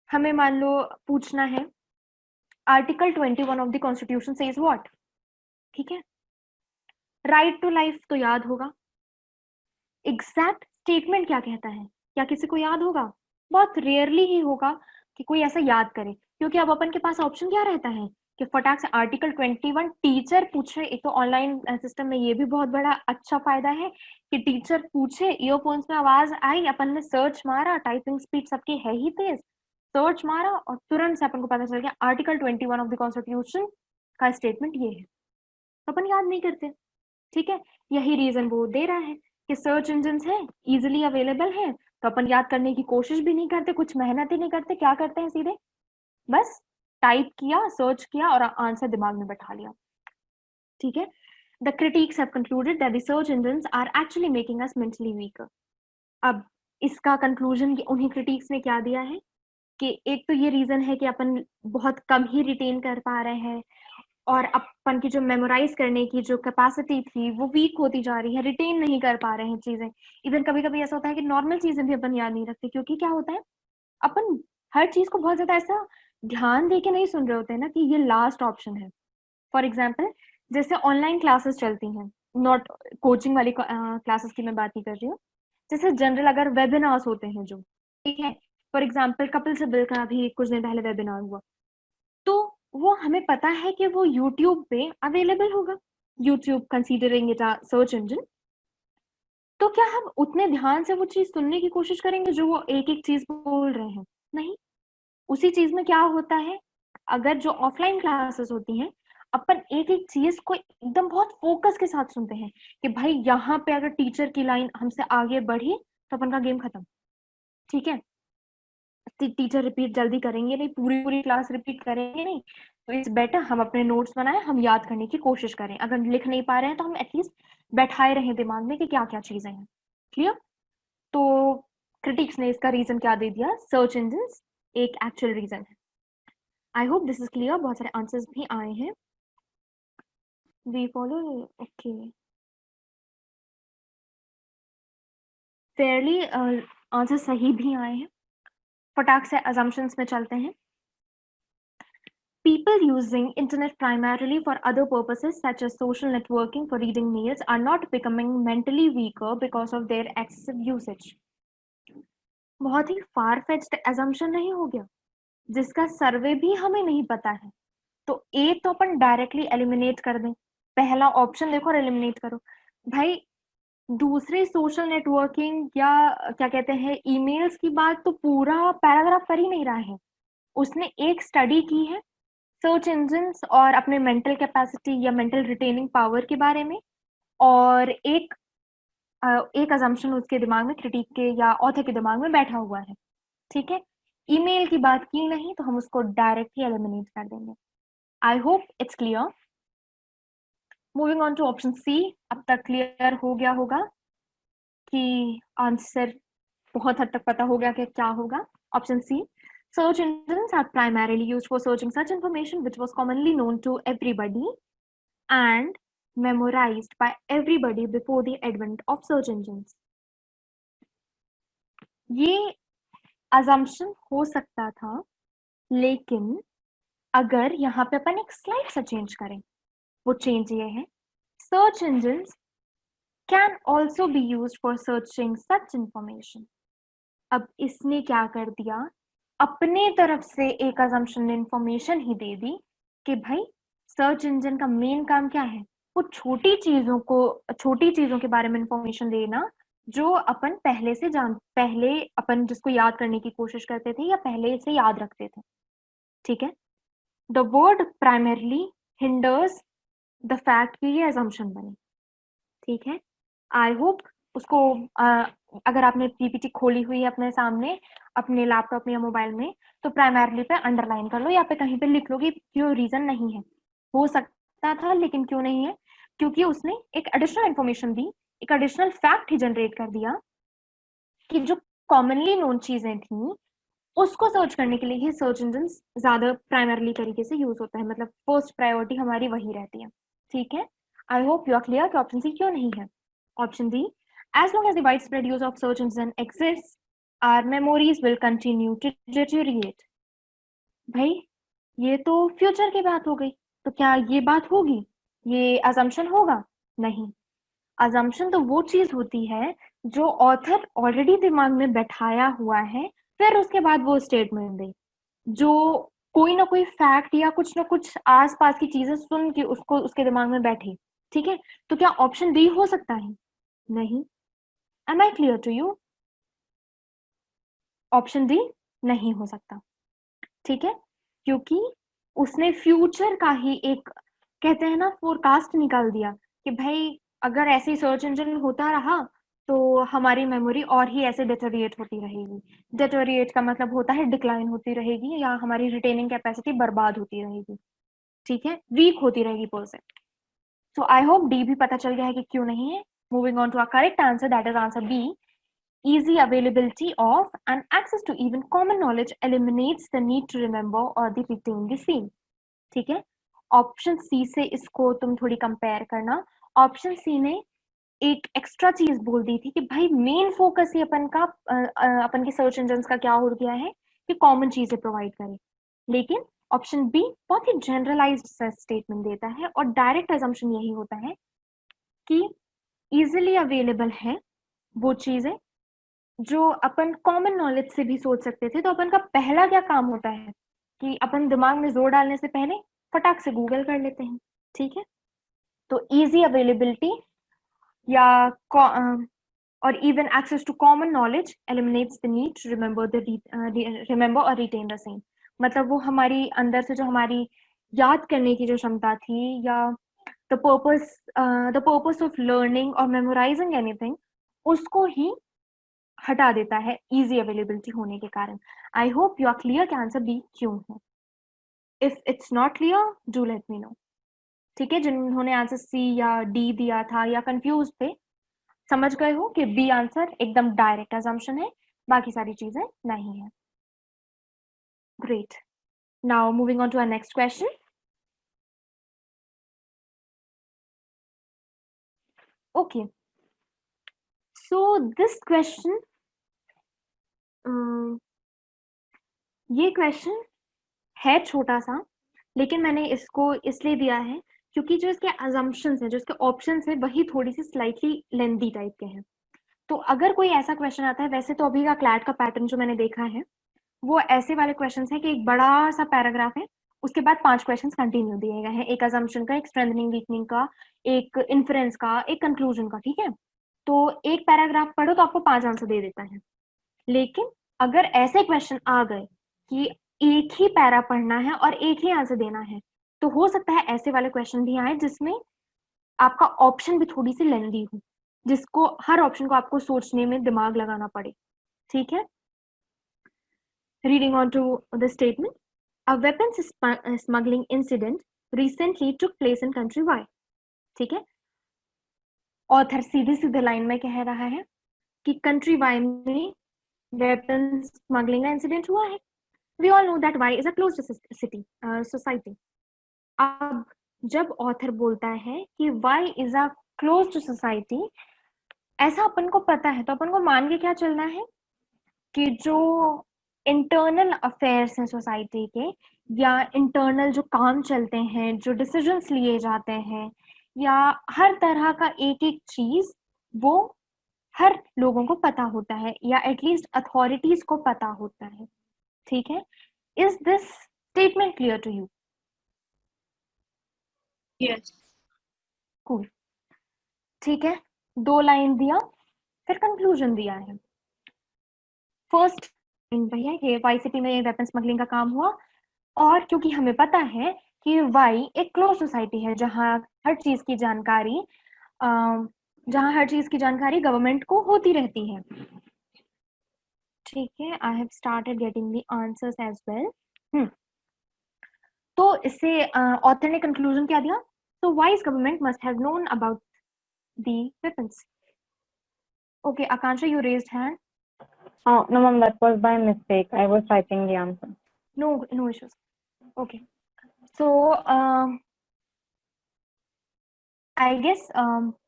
हमें मान लो पूछना है, article 21 of the constitution says what? ठीक है, राइट टू लाइफ तो याद होगा। एग्जैक्ट स्टेटमेंट क्या कहता है, क्या किसी को याद होगा? बहुत रेयरली ही होगा कि कोई ऐसा याद करे, क्योंकि अब अपन के पास ऑप्शन क्या रहता है कि फटाक से आर्टिकल 21 टीचर पूछे। एक तो ऑनलाइन सिस्टम में ये भी बहुत बड़ा अच्छा फायदा है कि टीचर पूछे, ईयरफोन्स में आवाज आई, अपन ने सर्च मारा, टाइपिंग स्पीड सबकी है ही तेज, सर्च मारा और तुरंत से अपन को पता चल गया आर्टिकल 21 ऑफ द कॉन्स्टिट्यूशन का स्टेटमेंट ये है, तो अपन याद नहीं करते। ठीक है, यही रीजन वो दे रहा है कि सर्च इंजिन है, इजिली अवेलेबल है, तो अपन याद करने की कोशिश भी नहीं करते, कुछ मेहनत ही नहीं करते, क्या करते हैं सीधे बस टाइप किया, सर्च किया और आंसर दिमाग में बैठा लिया। ठीक है, the critics have concluded that the search engines are actually making us mentally weaker. अब इसका कंक्लूजन उन्हीं क्रिटिक्स ने क्या दिया है कि एक तो ये रीजन है कि अपन बहुत कम ही रिटेन कर पा रहे हैं, और अपन की जो मेमोराइज करने की जो कैपेसिटी थी वो वीक होती जा रही है, रिटेन नहीं कर पा रहे हैं चीजें। इवन कभी कभी ऐसा होता है कि नॉर्मल चीजें भी अपन याद नहीं रखते, क्योंकि क्या होता है, अपन हर चीज को बहुत ज्यादा ऐसा ध्यान दे के नहीं सुन रहे होते हैं ना कि ये लास्ट ऑप्शन है। फॉर एग्जाम्पल, जैसे ऑनलाइन क्लासेस चलती हैं, नॉट कोचिंग वाली क्लासेस की मैं बात नहीं कर रही हूँ, जैसे जनरल अगर वेबिनार्स होते हैं जो, ठीक है, फॉर एग्जाम्पल कपिल सिब्बल का भी कुछ दिन पहले वेबिनार हुआ, तो वो हमें पता है कि वो यूट्यूब पे अवेलेबल होगा, YouTube considering it a search engine. तो क्या हम उतने ध्यान से वो चीज सुनने की कोशिश करेंगे जो वो एक एक चीज बोल रहे हैं? नहीं। उसी चीज में क्या होता है, अगर जो ऑफलाइन क्लासेस होती हैं, अपन एक एक चीज को एकदम बहुत फोकस के साथ सुनते हैं कि भाई यहाँ पे अगर टीचर की लाइन हमसे आगे बढ़ी तो अपन का गेम खत्म। ठीक है, टीचर रिपीट जल्दी करेंगे नहीं, पूरी पूरी क्लास रिपीट करेंगे नहीं, तो इट्स बेटर हम अपने नोट्स बनाएं, हम याद करने की कोशिश करें, अगर लिख नहीं पा रहे हैं तो हम एटलीस्ट बैठाए रहें दिमाग में कि क्या क्या चीजें हैं। क्लियर? तो क्रिटिक्स ने इसका रीजन क्या दे दिया, सर्च इंजिन एक एक्चुअल रीजन है। I hope this is clear, बहुत सारे आंसर्स भी आए हैं। We follow, okay, fairly answer सही भी आए हैं। फटाक से assumptions में चलते हैं। People using internet primarily for other purposes such as social networking for reading mails are not becoming mentally weaker because of their excessive usage. बहुत ही फार फेच्ड assumption नहीं हो गया, जिसका सर्वे भी हमें नहीं पता है, तो ए तो अपन डायरेक्टली एलिमिनेट कर दें। पहला ऑप्शन देखो और एलिमिनेट करो। भाई दूसरे सोशल नेटवर्किंग या क्या कहते हैं ईमेल्स की बात तो पूरा पैराग्राफ कर ही नहीं रहा है। उसने एक स्टडी की है सर्च इंजिन्स और अपने मेंटल कैपेसिटी या मेंटल रिटेनिंग पावर के बारे में, और एक अजम्पशन उसके दिमाग में, क्रिटिक के या ऑथर के दिमाग में बैठा हुआ है। ठीक है, ईमेल की बात की नहीं तो हम उसको डायरेक्ट ही एलिमिनेट कर देंगे। I hope it's clear. Moving on to option C. अब तक क्लियर हो गया होगा कि आंसर बहुत हद तक पता हो गया कि क्या होगा। Option C, search engines are primarily used for searching such information which was commonly known to everybody and memorized by everybody before the advent of search engines. ये assumption हो सकता था, लेकिन अगर यहाँ पे अपन एक स्लाइड सा चेंज करें, वो चेंज ये है, search engines can also be used for searching such information. अब इसने क्या कर दिया, अपने तरफ से एक assumption इंफॉर्मेशन ही दे दी कि भाई सर्च इंजन का मेन काम क्या है, वो छोटी चीजों के बारे में इंफॉर्मेशन देना जो अपन पहले अपन जिसको याद करने की कोशिश करते थे या पहले से याद रखते थे। ठीक है, the word primarily hinders the fact कि ये assumption बने। ठीक है, आई होप उसको अगर आपने पीपीटी खोली हुई है अपने सामने अपने लैपटॉप में या मोबाइल में, तो प्राइमरली पे अंडरलाइन कर लो या पे कहीं पे लिख लो कि क्यों रीजन नहीं है, हो सकता था लेकिन क्यों नहीं है, क्योंकि उसने एक एडिशनल इंफॉर्मेशन दी, एक एडिशनल फैक्ट ही जनरेट कर दिया कि जो कॉमनली नोन चीजें थी उसको सर्च करने के लिए ही सर्च इंजन ज्यादा प्राइमरली तरीके से यूज होता है, मतलब फर्स्ट प्रायोरिटी हमारी वही रहती है। ठीक है, I hope you are clear कि ऑप्शन सी क्यों नहीं है। Option D, as long as the widespread use of search engine exists, our memories will continue to deteriorate. भाई ये तो फ्यूचर की बात हो गई, तो क्या ये बात होगी, ये असम्पशन होगा? नहीं, असम्पशन तो वो चीज होती है जो ऑथर ऑलरेडी दिमाग में बैठाया हुआ है, फिर उसके बाद वो स्टेटमेंट दे, जो कोई ना कोई फैक्ट या कुछ ना कुछ आसपास की चीजें सुन के उसको उसके दिमाग में बैठे। ठीक है, तो क्या ऑप्शन डी हो सकता है? नहीं। Am I clear to you? Option D नहीं हो सकता। ठीक है, क्योंकि उसने फ्यूचर का ही एक कहते हैं ना फोरकास्ट निकाल दिया कि भाई अगर ऐसे सर्च इंजन होता रहा तो हमारी मेमोरी और ही ऐसे डिटोरिएट होती रहेगी। डिटोरिएट का मतलब होता है डिक्लाइन होती रहेगी या हमारी रिटेनिंग कैपेसिटी बर्बाद होती रहेगी। ठीक है, वीक होती रहेगी person. So I hope D भी पता चल गया है कि क्यों नहीं है। Moving on to our correct answer, that is answer B. Easy availability of and access to even common knowledge eliminates the need to remember or the retain the same. ठीक है, ऑप्शन सी से इसको तुम थोड़ी कंपेयर करना। Option C ने एक extra चीज बोल दी थी कि भाई मेन फोकस ही अपन के सर्च इंजन का क्या हो गया है कि कॉमन चीजें प्रोवाइड करें, लेकिन ऑप्शन बी बहुत ही जनरलाइज्ड स्टेटमेंट देता है और डायरेक्ट assumption यही होता है कि इजिली अवेलेबल है वो चीजें जो अपन कॉमन नॉलेज से भी सोच सकते थे। तो अपन का पहला क्या काम होता है कि अपन दिमाग में जोर डालने से पहले फटाक से गूगल कर लेते हैं। ठीक है, तो इजी अवेलेबिलिटी या और even access to common knowledge eliminates the need to remember और रिटेन द सेम। मतलब वो हमारी अंदर से जो हमारी याद करने की जो क्षमता थी या द पर्पस ऑफ लर्निंग और मेमोराइजिंग एनीथिंग, उसको ही हटा देता है इजी अवेलेबिलिटी होने के कारण। I hope you are clear कि आंसर बी क्यों है। If it's not clear do let me know. ठीक है, जिन्होंने आंसर सी या डी दिया था या कंफ्यूज थे, समझ गए हो कि बी आंसर एकदम डायरेक्ट assumption है, बाकी सारी चीजें नहीं है। Great, now moving on to our next question. Okay, so this question, ये क्वेश्चन है छोटा सा, लेकिन मैंने इसको इसलिए दिया है क्योंकि जो इसके assumptions हैं, जो इसके ऑप्शंस हैं, वही थोड़ी सी स्लाइटली लेंथी टाइप के हैं। तो अगर कोई ऐसा क्वेश्चन आता है, वैसे तो अभी का क्लैट का पैटर्न जो मैंने देखा है वो ऐसे वाले क्वेश्चन है कि एक बड़ा सा पैराग्राफ है उसके बाद 5 क्वेश्चंस कंटिन्यू दिए गए हैं, एक assumption का, एक strengthening weakening का, एक inference का, एक conclusion का, ठीक है। तो एक पैराग्राफ पढ़ो तो आपको 5 आंसर दे देता है। लेकिन अगर ऐसे क्वेश्चन आ गए कि एक ही पैरा पढ़ना है और एक ही आंसर देना है, तो हो सकता है ऐसे वाले क्वेश्चन भी आए जिसमें आपका ऑप्शन भी थोड़ी सी लेंदी हो, जिसको हर ऑप्शन को आपको सोचने में दिमाग लगाना पड़े, ठीक है। Reading on to the statement, a weapons smuggling incident recently took place in country Y, ठीक है। ऑथर सीधे सीधे लाइन में कह रहा है कि कंट्री वाई में वेपन स्मगलिंग का इंसिडेंट हुआ है। We all know that Y is a closed city society. अब जब ऑथर बोलता है कि Y is a closed society, ऐसा अपन को पता है तो अपन को मान के क्या चलना है कि जो इंटरनल अफेयर्स हैं सोसाइटी के, या इंटरनल जो काम चलते हैं, जो डिसीजंस लिए जाते हैं, या हर तरह का एक एक चीज वो हर लोगों को पता होता है, या एटलीस्ट अथॉरिटीज को पता होता है, ठीक है। Is this statement clear to you? Yes. Cool, ठीक है। 2 लाइन दिया, फिर कंक्लूजन दिया है। फर्स्ट भैया ये वाई सिटी में वेपन स्मगलिंग का काम हुआ, और क्योंकि हमें पता है कि वाई एक क्लोज सोसाइटी है जहाँ हर चीज की जानकारी गवर्नमेंट को होती रहती है, ठीक है। I have started getting the answers as well. तो इससे ऑथर ने कंक्लूजन क्या दिया? So Wise government must have known about the weapons. Okay, Akansha, you raised hand. Oh, no, ma'am, that was by mistake. I was typing the answer. No issues. Okay. So, I guess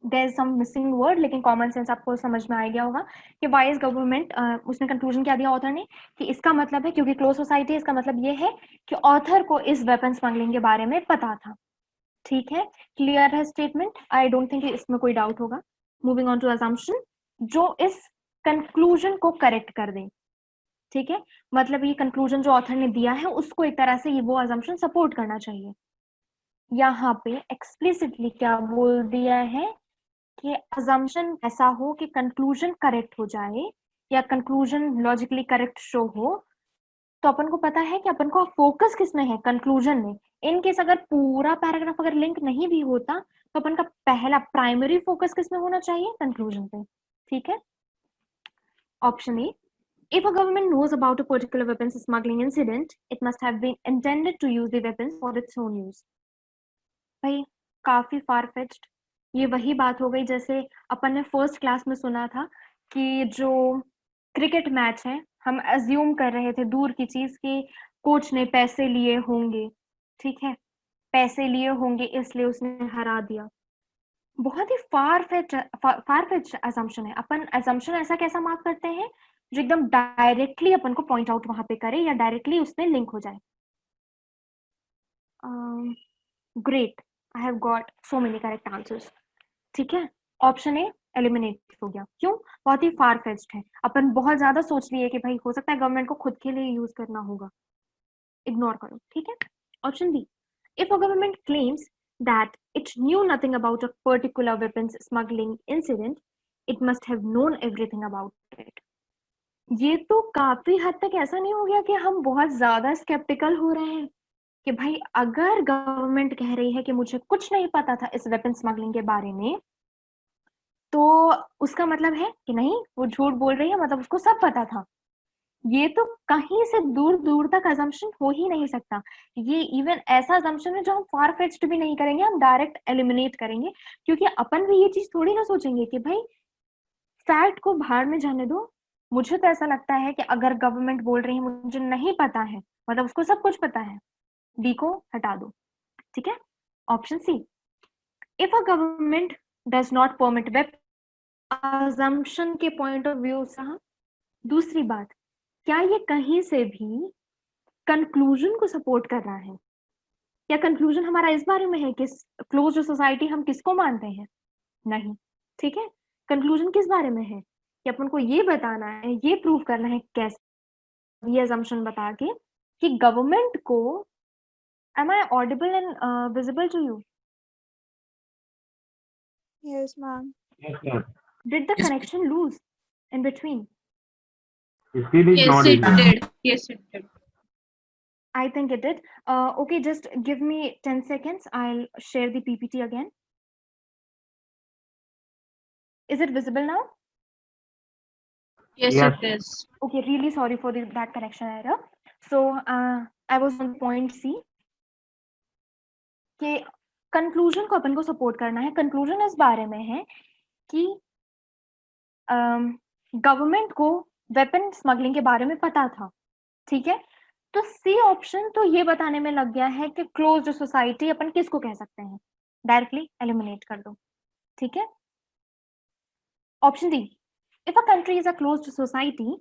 there's some missing word, लेकिन common sense आपको समझ में आ गया होगा कि wise government, उसने conclusion क्या दिया ऑथर ने कि इसका मतलब है क्योंकि क्लोज सोसाइटी है, इसका मतलब ये है कि ऑथर को इस वेपन स्मगलिंग के बारे में पता था, ठीक है। क्लियर है स्टेटमेंट? आई डोंट थिंक इसमें कोई डाउट होगा। मूविंग ऑन टू अजम्पशन, जो इस कंक्लूजन को करेक्ट कर दें, ठीक है। मतलब ये कंक्लूजन जो ऑथर ने दिया है उसको एक तरह से ये वो अजम्पशन सपोर्ट करना चाहिए। यहाँ पे एक्सप्लिसिटली क्या बोल दिया है कि अजम्पशन ऐसा हो कि कंक्लूजन करेक्ट हो जाए या कंक्लूजन लॉजिकली करेक्ट शो हो, तो अपन को पता है कि अपन को फोकस किस में है, कंक्लूजन में। इन केस अगर पूरा पैराग्राफ अगर लिंक नहीं भी होता तो अपन का पहला प्राइमरी फोकस किस में होना चाहिए? कंक्लूजन पे, ठीक है। Option A, if a government knows about a particular weapons smuggling incident, it must have been intended to use the weapons for its own use. भाई काफी फार फेच्ड, ये वही बात हो गई जैसे अपन ने फर्स्ट क्लास में सुना था कि जो क्रिकेट मैच है हम अज्यूम कर रहे थे दूर की चीज कि कोच ने पैसे लिए होंगे, ठीक है, पैसे लिए होंगे इसलिए उसने हरा दिया। बहुत ही फार फेच असम्पशन है। अपन असम्पशन ऐसा कैसा मार्क करते हैं जो एकदम डायरेक्टली अपन को पॉइंट आउट वहां पे करे या डायरेक्टली उसमें लिंक हो जाए। Great, I have got so many correct answers, ठीक है। ऑप्शन ए एलिमिनेट हो गया, क्यों? बहुत ही फार फेच्ड है, अपन बहुत ज्यादा सोच लिए कि भाई हो सकता है गवर्नमेंट को खुद के लिए यूज करना होगा, इग्नोर करो, ठीक है। Option B, if a government claims that it knew nothing about a particular weapons smuggling incident, it must have known everything about it. ये तो काफी हद तक ऐसा नहीं हो गया कि हम बहुत ज्यादा स्केप्टिकल हो रहे हैं कि भाई अगर गवर्नमेंट कह रही है कि मुझे कुछ नहीं पता था इस वेपन स्मगलिंग के बारे में, तो उसका मतलब है कि नहीं वो झूठ बोल रही है, मतलब उसको सब पता था। ये तो कहीं से दूर दूर तक अजम्पशन हो ही नहीं सकता। ये इवन ऐसा अजम्पशन है जो हम फार फेच्ड भी नहीं करेंगे, हम डायरेक्ट एलिमिनेट करेंगे, क्योंकि अपन भी ये चीज थोड़ी ना सोचेंगे कि भाई फैक्ट को बाहर में जाने दो। मुझे तो ऐसा लगता है कि अगर गवर्नमेंट बोल रही है मुझे नहीं पता है, मतलब उसको सब कुछ पता है, डी को हटा दो, ठीक है। Option C, if a government does not permit web, assumption के पॉइंट ऑफ व्यू से। दूसरी बात, क्या ये कहीं से भी कंक्लूजन को सपोर्ट कर रहा है? या कंक्लूजन हमारा इस बारे में है कि क्लोज सोसाइटी हम किसको मानते हैं? नहीं, ठीक है। कंक्लूजन किस बारे में है कि अपन को ये बताना है, ये प्रूव करना है कैसे, ये अजम्पशन बता के कि गवर्नमेंट को Am I audible and visible to you? Yes, ma'am. Yes, sir. Did the connection lose in between? Still is Yes, not it able. did. Yes, it did. I think it did. Okay, just give me 10 seconds. I'll share the PPT again. Is it visible now? Yes, Yes. it is. Okay, really sorry for that connection error. So I was on point C कि conclusion को अपन को support करना है. Conclusion इस बारे में है कि गवर्नमेंट को वेपन स्मगलिंग के बारे में पता था, ठीक है. तो सी ऑप्शन तो ये बताने में लग गया है कि क्लोज्ड सोसाइटी अपन किसको कह सकते हैं. डायरेक्टली एलिमिनेट कर दो, ठीक है. Option D, if a country is a closed society,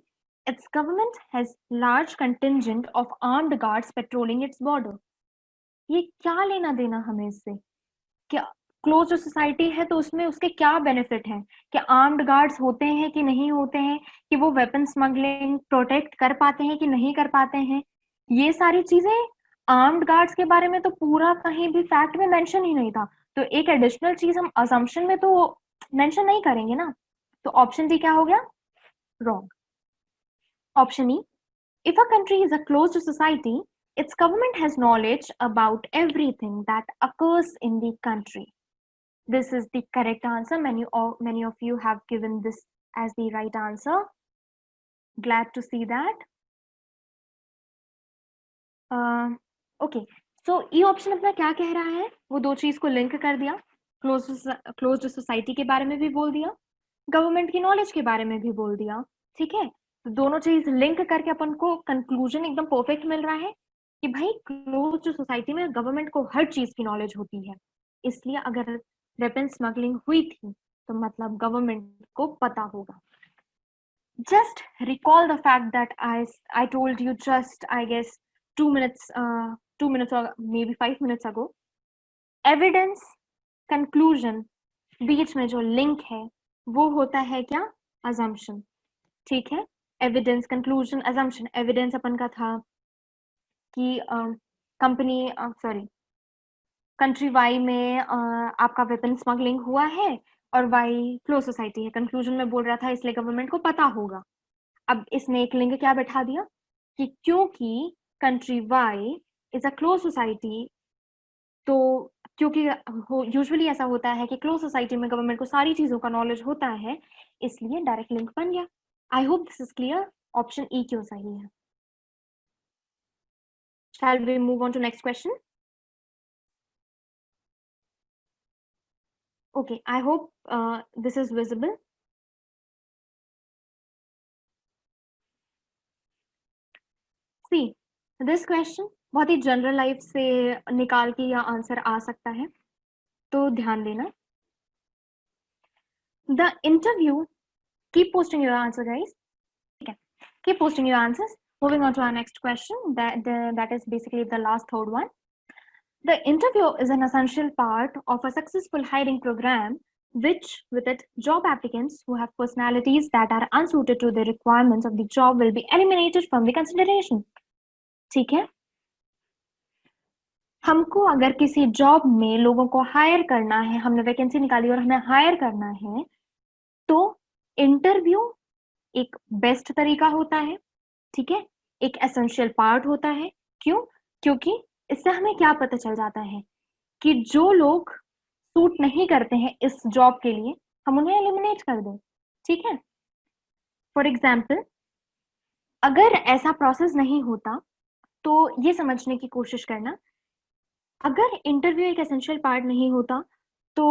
its government has large contingent of armed guards patrolling its border. ये क्या लेना देना हमें इससे? क्या क्लोज सोसाइटी है तो उसमें उसके क्या बेनिफिट हैं? क्या आर्म्ड गार्ड्स होते हैं कि नहीं होते हैं? कि वो वेपन स्मगलिंग प्रोटेक्ट कर पाते हैं कि नहीं कर पाते हैं? ये सारी चीजें आर्म्ड गार्ड्स के बारे में तो पूरा कहीं भी फैक्ट में मेंशन ही नहीं था. तो एक एडिशनल चीज हम असम्पशन में तो मेंशन नहीं करेंगे ना. तो ऑप्शन डी क्या हो गया? Wrong. Option E, if a country is a closed society, its government has knowledge about everything that occurs in the country. This is the correct answer. Many of you have given this as the right answer. Glad to see that. Okay. So E option अपना क्या कह रहा है? वो दो चीज को link कर दिया. क्लोज्ड सोसाइटी के बारे में भी बोल दिया, गवर्नमेंट की नॉलेज के बारे में भी बोल दिया, ठीक है. तो दोनों चीज लिंक करके अपन को कंक्लूजन एकदम परफेक्ट मिल रहा है कि भाई क्लोज्ड सोसाइटी में गवर्नमेंट को हर चीज की नॉलेज होती है. इसलिए अगर वेपन स्मगलिंग हुई थी तो मतलब गवर्नमेंट को पता होगा. Just recall the fact that I told you just, I guess, 2 minutes or maybe 5 minutes ago. Evidence, conclusion, बीच में जो लिंक है वो होता है क्या? assumption. ठीक है. Evidence, conclusion, assumption. एविडेंस अपन का था कि कंट्री वाई में आपका वेपन स्मगलिंग हुआ है और वाई क्लोज सोसाइटी है. कंक्लूजन में बोल रहा था इसलिए गवर्नमेंट को पता होगा. अब इसने एक लिंक क्या बैठा दिया कि क्योंकि country Y is a close society, तो क्योंकि यूजुअली ऐसा होता है कि क्लोज सोसाइटी में गवर्नमेंट को सारी चीजों का नॉलेज होता है, इसलिए डायरेक्ट लिंक बन गया. आई hope this is clear. Option E क्यों सही है. Shall we move on to next question? Okay, I hope this is visible. See, this question बहुत ही जनरल लाइफ से निकाल के या आंसर आ सकता है, तो ध्यान देना. The interview, keep posting your answer, guys. Okay, keep posting your answers. Moving on to our next question, that is basically the last third one. The interview is an essential part of a successful hiring program, which with it job applicants who have personalities that are unsuited to the requirements of the job will be eliminated from the consideration. ठीक है. हमको अगर किसी job में लोगों को higher करना है, हमने वैकेंसी निकाली और हमें हायर करना है, तो इंटरव्यू एक बेस्ट तरीका होता है, ठीक है. एक एसेंशियल पार्ट होता है. क्यों? क्योंकि इससे हमें क्या पता चल जाता है कि जो लोग सूट नहीं करते हैं इस जॉब के लिए, हम उन्हें एलिमिनेट कर दें. ठीक है. फॉर एग्जाम्पल, अगर ऐसा प्रोसेस नहीं होता तो ये समझने की कोशिश करना, अगर इंटरव्यू एक एसेंशियल पार्ट नहीं होता तो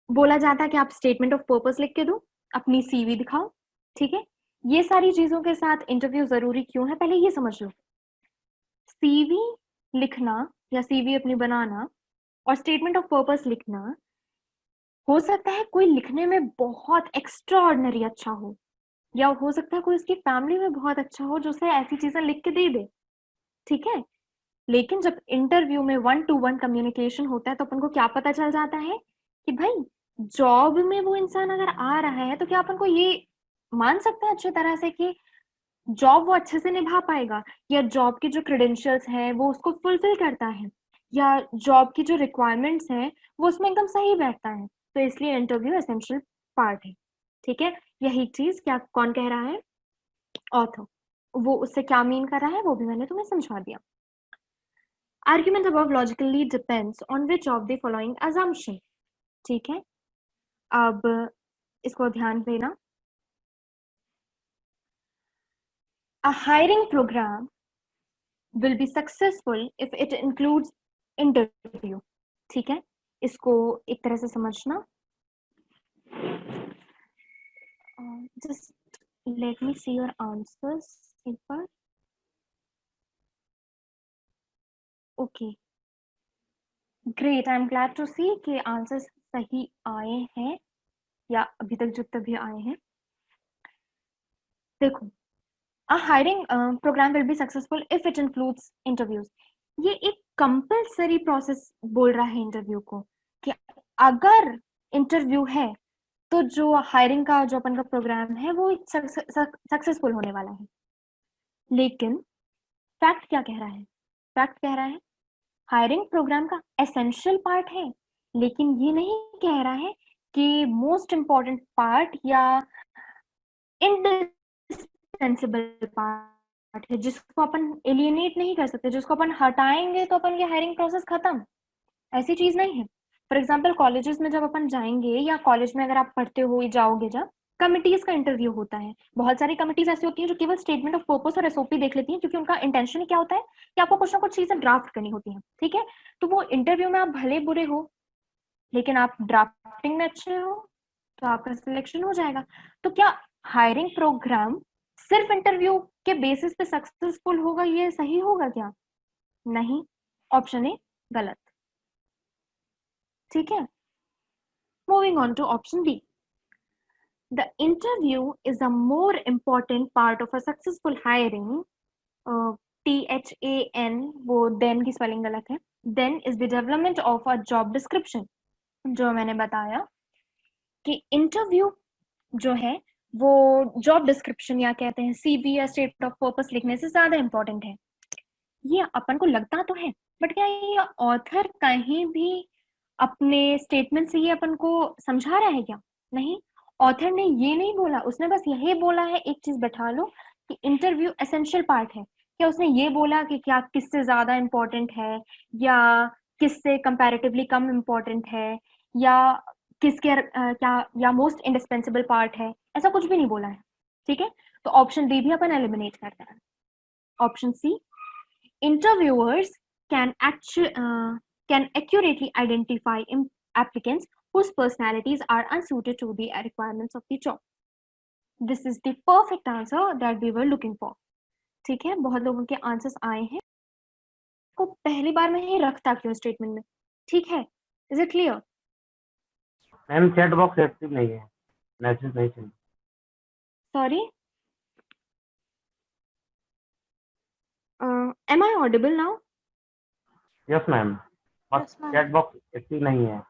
बोला जाता कि आप स्टेटमेंट ऑफ पर्पस लिख के दो, अपनी सीवी दिखाओ. ठीक है. ये सारी चीजों के साथ इंटरव्यू जरूरी क्यों है, पहले ये समझ लो. सीवी लिखना या सीवी अपनी बनाना और स्टेटमेंट ऑफ पर्पस लिखना, हो सकता है कोई लिखने में बहुत एक्स्ट्राऑर्डिनरी अच्छा हो, या हो सकता है कोई उसकी फैमिली में बहुत अच्छा हो जो उसे ऐसी चीजें लिख के दे दे. ठीक है. लेकिन जब इंटरव्यू में 1-to-1 कम्युनिकेशन होता है तो अपन को क्या पता चल जाता है कि भाई जॉब में वो इंसान अगर आ रहा है तो क्या अपन को ये मान सकते हैं अच्छी तरह से कि जॉब वो अच्छे से निभा पाएगा, या जॉब के जो क्रेडेंशियल्स हैं वो उसको फुलफिल करता है, या जॉब की जो रिक्वायरमेंट्स हैं वो उसमें एकदम सही बैठता है। तो इसलिए इंटरव्यू एसेंशियल पार्ट है। ठीक है, यही चीज क्या कौन कह रहा है? ऑथर। वो उससे क्या मीन कर रहा है वो भी मैंने तुम्हें समझा दिया। Argument above logically depends on which of the following assumption। ठीक है, अब इसको ध्यान देना। A hiring program will be successful if it includes interview। ठीक है, इसको एक तरह से समझना। just let me see your answers एक बार। okay, great, I'm glad to see कि आंसर्स सही आए हैं, या अभी तक जितने भी आए हैं। देखो, a hiring program will be successful if it includes interviews। ये एक कंपलसरी प्रोसेस बोल रहा है इंटरव्यू को, कि अगर इंटरव्यू है तो जो हायरिंग का जो अपन का प्रोग्राम है वो सक्सेसफुल होने वाला है। लेकिन फैक्ट क्या कह रहा है? फैक्ट कह रहा है हायरिंग प्रोग्राम का एसेंशियल पार्ट है, लेकिन ये नहीं कह रहा है कि मोस्ट इम्पॉर्टेंट पार्ट या इंडिस्पेंसिबल पार्ट है, जिसको अपन एलियनेट नहीं कर सकते, जिसको अपन हटाएंगे तो अपन की हायरिंग प्रोसेस खत्म। ऐसी चीज नहीं है। फॉर एग्जाम्पल कॉलेजेस में जब अपन जाएंगे, या कॉलेज में अगर आप पढ़ते हो जाओगे, जब कमिटीज का इंटरव्यू होता है, बहुत सारी कमिटीज ऐसी होती हैं जो केवल स्टेटमेंट ऑफ पर्पस और एसओपी देख लेती हैं, क्योंकि उनका इंटेंशन क्या होता है कि आपको कुछ ना कुछ चीजें ड्राफ्ट करनी होती हैं। ठीक है, तो वो इंटरव्यू में आप भले बुरे हो, लेकिन आप ड्राफ्टिंग में अच्छे हो तो आपका सिलेक्शन हो जाएगा। तो क्या हायरिंग प्रोग्राम सिर्फ इंटरव्यू के बेसिस पे सक्सेसफुल होगा? ये सही होगा क्या? नहीं, ऑप्शन ए गलत। ठीक है, moving on to option B. The interview is a more important part of a successful hiring। THAN, वो then की स्पेलिंग गलत है। Then is the development of a job description। जो मैंने बताया कि इंटरव्यू जो है वो जॉब डिस्क्रिप्शन या कहते हैं सीवी या स्टेट ऑफ पर्पस लिखने से ज्यादा इंपॉर्टेंट है। ये अपन को लगता तो है, बट क्या ये ऑथर कहीं भी अपने स्टेटमेंट से ये अपन को समझा रहा है क्या? नहीं, ऑथर ने ये नहीं बोला, उसने बस यही बोला है, एक चीज बैठा लो कि इंटरव्यू एसेंशियल पार्ट है। क्या उसने ये बोला कि क्या किससे ज्यादा इंपॉर्टेंट है, या किससे कंपैरेटिवली कम इंपॉर्टेंट है, या किसके क्या या मोस्ट इंडिस्पेंसिबल पार्ट है? ऐसा कुछ भी नहीं बोला है। ठीक है, तो ऑप्शन डी भी अपन एलिमिनेट करते हैं। Option C, interviewers can accurately identify applicants whose personalities are unsuited to the requirements of the job। This is the perfect answer that we were looking for। ठीक है, बहुत लोगों के आंसर्स आए हैं। को पहली बार में ही रखता क्यों स्टेटमेंट में? ठीक है, is it clear? Ma'am chat box active नहीं है, मैसेज नहीं चल। Sorry, am I audible now? Yes ma'am, Yes, ma'am. Chat box active नहीं है।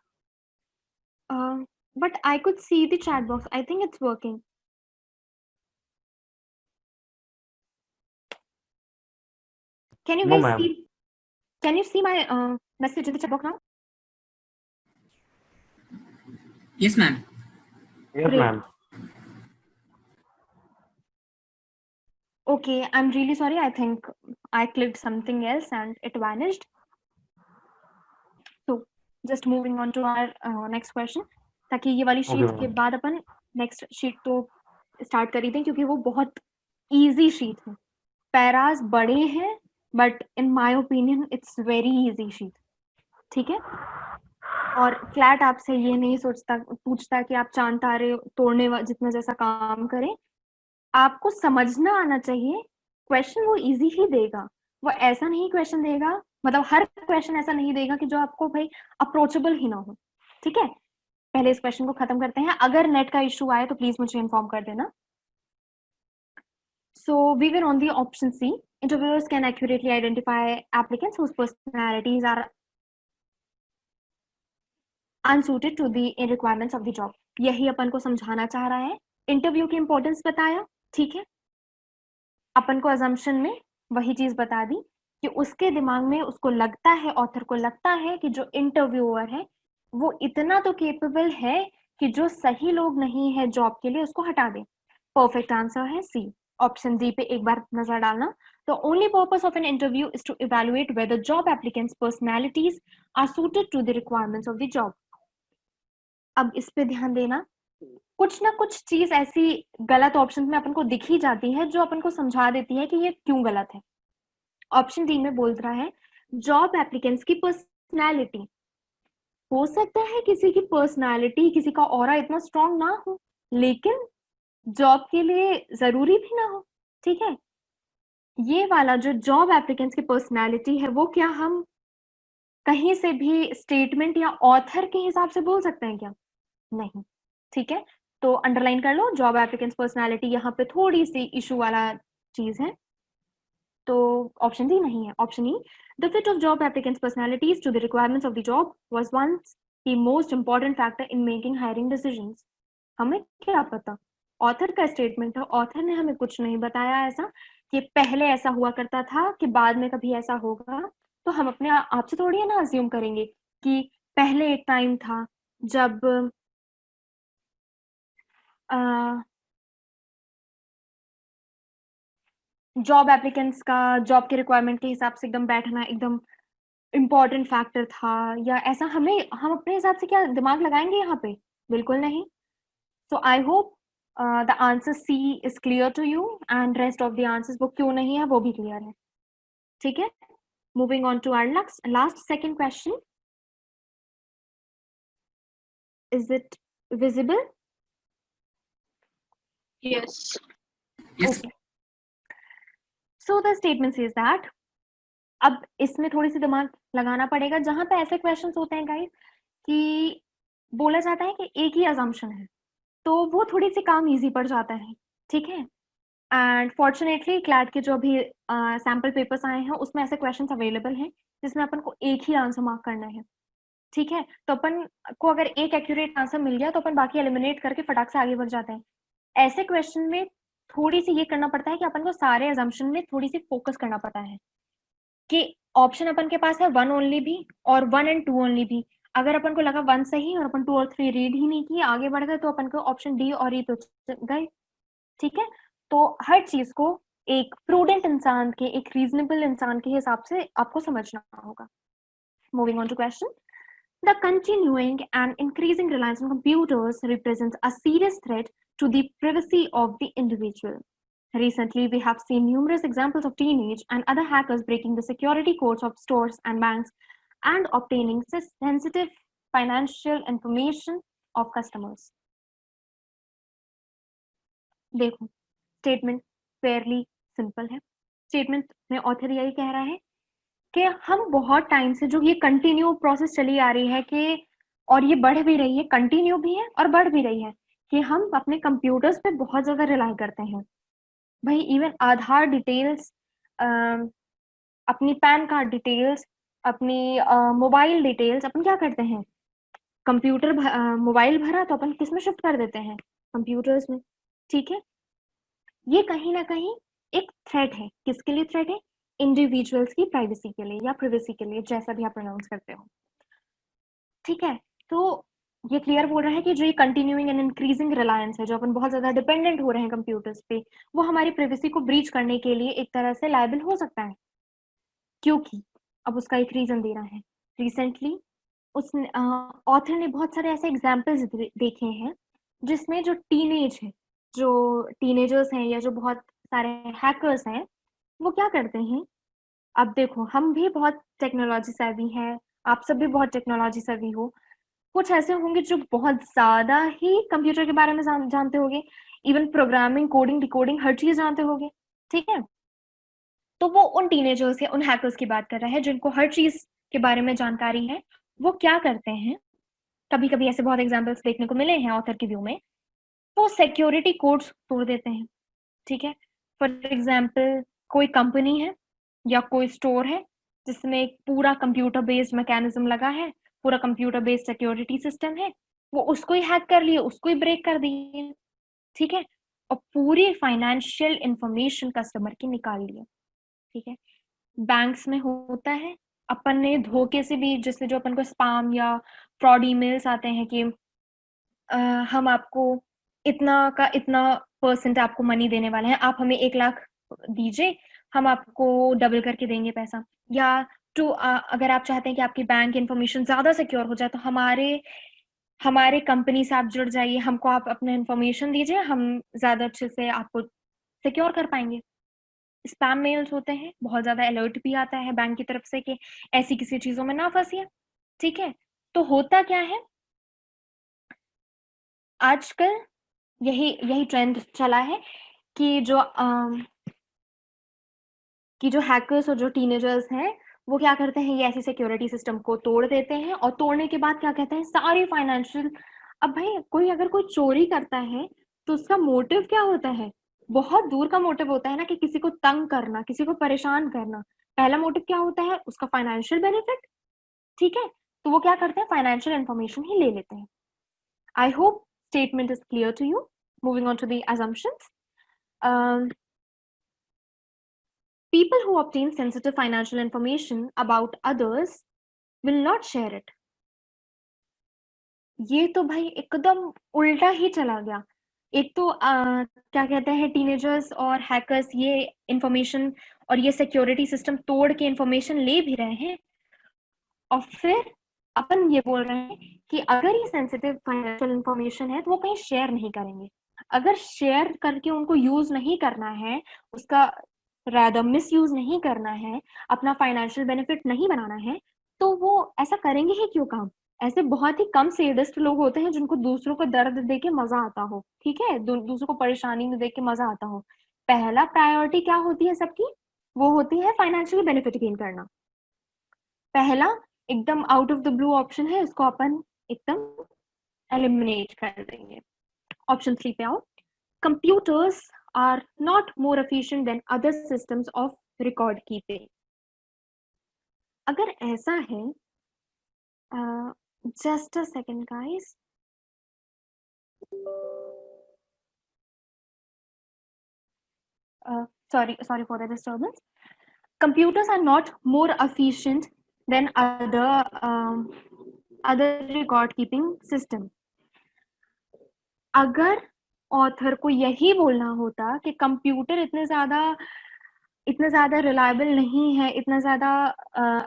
But I could see the chat box. I think it's working. Can you No, guys ma'am. see? Can you see my message in the chat box now? Yes, ma'am. Yes Great. Ma'am. Okay, I'm really sorry. I think I clicked something else and it vanished. So just moving on to our next question, ताकि ये वाली sheet Okay, के ma'am. बाद अपन next sheet तो start कर ही दें, क्योंकि वो बहुत इजी शीट है। पैराज बड़े हैं, but in my opinion it's very easy sheet. ठीक है, और क्लैट आपसे ये नहीं पूछता कि आप चांद तारे तोड़ने जितना जैसा काम करें। आपको समझना आना चाहिए, क्वेश्चन वो इजी ही देगा, वो ऐसा नहीं क्वेश्चन देगा, मतलब हर क्वेश्चन ऐसा नहीं देगा कि जो आपको भाई अप्रोचेबल ही ना हो। ठीक है, पहले इस क्वेश्चन को खत्म करते हैं। अगर नेट का इशू आए तो प्लीज मुझे इन्फॉर्म कर देना। So we were on the option C. Interviewers can accurately identify applicants whose personalities are unsuited to the requirements of the job। यही अपन को समझाना चाह रहा है, इंटरव्यू की इंपॉर्टेंस बताया। ठीक है, अपन को assumption में वही चीज बता दी कि उसके दिमाग में उसको लगता है, ऑथर को लगता है कि जो इंटरव्यूअर है वो इतना तो केपेबल है कि जो सही लोग नहीं है जॉब के लिए उसको हटा दे। परफेक्ट आंसर है सी। ऑप्शन डी पे एक बार नजर डालना। The only purpose of an interview is to evaluate whether job applicants' personalities are suited to the requirements of the job. अब इस पे ध्यान देना, कुछ ना कुछ चीज ऐसी गलत ऑप्शन में अपन को दिख ही जाती है जो अपन को समझा देती है कि ये क्यों गलत है। ऑप्शन डी में बोल रहा है जॉब एप्लीकेंट्स की पर्सनैलिटी। हो सकता है किसी की पर्सनैलिटी, किसी का ऑरा इतना स्ट्रांग ना हो, लेकिन जॉब के लिए जरूरी भी ना हो। ठीक है, ये वाला जो जॉब एप्लीकेंट्स की पर्सनैलिटी है वो क्या हम कहीं से भी स्टेटमेंट या ऑथर के हिसाब से बोल सकते हैं क्या? नहीं। ठीक है, तो अंडरलाइन कर लो, जॉब एप्लीकेंट्स पर्सनैलिटी यहाँ पे थोड़ी सी इशू वाला चीज है, तो ऑप्शन डी नहीं है। Option E, the fit of job applicants personalities to the requirements of the job was once the most important factor in making hiring decisions. हमें क्या पता, ऑथर का स्टेटमेंट है, ऑथर ने हमें कुछ नहीं बताया ऐसा कि पहले ऐसा हुआ करता था कि बाद में कभी ऐसा होगा। तो हम अपने आप से थोड़ी है ना अज्यूम करेंगे कि पहले एक टाइम था जब जॉब एप्लीकेंट्स का जॉब के रिक्वायरमेंट के हिसाब से एकदम बैठना एकदम इम्पोर्टेंट फैक्टर था, या ऐसा हम अपने हिसाब से क्या दिमाग लगाएंगे यहाँ पे? बिल्कुल नहीं। So I hope the answer C is clear to you and rest of the answers वो क्यों नहीं है वो भी clear है। ठीक है, moving on to our last second question. Is it visible? Yes. Yes. Okay. So the statement says that, अब इसमें थोड़ी सी दिमाग लगाना पड़ेगा। जहां पे ऐसे क्वेश्चंस होते हैं गाइस कि बोला जाता है कि एक ही assumption है, तो वो थोड़ी सी काम इजी पड़ जाता है। ठीक है, एंड फॉर्चुनेटली क्लैट के जो अभी सैम्पल पेपर्स आए हैं उसमें ऐसे क्वेश्चंस अवेलेबल हैं जिसमें अपन को एक ही आंसर मार्क करना है। ठीक है, तो अपन को अगर एक एक्यूरेट आंसर मिल गया तो अपन बाकी एलिमिनेट करके फटाक से आगे बढ़ जाते हैं। ऐसे क्वेश्चन में थोड़ी सी ये करना पड़ता है कि अपन को सारे अजम्पशन में थोड़ी सी फोकस करना पड़ता है कि ऑप्शन अपन के पास है 1 ओनली भी और 1 एंड 2 ओनली भी। अगर अपन को लगा 1 सही और अपन 2 और 3 रीड ही नहीं किए, आगे बढ़ गए, तो अपन को ऑप्शन डी और ई पे गए। ठीक है, तो हर चीज को एक प्रूडेंट इंसान के, एक रीजनेबल इंसान के हिसाब से आपको समझना होगा। Moving on to question, the continuing and increasing reliance on computers represents a serious threat to the privacy of the individual. Recently, we have seen numerous examples of teenage and other hackers breaking the security codes of stores and banks and obtaining sensitive financial information of customers. देखो, statement Fairlie simple है। Statement में author यही कह रहा है कि हम बहुत टाइम से जो ये कंटिन्यू प्रोसेस चली आ रही है कि, और ये बढ़ भी रही है, कंटिन्यू भी है और बढ़ भी रही है, कि हम अपने कंप्यूटर्स पे बहुत ज्यादा रिलाई करते हैं। भाई इवन आधार डिटेल्स, अपनी पैन कार्ड डिटेल्स, अपनी मोबाइल डिटेल्स अपन क्या करते हैं, कंप्यूटर मोबाइल भरा तो अपन किस में शिफ्ट कर देते हैं? कंप्यूटर्स में। ठीक है, ये कहीं ना कहीं एक थ्रेट है। किसके लिए थ्रेट है? इंडिविजुअल्स की प्राइवेसी के लिए या प्रिवेसी के लिए, जैसा भी आप प्रोनाउंस करते हो। ठीक है, तो ये क्लियर बोल रहा है कि जो ये कंटिन्यूइंग एंड इंक्रीजिंग रिलायंस है, जो अपन बहुत ज्यादा डिपेंडेंट हो रहे हैं कंप्यूटर्स पे, वो हमारी प्राइवेसी को ब्रीच करने के लिए एक तरह से लायबल हो सकता है। क्योंकि अब उसका एक रीजन दे रहा है। रिसेंटली उस ऑथर ने बहुत सारे ऐसे एग्जाम्पल्स देखे हैं जिसमें जो टीनेज है, जो टीनेजर्स हैं या जो बहुत सारे हैकर्स हैं, वो क्या करते हैं? अब देखो, हम भी बहुत टेक्नोलॉजी सेवी हैं, आप सब भी बहुत टेक्नोलॉजी सेवी हो। कुछ ऐसे होंगे जो बहुत ज्यादा ही कंप्यूटर के बारे में जानते होंगे, इवन प्रोग्रामिंग, कोडिंग, डिकोडिंग, हर चीज जानते होंगे। ठीक है, तो वो उन टीनेजर्स या उन हैकर्स की बात कर रहा है जिनको हर चीज के बारे में जानकारी है। वो क्या करते हैं, कभी कभी ऐसे बहुत एग्जाम्पल्स देखने को मिले हैं ऑथर के व्यू में, वो सिक्योरिटी कोड्स तोड़ देते हैं। ठीक है, फॉर एग्जाम्पल कोई कंपनी है या कोई स्टोर है जिसमें एक पूरा कंप्यूटर बेस्ड मैकेनिज्म लगा है, पूरा कंप्यूटर बेस्ड सिक्योरिटी सिस्टम है, वो उसको ही हैक कर लिए, उसको ही ब्रेक कर दिए। ठीक है, और पूरी फाइनेंशियल इंफॉर्मेशन कस्टमर की निकाल लिया। ठीक है, बैंक्स में होता है, अपन ने धोखे से भी, जैसे जो अपन को स्पैम या फ्रॉड ईमेल्स आते हैं कि हम आपको इतना का इतना परसेंट आपको मनी देने वाले हैं, आप हमें 1 लाख दीजिए, हम आपको डबल करके देंगे पैसा। या अगर आप चाहते हैं कि आपकी बैंक इंफॉर्मेशन ज़्यादा सिक्योर हो जाए तो हमारे कंपनी से आप जुड़ जाइए, हमको आप अपना इंफॉर्मेशन दीजिए, हम ज़्यादा अच्छे से आपको सिक्योर कर पाएंगे। स्पैम मेल्स होते हैं, बहुत ज़्यादा अलर्ट भी आता है बैंक की तरफ से कि ऐसी किसी चीज़ों में ना फंसिए। ठीक है, तो होता क्या है, आजकल यही ट्रेंड चला है कि जो हैकर्स और जो टीनेजर्स हैं वो क्या करते हैं, ये ऐसी सिक्योरिटी सिस्टम को तोड़ देते हैं और तोड़ने के बाद क्या कहते हैं, सारी फाइनेंशियल। अब भाई अगर कोई चोरी करता है तो उसका मोटिव क्या होता है, बहुत दूर का मोटिव होता है ना, कि किसी को तंग करना, किसी को परेशान करना। पहला मोटिव क्या होता है, उसका फाइनेंशियल बेनिफिट। ठीक है, तो वो क्या करते हैं, फाइनेंशियल इंफॉर्मेशन ही ले लेते हैं। I hope statement is clear to you. Moving on to the assumptions. People who obtain sensitive financial information about others will not share it. ये तो भाई एकदम उल्टा ही चला गया। एक तो क्या कहते हैं, टीनेजर्स और हैकर्स ये इंफॉर्मेशन और ये सिक्योरिटी सिस्टम तोड़ के इंफॉर्मेशन ले भी रहे हैं, और फिर अपन ये बोल रहे हैं कि अगर ये सेंसिटिव फाइनेंशियल इंफॉर्मेशन है तो वो कहीं शेयर नहीं करेंगे। अगर शेयर करके उनको यूज नहीं करना है, उसका रादर मिस यूज नहीं करना है, अपना फाइनेंशियल बेनिफिट नहीं बनाना है, तो वो ऐसा करेंगे ही क्यों काम। ऐसे बहुत ही कम सेडिस्ट लोग होते हैं जिनको दूसरों को दर्द दे के मजा आता हो। ठीक है, दूसरों को परेशानी में देख के मजा आता हो। पहला प्रायोरिटी क्या होती है सबकी, वो होती है फाइनेंशियल बेनिफिट गेन करना। पहला एकदम out of the blue option है, इसको अपन एकदम एलिमिनेट कर देंगे। ऑप्शन 3 पे आओ। Computers are not more efficient than other systems of record keeping. अगर ऐसा है, just a second guys, sorry for the disturbance. Computers are not more efficient than other record keeping system. अगर author को यही बोलना होता कि कंप्यूटर इतने ज़्यादा रिलायबल नहीं है, इतना ज़्यादा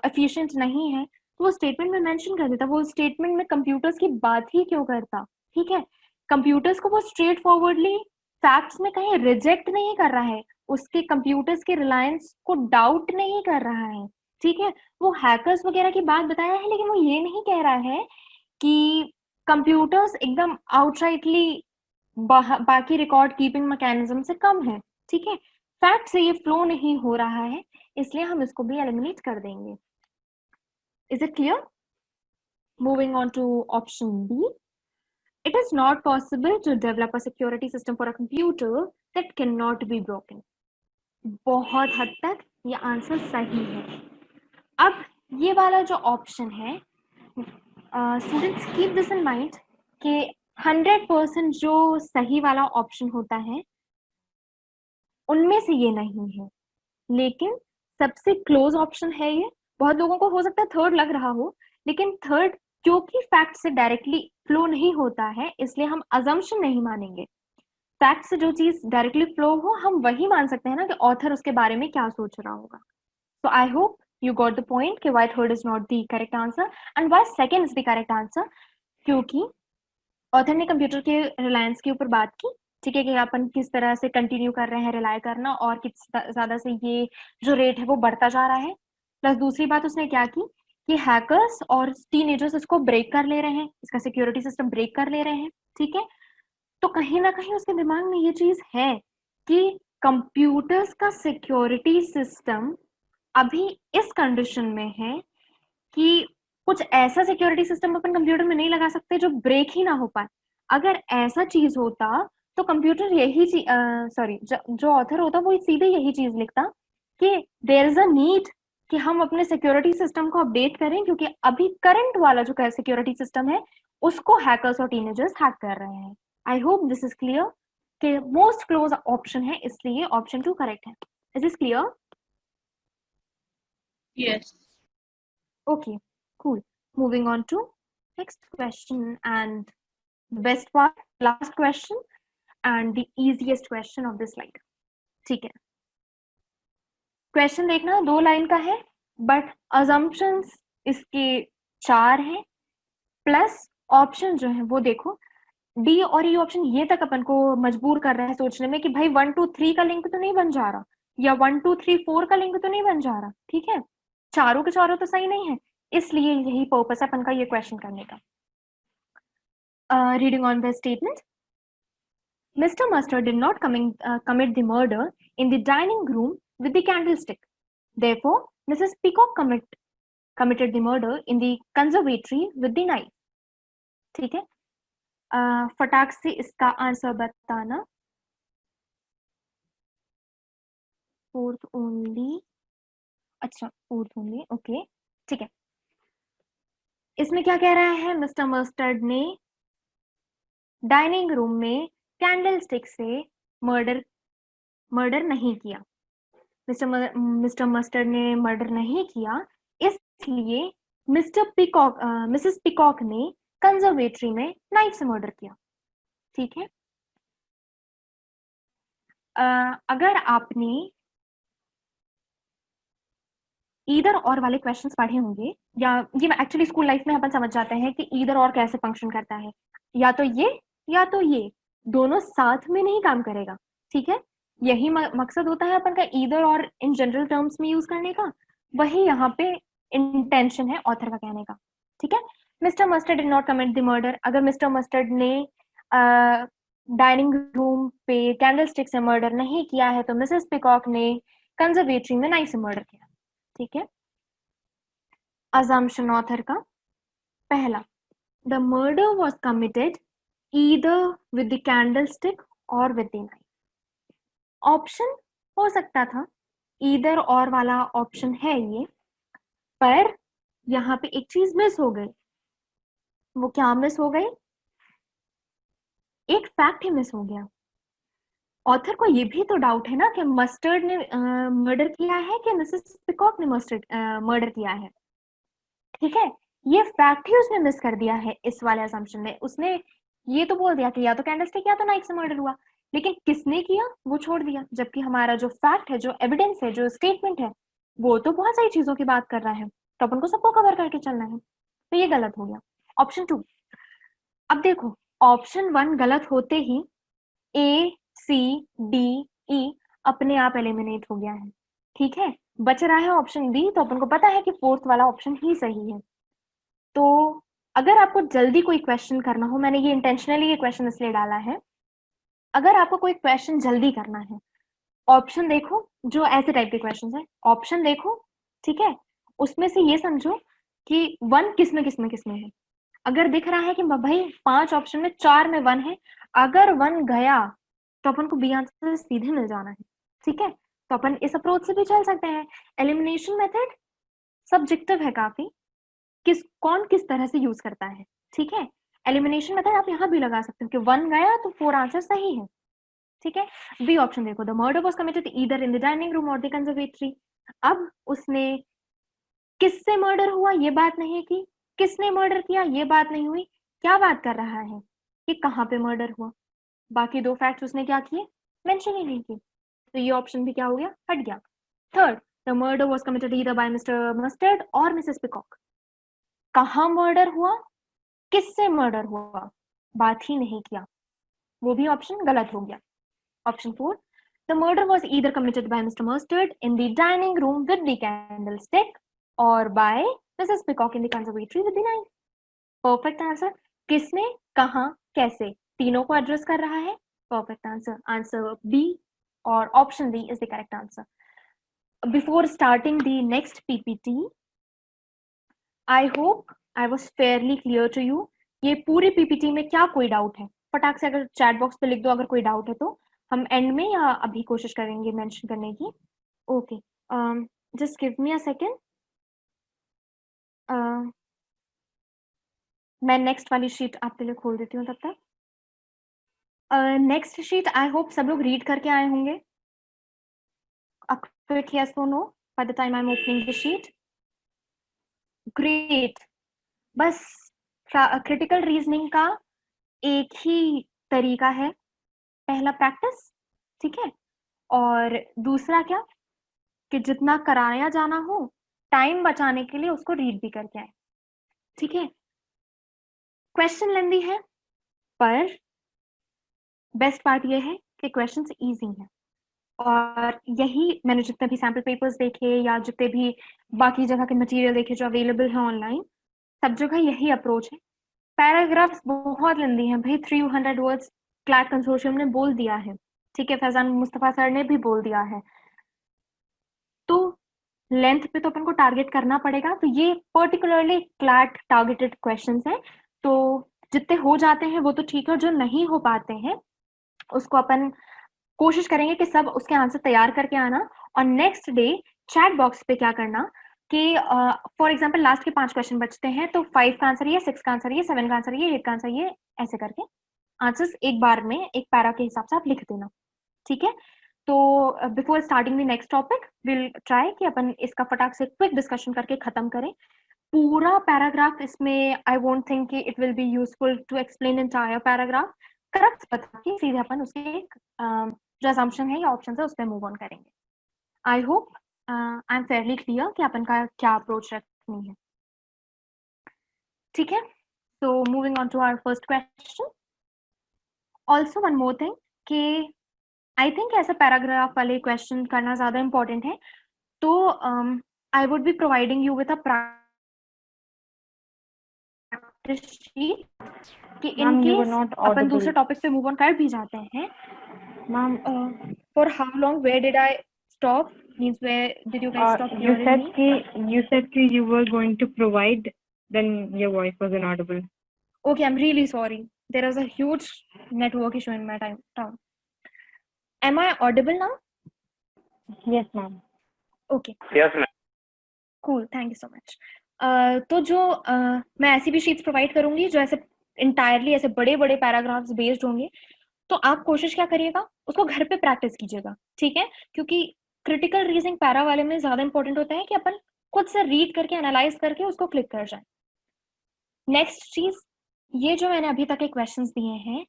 एफिशिएंट नहीं है, तो वो स्टेटमेंट में मेंशन कर देता। वो स्टेटमेंट में कंप्यूटर्स की बात ही क्यों करता। ठीक है, कंप्यूटर्स को वो स्ट्रेट फॉरवर्डली फैक्ट्स में कहीं रिजेक्ट नहीं कर रहा है, उसके कंप्यूटर्स के रिलायंस को डाउट नहीं कर रहा है। ठीक है, वो हैकर्स वगैरह की बात बताया है, लेकिन वो ये नहीं कह रहा है कि कंप्यूटर्स एकदम आउटराइटली बाकी रिकॉर्ड कीपिंग मैकेनिज्म से कम है। ठीक है, फैक्ट से ये फ्लो नहीं हो रहा है, इसलिए हम इसको भी एलिमिनेट कर देंगे। Is it clear? Moving on to option B. It is not possible to develop a security system for a computer that cannot be broken. बहुत हद तक ये आंसर सही है। अब ये वाला जो ऑप्शन है, students keep this in mind कि 100% जो सही वाला ऑप्शन होता है उनमें से ये नहीं है, लेकिन सबसे क्लोज ऑप्शन है ये। बहुत लोगों को हो सकता है थर्ड लग रहा हो, लेकिन थर्ड क्योंकि फैक्ट से डायरेक्टली फ्लो नहीं होता है, इसलिए हम अजम्पशन नहीं मानेंगे। फैक्ट से जो चीज डायरेक्टली फ्लो हो, हम वही मान सकते हैं ना कि ऑथर उसके बारे में क्या सोच रहा होगा। So I hope you got the point कि why third is not the correct answer and why second is the correct answer, क्योंकि ऑथर ने कंप्यूटर के रिलायंस के ऊपर बात की। ठीक है, कि अपन किस तरह से कंटिन्यू कर रहे हैं रिलाय करना, और किस ज़्यादा से ये जो रेट है वो बढ़ता जा रहा है। प्लस दूसरी बात उसने क्या की कि हैकर्स और टीनेजर्स इसको ब्रेक कर ले रहे हैं, इसका सिक्योरिटी सिस्टम ब्रेक कर ले रहे हैं। ठीक है, तो कहीं ना कहीं उसके दिमाग में ये चीज़ है कि कंप्यूटर्स का सिक्योरिटी सिस्टम अभी इस कंडीशन में है कि कुछ ऐसा सिक्योरिटी सिस्टम अपन कंप्यूटर में नहीं लगा सकते जो ब्रेक ही ना हो पाए। अगर ऐसा चीज होता तो कंप्यूटर यही जो ऑथर होता वो सीधे यही चीज लिखता कि देयर इज अ नीड कि हम अपने सिक्योरिटी सिस्टम को अपडेट करें, क्योंकि अभी करंट वाला जो सिक्योरिटी सिस्टम है उसको हैकर्स और टीनेजर्स हैक कर रहे हैं। आई होप दिस इज क्लियर। के मोस्ट क्लोज ऑप्शन है, इसलिए ऑप्शन 2 करेक्ट है. Is this clear? Yes. Okay, cool. Moving on to next question and the best part, last question and the easiest question of this slide. ठीक है, question देखना 2 line का है but assumptions इसके 4 हैं प्लस ऑप्शन जो है वो देखो डी और ई ऑप्शन ये तक अपन को मजबूर कर रहा है सोचने में कि भाई 1 2 3 का लिंक तो नहीं बन जा रहा या 1 2 3 4 का लिंक तो नहीं बन जा रहा. ठीक है, चारों के चारों तो सही नहीं है, इसलिए यही पर्पस है अपन का ये क्वेश्चन करने का. Reading on the statement. Mr. Mustard did not commit the murder in the dining room with the candlestick. Therefore, Mrs. Peacock committed the murder in the conservatory with the knife. ठीक है, फटाक से इसका answer बताना. Fourth only, अच्छा fourth only, okay ठीक है. इसमें क्या कह रहा है, मिस्टर मस्टर्ड ने डाइनिंग रूम में कैंडल स्टिक से मर्डर नहीं किया. मिस्टर मस्टर्ड ने मर्डर नहीं किया, इसलिए मिसेस पिकॉक ने कंजर्वेटरी में नाइफ से मर्डर किया. ठीक है, अगर आपने ईदर और वाले क्वेश्चंस पढ़े होंगे या ये एक्चुअली स्कूल लाइफ में अपन समझ जाते हैं कि ईदर और कैसे फंक्शन करता है, या तो ये दोनों साथ में नहीं काम करेगा. ठीक है, यही मकसद होता है अपन का ईदर और इन जनरल टर्म्स में यूज करने का, वही यहाँ पे इंटेंशन है ऑथर का कहने का. ठीक है, mister mustard did not commit the murder. अगर मिस्टर मस्टर्ड ने डाइनिंग रूम पे कैंडल स्टिक से मर्डर नहीं किया है तो मिसेस पिकॉक ने कंजर्वेटरी में नाइफ से मर्डर किया. ठीक है, assumption ऑथर का पहला, the murder was committed either with the candlestick or with the knife. Option हो सकता था either और वाला ऑप्शन है ये, पर यहाँ पे एक चीज मिस हो गई. वो क्या मिस हो गई? एक फैक्ट ही मिस हो गया. ऑथर को ये भी तो डाउट है ना कि मस्टर्ड ने मर्डर किया है कि मिसेस पिकॉक ने मर्डर किया है. ठीक है, ये फैक्ट ही उसने मिस कर दिया है इस वाले असम्पशन में. उसने ये तो बोल दिया कि या तो कैंडलस्टिक या तो नाइफ से मर्डर हुआ, लेकिन किसने किया वो छोड़ दिया. जबकि हमारा जो फैक्ट है, जो एविडेंस है, जो स्टेटमेंट है, वो तो बहुत सारी चीजों की बात कर रहा है, तो अपन को सबको कवर करके चलना है. तो ये गलत हो गया, ऑप्शन 2. अब देखो, ऑप्शन 1 गलत होते ही ए सी डी ई अपने आप एलिमिनेट हो गया है. ठीक है, बच रहा है ऑप्शन बी, तो अपन को पता है कि फोर्थ वाला ऑप्शन ही सही है. तो अगर आपको जल्दी कोई क्वेश्चन करना हो, मैंने ये इंटेंशनली ये क्वेश्चन इसलिए डाला है, अगर आपको कोई क्वेश्चन जल्दी करना है, ऑप्शन देखो, जो ऐसे टाइप के क्वेश्चन है, ऑप्शन देखो. ठीक है, उसमें से ये समझो कि 1 किसमें है. अगर दिख रहा है कि भाई 5 ऑप्शन में 4 में 1 है, अगर 1 गया तो अपन को बी आंसर सीधे मिल जाना है. ठीक है, तो अपन इस अप्रोच से भी चल सकते हैं. एलिमिनेशन मेथड सब्जेक्टिव है काफी, कौन किस तरह से यूज करता है. ठीक है, एलिमिनेशन मेथड आप यहाँ भी लगा सकते हो कि 1 गया तो 4 आंसर सही है. ठीक है, बी ऑप्शन देखो, the murder was committed either in the dining room और द कंजर्वेटरी. अब उसने किससे मर्डर हुआ ये बात नहीं की, किसने मर्डर किया ये बात नहीं हुई, क्या बात कर रहा है कि कहाँ पे मर्डर हुआ. बाकी 2 फैक्ट्स उसने क्या किए, मेंशन ही नहीं की. तो ये ऑप्शन भी क्या हो गया, हट गया. Third, the murder was committed either by Mr mustard और मिसेस पिकॉक. कहाँ मर्डर हुआ, किससे मर्डर हुआ, बात ही नहीं किया, वो भी ऑप्शन गलत हो गया. Option 4, the murder was either committed by Mr Mustard in the dining room with the candlestick और by Mrs Peacock in the conservatory with the knife. Perfect answer. किसने, कहाँ, कैसे, तीनों को एड्रेस कर रहा है. परफेक्ट आंसर, आंसर बी और option B is the correct answer. Before starting the next PPT, I hope I was fairly clear to you. ये पूरी पीपीटी में क्या कोई डाउट है, फटाक से अगर चैट बॉक्स पे लिख दो अगर कोई डाउट है, तो हम एंड में या अभी कोशिश करेंगे मेंशन करने की. Okay, just give me a second. मैं नेक्स्ट वाली शीट आपके लिए खोल देती हूँ तब तक. नेक्स्ट शीट आई होप सब लोग रीड करके आए होंगे. A quick yes or no by the time I'm opening the sheet. Great. बस क्रिटिकल रीजनिंग का एक ही तरीका है. पहला प्रैक्टिस, ठीक है, और दूसरा क्या कि जितना कराया जाना हो टाइम बचाने के लिए उसको रीड भी करके आए. ठीक है, क्वेश्चन लेंदी है पर बेस्ट पार्ट ये है कि क्वेश्चंस इजी हैं. और यही मैंने जितने भी सैम्पल पेपर्स देखे या जितने भी बाकी जगह के मटेरियल देखे जो अवेलेबल है ऑनलाइन, सब जगह यही अप्रोच है. पैराग्राफ्स बहुत लेंदी हैं भाई. 300 वर्ड्स क्लैट कंसोर्शियम ने बोल दिया है. ठीक है, फैजान मुस्तफा सर ने भी बोल दिया है. तो लेंथ पे तो अपन को टारगेट करना पड़ेगा. तो ये पर्टिकुलरली क्लैट टारगेटेड क्वेश्चंस हैं. तो जितने हो जाते हैं वो तो ठीक है, जो नहीं हो पाते हैं उसको अपन कोशिश करेंगे कि सब उसके आंसर तैयार करके आना. और नेक्स्ट डे चैट बॉक्स पे क्या करना कि फॉर एग्जांपल लास्ट के 5 क्वेश्चन बचते हैं तो 5 का आंसर ये, 6 का आंसर ये, 7 का आंसर ये, 8 का आंसर ये, ऐसे करके आंसर्स एक बार में एक पैरा के हिसाब से आप लिख देना. ठीक है, तो before starting the next topic will try कि अपन इसका फटाक से क्विक डिस्कशन करके खत्म करें. पूरा पैराग्राफ इसमें आई वोंट थिंक कि it will be useful to explain entire paragraph. Corrupt बता के सीधे अपन उसके जो असम्पशन है या ऑप्शन है उस पर मूव ऑन करेंगे. आई hope I am Fairlie clear कि अपन का क्या अप्रोच रखनी है. ठीक है, so moving on to our first question. Also one more thing कि आई थिंक ऐसा पैराग्राफ वाले क्वेश्चन करना ज्यादा इंपॉर्टेंट है. तो I would be providing you with a practice sheet कि इन Ma'am, you were case not अपन audible. दूसरे टॉपिक पे मूव ऑन कर भी जाते हैं. Ma'am, for how long where did I stop means where did you guys stop hearing me? you said कि you were going to provide, then your voice was inaudible. Okay, I'm really sorry. There is a huge network issue in my town. Am I audible now? Yes, ma'am. Okay, Yes, ma'am. cool. Thank you so much. तो जो मैं ऐसी भी sheets provide करूंगी जो ऐसे entirely ऐसे बड़े बड़े पैराग्राफ्स बेस्ड होंगे. तो आप कोशिश क्या करिएगा, उसको घर पे प्रैक्टिस कीजिएगा. ठीक है, क्योंकि क्रिटिकल रीजनिंग पैरा वाले में ज्यादा इंपॉर्टेंट होता है कि अपन खुद से रीड करके एनालाइज करके उसको क्लिक कर जाए. नेक्स्ट चीज, ये जो मैंने अभी तक के क्वेश्चंस दिए हैं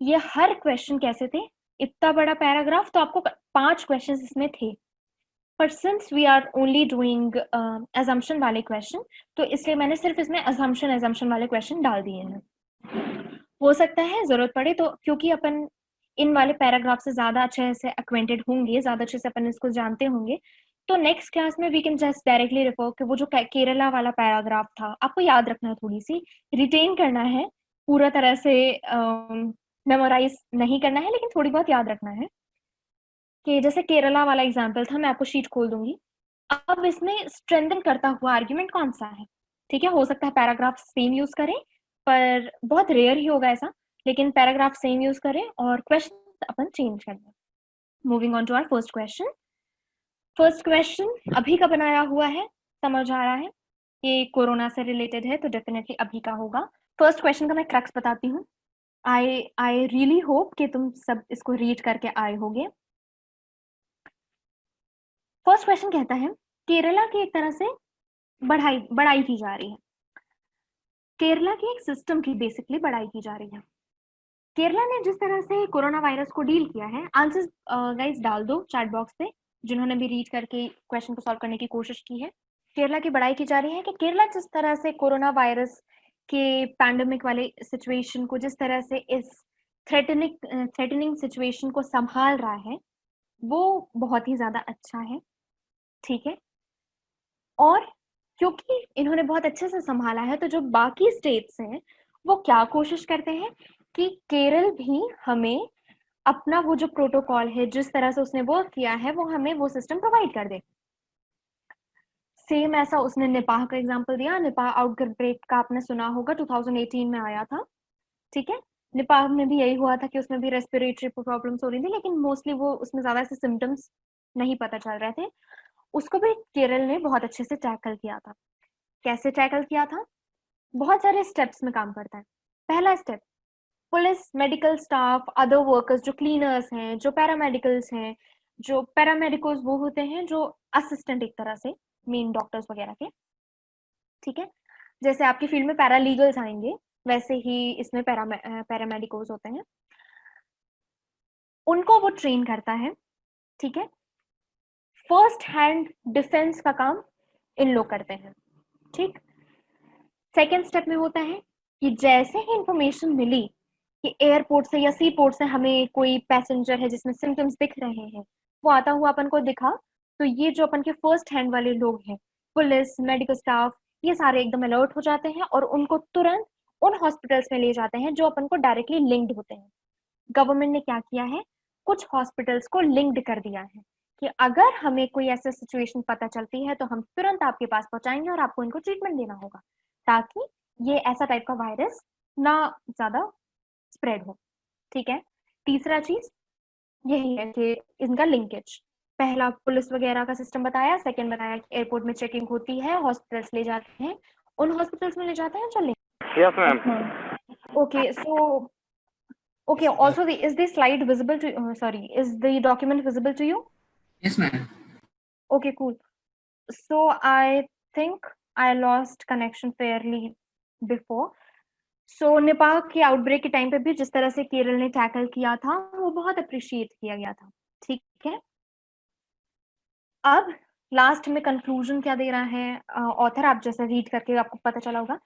ये हर क्वेश्चन कैसे थे. इतना बड़ा पैराग्राफ तो आपको 5 क्वेश्चंस इसमें थे. But since we are only doing assumption वाले क्वेश्चन तो इसलिए मैंने सिर्फ इसमें असम्पशन वाले क्वेश्चन डाल दिए हैं. हो सकता है जरूरत पड़े तो, क्योंकि अपन इन वाले पैराग्राफ से ज्यादा अच्छे से एक्वेंटेड होंगे, ज्यादा अच्छे से अपन इसको जानते होंगे, तो नेक्स्ट क्लास में we can just directly refer कि वो जो केरला वाला पैराग्राफ था आपको याद रखना है, थोड़ी सी रिटेन करना है. पूरा तरह से मेमोराइज नहीं करना है लेकिन थोड़ी बहुत याद रखना है. कि जैसे केरला वाला एग्जाम्पल था, मैं आपको शीट खोल दूंगी. अब इसमें स्ट्रेंथन करता हुआ आर्ग्यूमेंट कौन सा है. ठीक है, हो सकता है पैराग्राफ सेम यूज करें पर बहुत रेयर ही होगा ऐसा, लेकिन पैराग्राफ सेम यूज करें और क्वेश्चन अपन चेंज कर दें. Moving on to our first question. First question अभी का बनाया हुआ है, समझ आ रहा है ये कोरोना से रिलेटेड है तो डेफिनेटली अभी का होगा. फर्स्ट क्वेश्चन का मैं क्रक्स बताती हूँ. आई रियली होप कि तुम सब इसको रीड करके आए होगे. फर्स्ट क्वेश्चन कहता है केरला की एक तरह से बढ़ाई की जा रही है. केरला की एक सिस्टम की बेसिकली बढ़ाई की जा रही है. केरला ने जिस तरह से कोरोना वायरस को डील किया है, आंसर्स गाइस डाल दो चैट बॉक्स पे जिन्होंने भी रीड करके क्वेश्चन को सॉल्व करने की कोशिश की है. केरला की बढ़ाई की जा रही है कि केरला जिस तरह से कोरोना वायरस के पैंडेमिक वाले सिचुएशन को, जिस तरह से इस थ्रेटनिंग सिचुएशन को संभाल रहा है वो बहुत ही ज्यादा अच्छा है. ठीक है, और क्योंकि इन्होंने बहुत अच्छे से संभाला है तो जो बाकी स्टेट्स हैं वो क्या कोशिश करते हैं कि केरल भी हमें अपना वो जो प्रोटोकॉल है, जिस तरह से उसने वर्क किया है, वो हमें वो सिस्टम प्रोवाइड कर दे. सेम ऐसा उसने नेपाल का एग्जांपल दिया. नेपाल आउटब्रेक का आपने सुना होगा, 2018 में आया था. ठीक है, नेपाल में भी यही हुआ था कि उसमें भी रेस्पिरेटरी प्रॉब्लम्स हो रही थी, लेकिन मोस्टली वो उसमें ज्यादा से सिम्टम्स नहीं पता चल रहे थे. उसको भी केरल ने बहुत अच्छे से टैकल किया था. कैसे टैकल किया था? बहुत सारे स्टेप्स में काम करता है. पहला step, police, medical staff, other workers जो क्लीनर्स हैं, जो पैरामेडिकल्स हैं, जो पैरामेडिकल्स वो होते हैं जो असिस्टेंट एक तरह से मेन डॉक्टर्स वगैरह के, ठीक है। जैसे आपकी फील्ड में पैरालीगल्स आएंगे वैसे ही इसमें पैरामेडिकल्स होते हैं, उनको वो ट्रेन करता है, ठीक है। फर्स्ट हैंड डिफेंस का काम इन लोग करते हैं, ठीक। सेकेंड स्टेप में होता है कि जैसे ही इंफॉर्मेशन मिली कि एयरपोर्ट से या सी पोर्ट से हमें कोई पैसेंजर है जिसमें सिम्टम्स दिख रहे हैं, वो आता हुआ अपन को दिखा, तो ये जो अपन के फर्स्ट हैंड वाले लोग हैं, पुलिस, मेडिकल स्टाफ, ये सारे एकदम अलर्ट हो जाते हैं और उनको तुरंत उन हॉस्पिटल्स में ले जाते हैं जो अपन को डायरेक्टली लिंक्ड होते हैं। गवर्नमेंट ने क्या किया है, कुछ हॉस्पिटल्स को लिंक्ड कर दिया है कि अगर हमें कोई ऐसा सिचुएशन पता चलती है तो हम तुरंत आपके पास पहुंचाएंगे और आपको इनको ट्रीटमेंट देना होगा, ताकि ये ऐसा टाइप का वायरस ना ज्यादा स्प्रेड हो, ठीक है। तीसरा चीज यही है कि इनका लिंकेज, पहला पुलिस वगैरह का सिस्टम बताया, सेकंड बताया कि एयरपोर्ट में चेकिंग होती है, हॉस्पिटल्स ले जाते हैं, उन हॉस्पिटल्स में ले जाते हैं, चले। Yes ma'am. Okay, so okay, also is the slide visible to sorry, is the document visible to you? Yes, ma'am. Okay, cool. So I think I lost connection fairly before. So Nipah के outbreak के time पे भी जिस तरह से केरल ने tackle किया था वो बहुत अप्रिशिएट किया गया था, ठीक है। अब लास्ट में कंक्लूजन क्या दे रहा है ऑथर, आप जैसे रीड करके आपको पता चला होगा।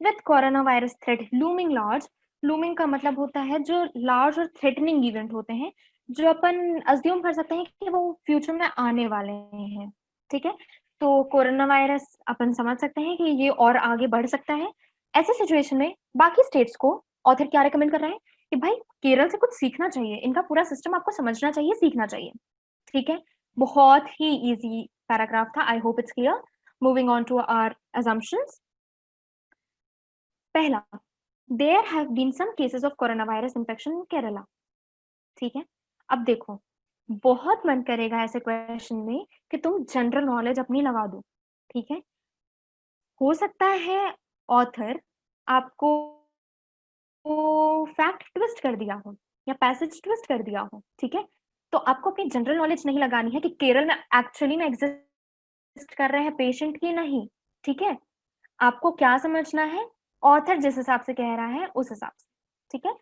With corona virus threat looming large, looming का मतलब होता है जो लार्ज और थ्रेटनिंग इवेंट होते हैं जो अपन अज्यूम कर सकते हैं कि वो फ्यूचर में आने वाले हैं, ठीक है। तो कोरोना वायरस अपन समझ सकते हैं कि ये और आगे बढ़ सकता है। ऐसे सिचुएशन में बाकी स्टेट्स को ऑथर क्या रिकमेंड कर रहे हैं कि भाई केरल से कुछ सीखना चाहिए, इनका पूरा सिस्टम आपको समझना चाहिए, सीखना चाहिए, ठीक है। बहुत ही इजी पैराग्राफ था, I hope it's clear. Moving on to our assumptions। पहला, there have been some cases of corona virus infection in Kerala, ठीक है। अब देखो, बहुत मन करेगा ऐसे क्वेश्चन में कि तुम जनरल नॉलेज अपनी लगा दो, ठीक है। हो सकता है ऑथर आपको फैक्ट ट्विस्ट कर दिया हो या पैसेज ट्विस्ट कर दिया हो, ठीक है। तो आपको अपनी जनरल नॉलेज नहीं लगानी है कि केरल में एक्चुअली में एग्जिस्ट कर रहे हैं पेशेंट की, नहीं, ठीक है। आपको क्या समझना है, ऑथर जिस हिसाब से कह रहा है उस हिसाब से, ठीक है।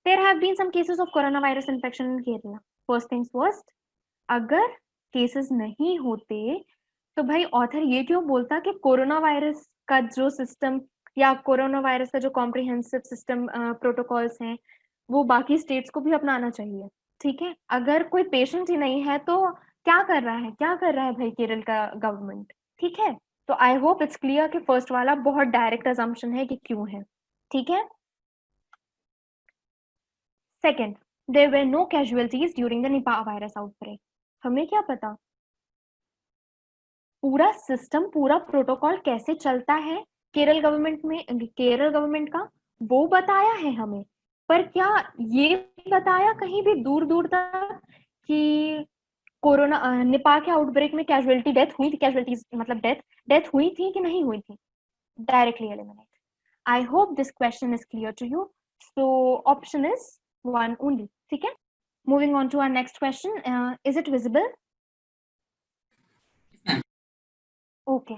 There have been some cases of corona virus infection in Kerala. First things first, अगर केसेस नहीं होते तो भाई ऑथर ये क्यों बोलता कि कोरोना वायरस का जो सिस्टम या कोरोना वायरस का जो कॉम्प्रिहेंसिव सिस्टम प्रोटोकॉल्स हैं वो बाकी स्टेट्स को भी अपनाना चाहिए, ठीक है। अगर कोई पेशेंट ही नहीं है तो क्या कर रहा है, क्या कर रहा है भाई केरल का गवर्नमेंट, ठीक है। तो आई होप इट्स क्लियर कि फर्स्ट वाला बहुत डायरेक्ट असम्पशन है कि क्यों है, ठीक है। Second, there were no casualties during the Nipah virus outbreak. हमें क्या पता पूरा सिस्टम, पूरा प्रोटोकॉल कैसे चलता है केरल गवर्नमेंट में, केरल गवर्नमेंट का, वो बताया है हमें, पर क्या ये बताया कहीं भी दूर दूर तक कि कोरोना निपाह के आउटब्रेक में कैजुअलिटी डेथ हुई थी, कैजुअलिटीज मतलब डेथ हुई थी कि नहीं हुई थी, directly eliminate. I hope this question is clear to you, so option is one only, ठीक है। Moving on to our next question, is it visible? Okay.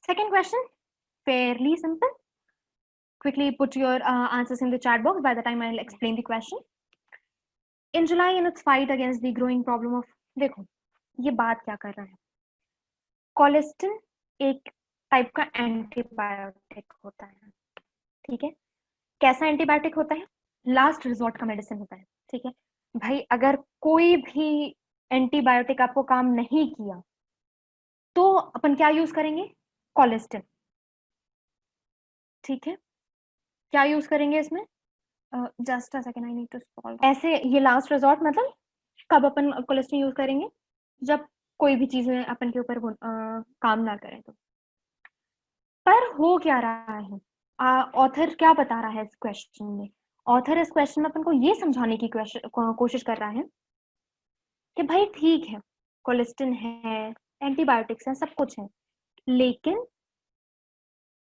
Second question, fairly simple. Quickly put your answers in the chat box by the time I'll explain the question. In July, in its fight against the growing problem of, देखो ये बात क्या कर रहा है, कोलेस्टिन एक type का antibiotic होता है, ठीक है। कैसा एंटीबायोटिक होता है, लास्ट रिजॉर्ट का मेडिसिन होता है, ठीक है। भाई अगर कोई भी एंटीबायोटिक आपको काम नहीं किया तो अपन क्या यूज करेंगे, कोलेस्टिन, ठीक है। क्या यूज करेंगे इसमें, just a second I need to solve. ऐसे ये लास्ट रिजॉर्ट मतलब कब अपन कोलेस्टिन यूज करेंगे, जब कोई भी चीजें अपन के ऊपर काम ना करें तो। पर हो क्या रहा है, ऑथर क्या बता रहा है इस क्वेश्चन में, ऑथर इस क्वेश्चन में अपन को ये समझाने की कोशिश कर रहा है कि भाई ठीक है कोलेस्टिन है, एंटीबायोटिक्स है, सब कुछ है, लेकिन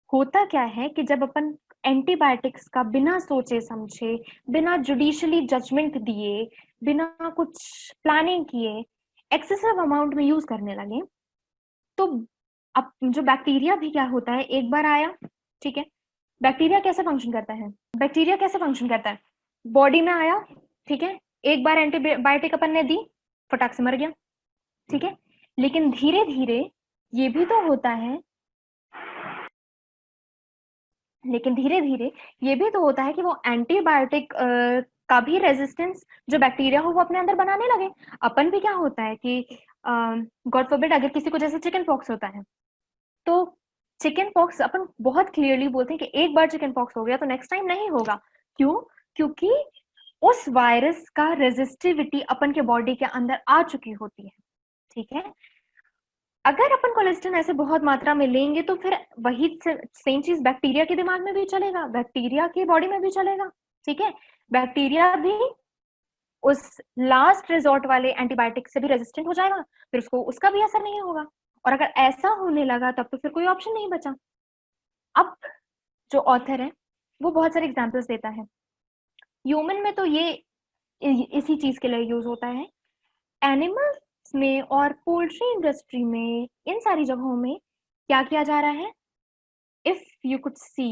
होता क्या है कि जब अपन एंटीबायोटिक्स का बिना सोचे समझे, बिना जुडिशियली जजमेंट दिए, बिना कुछ प्लानिंग किए एक्सेसिव अमाउंट में यूज करने लगे, तो अब जो बैक्टीरिया भी क्या होता है, एक बार आया, ठीक है, बैक्टीरिया कैसे फंक्शन करता है, बैक्टीरिया कैसे फंक्शन करता है, बॉडी में आया, ठीक है, एक बार एंटीबायोटिक अपन ने दी, फटाक से मर गया, ठीक है, लेकिन धीरे धीरे ये भी तो होता है, लेकिन धीरे धीरे ये भी तो होता है कि वो एंटीबायोटिक का भी रेजिस्टेंस जो बैक्टीरिया हो वो अपने अंदर बनाने लगे। अपन भी क्या होता है कि गॉड फॉरबिड अगर किसी को जैसे चिकन पॉक्स होता है, तो चिकन पॉक्स अपन बहुत क्लियरली बोलते हैं कि एक बार चिकन पॉक्स हो गया तो नेक्स्ट टाइम नहीं होगा। क्यों? क्योंकि उस वायरस का रेजिस्टिविटी अपन के बॉडी के अंदर आ चुकी होती है, ठीक है। अगर अपन कोलेस्ट्रॉल ऐसे बहुत मात्रा में लेंगे तो फिर वही सेम चीज बैक्टीरिया के दिमाग में भी चलेगा, बैक्टीरिया की बॉडी में भी चलेगा, ठीक है। बैक्टीरिया भी उस लास्ट रिजॉर्ट वाले एंटीबायोटिक से भी रेजिस्टेंट हो जाएगा, फिर उसको उसका भी असर नहीं होगा, और अगर ऐसा होने लगा तब तो फिर कोई ऑप्शन नहीं बचा। अब जो ऑथर है वो बहुत सारे एग्जांपल्स देता है। ह्यूमन में तो ये इसी चीज के लिए यूज होता है, एनिमल्स में और पोल्ट्री इंडस्ट्री में, इन सारी जगहों में क्या किया जा रहा है, if you could see,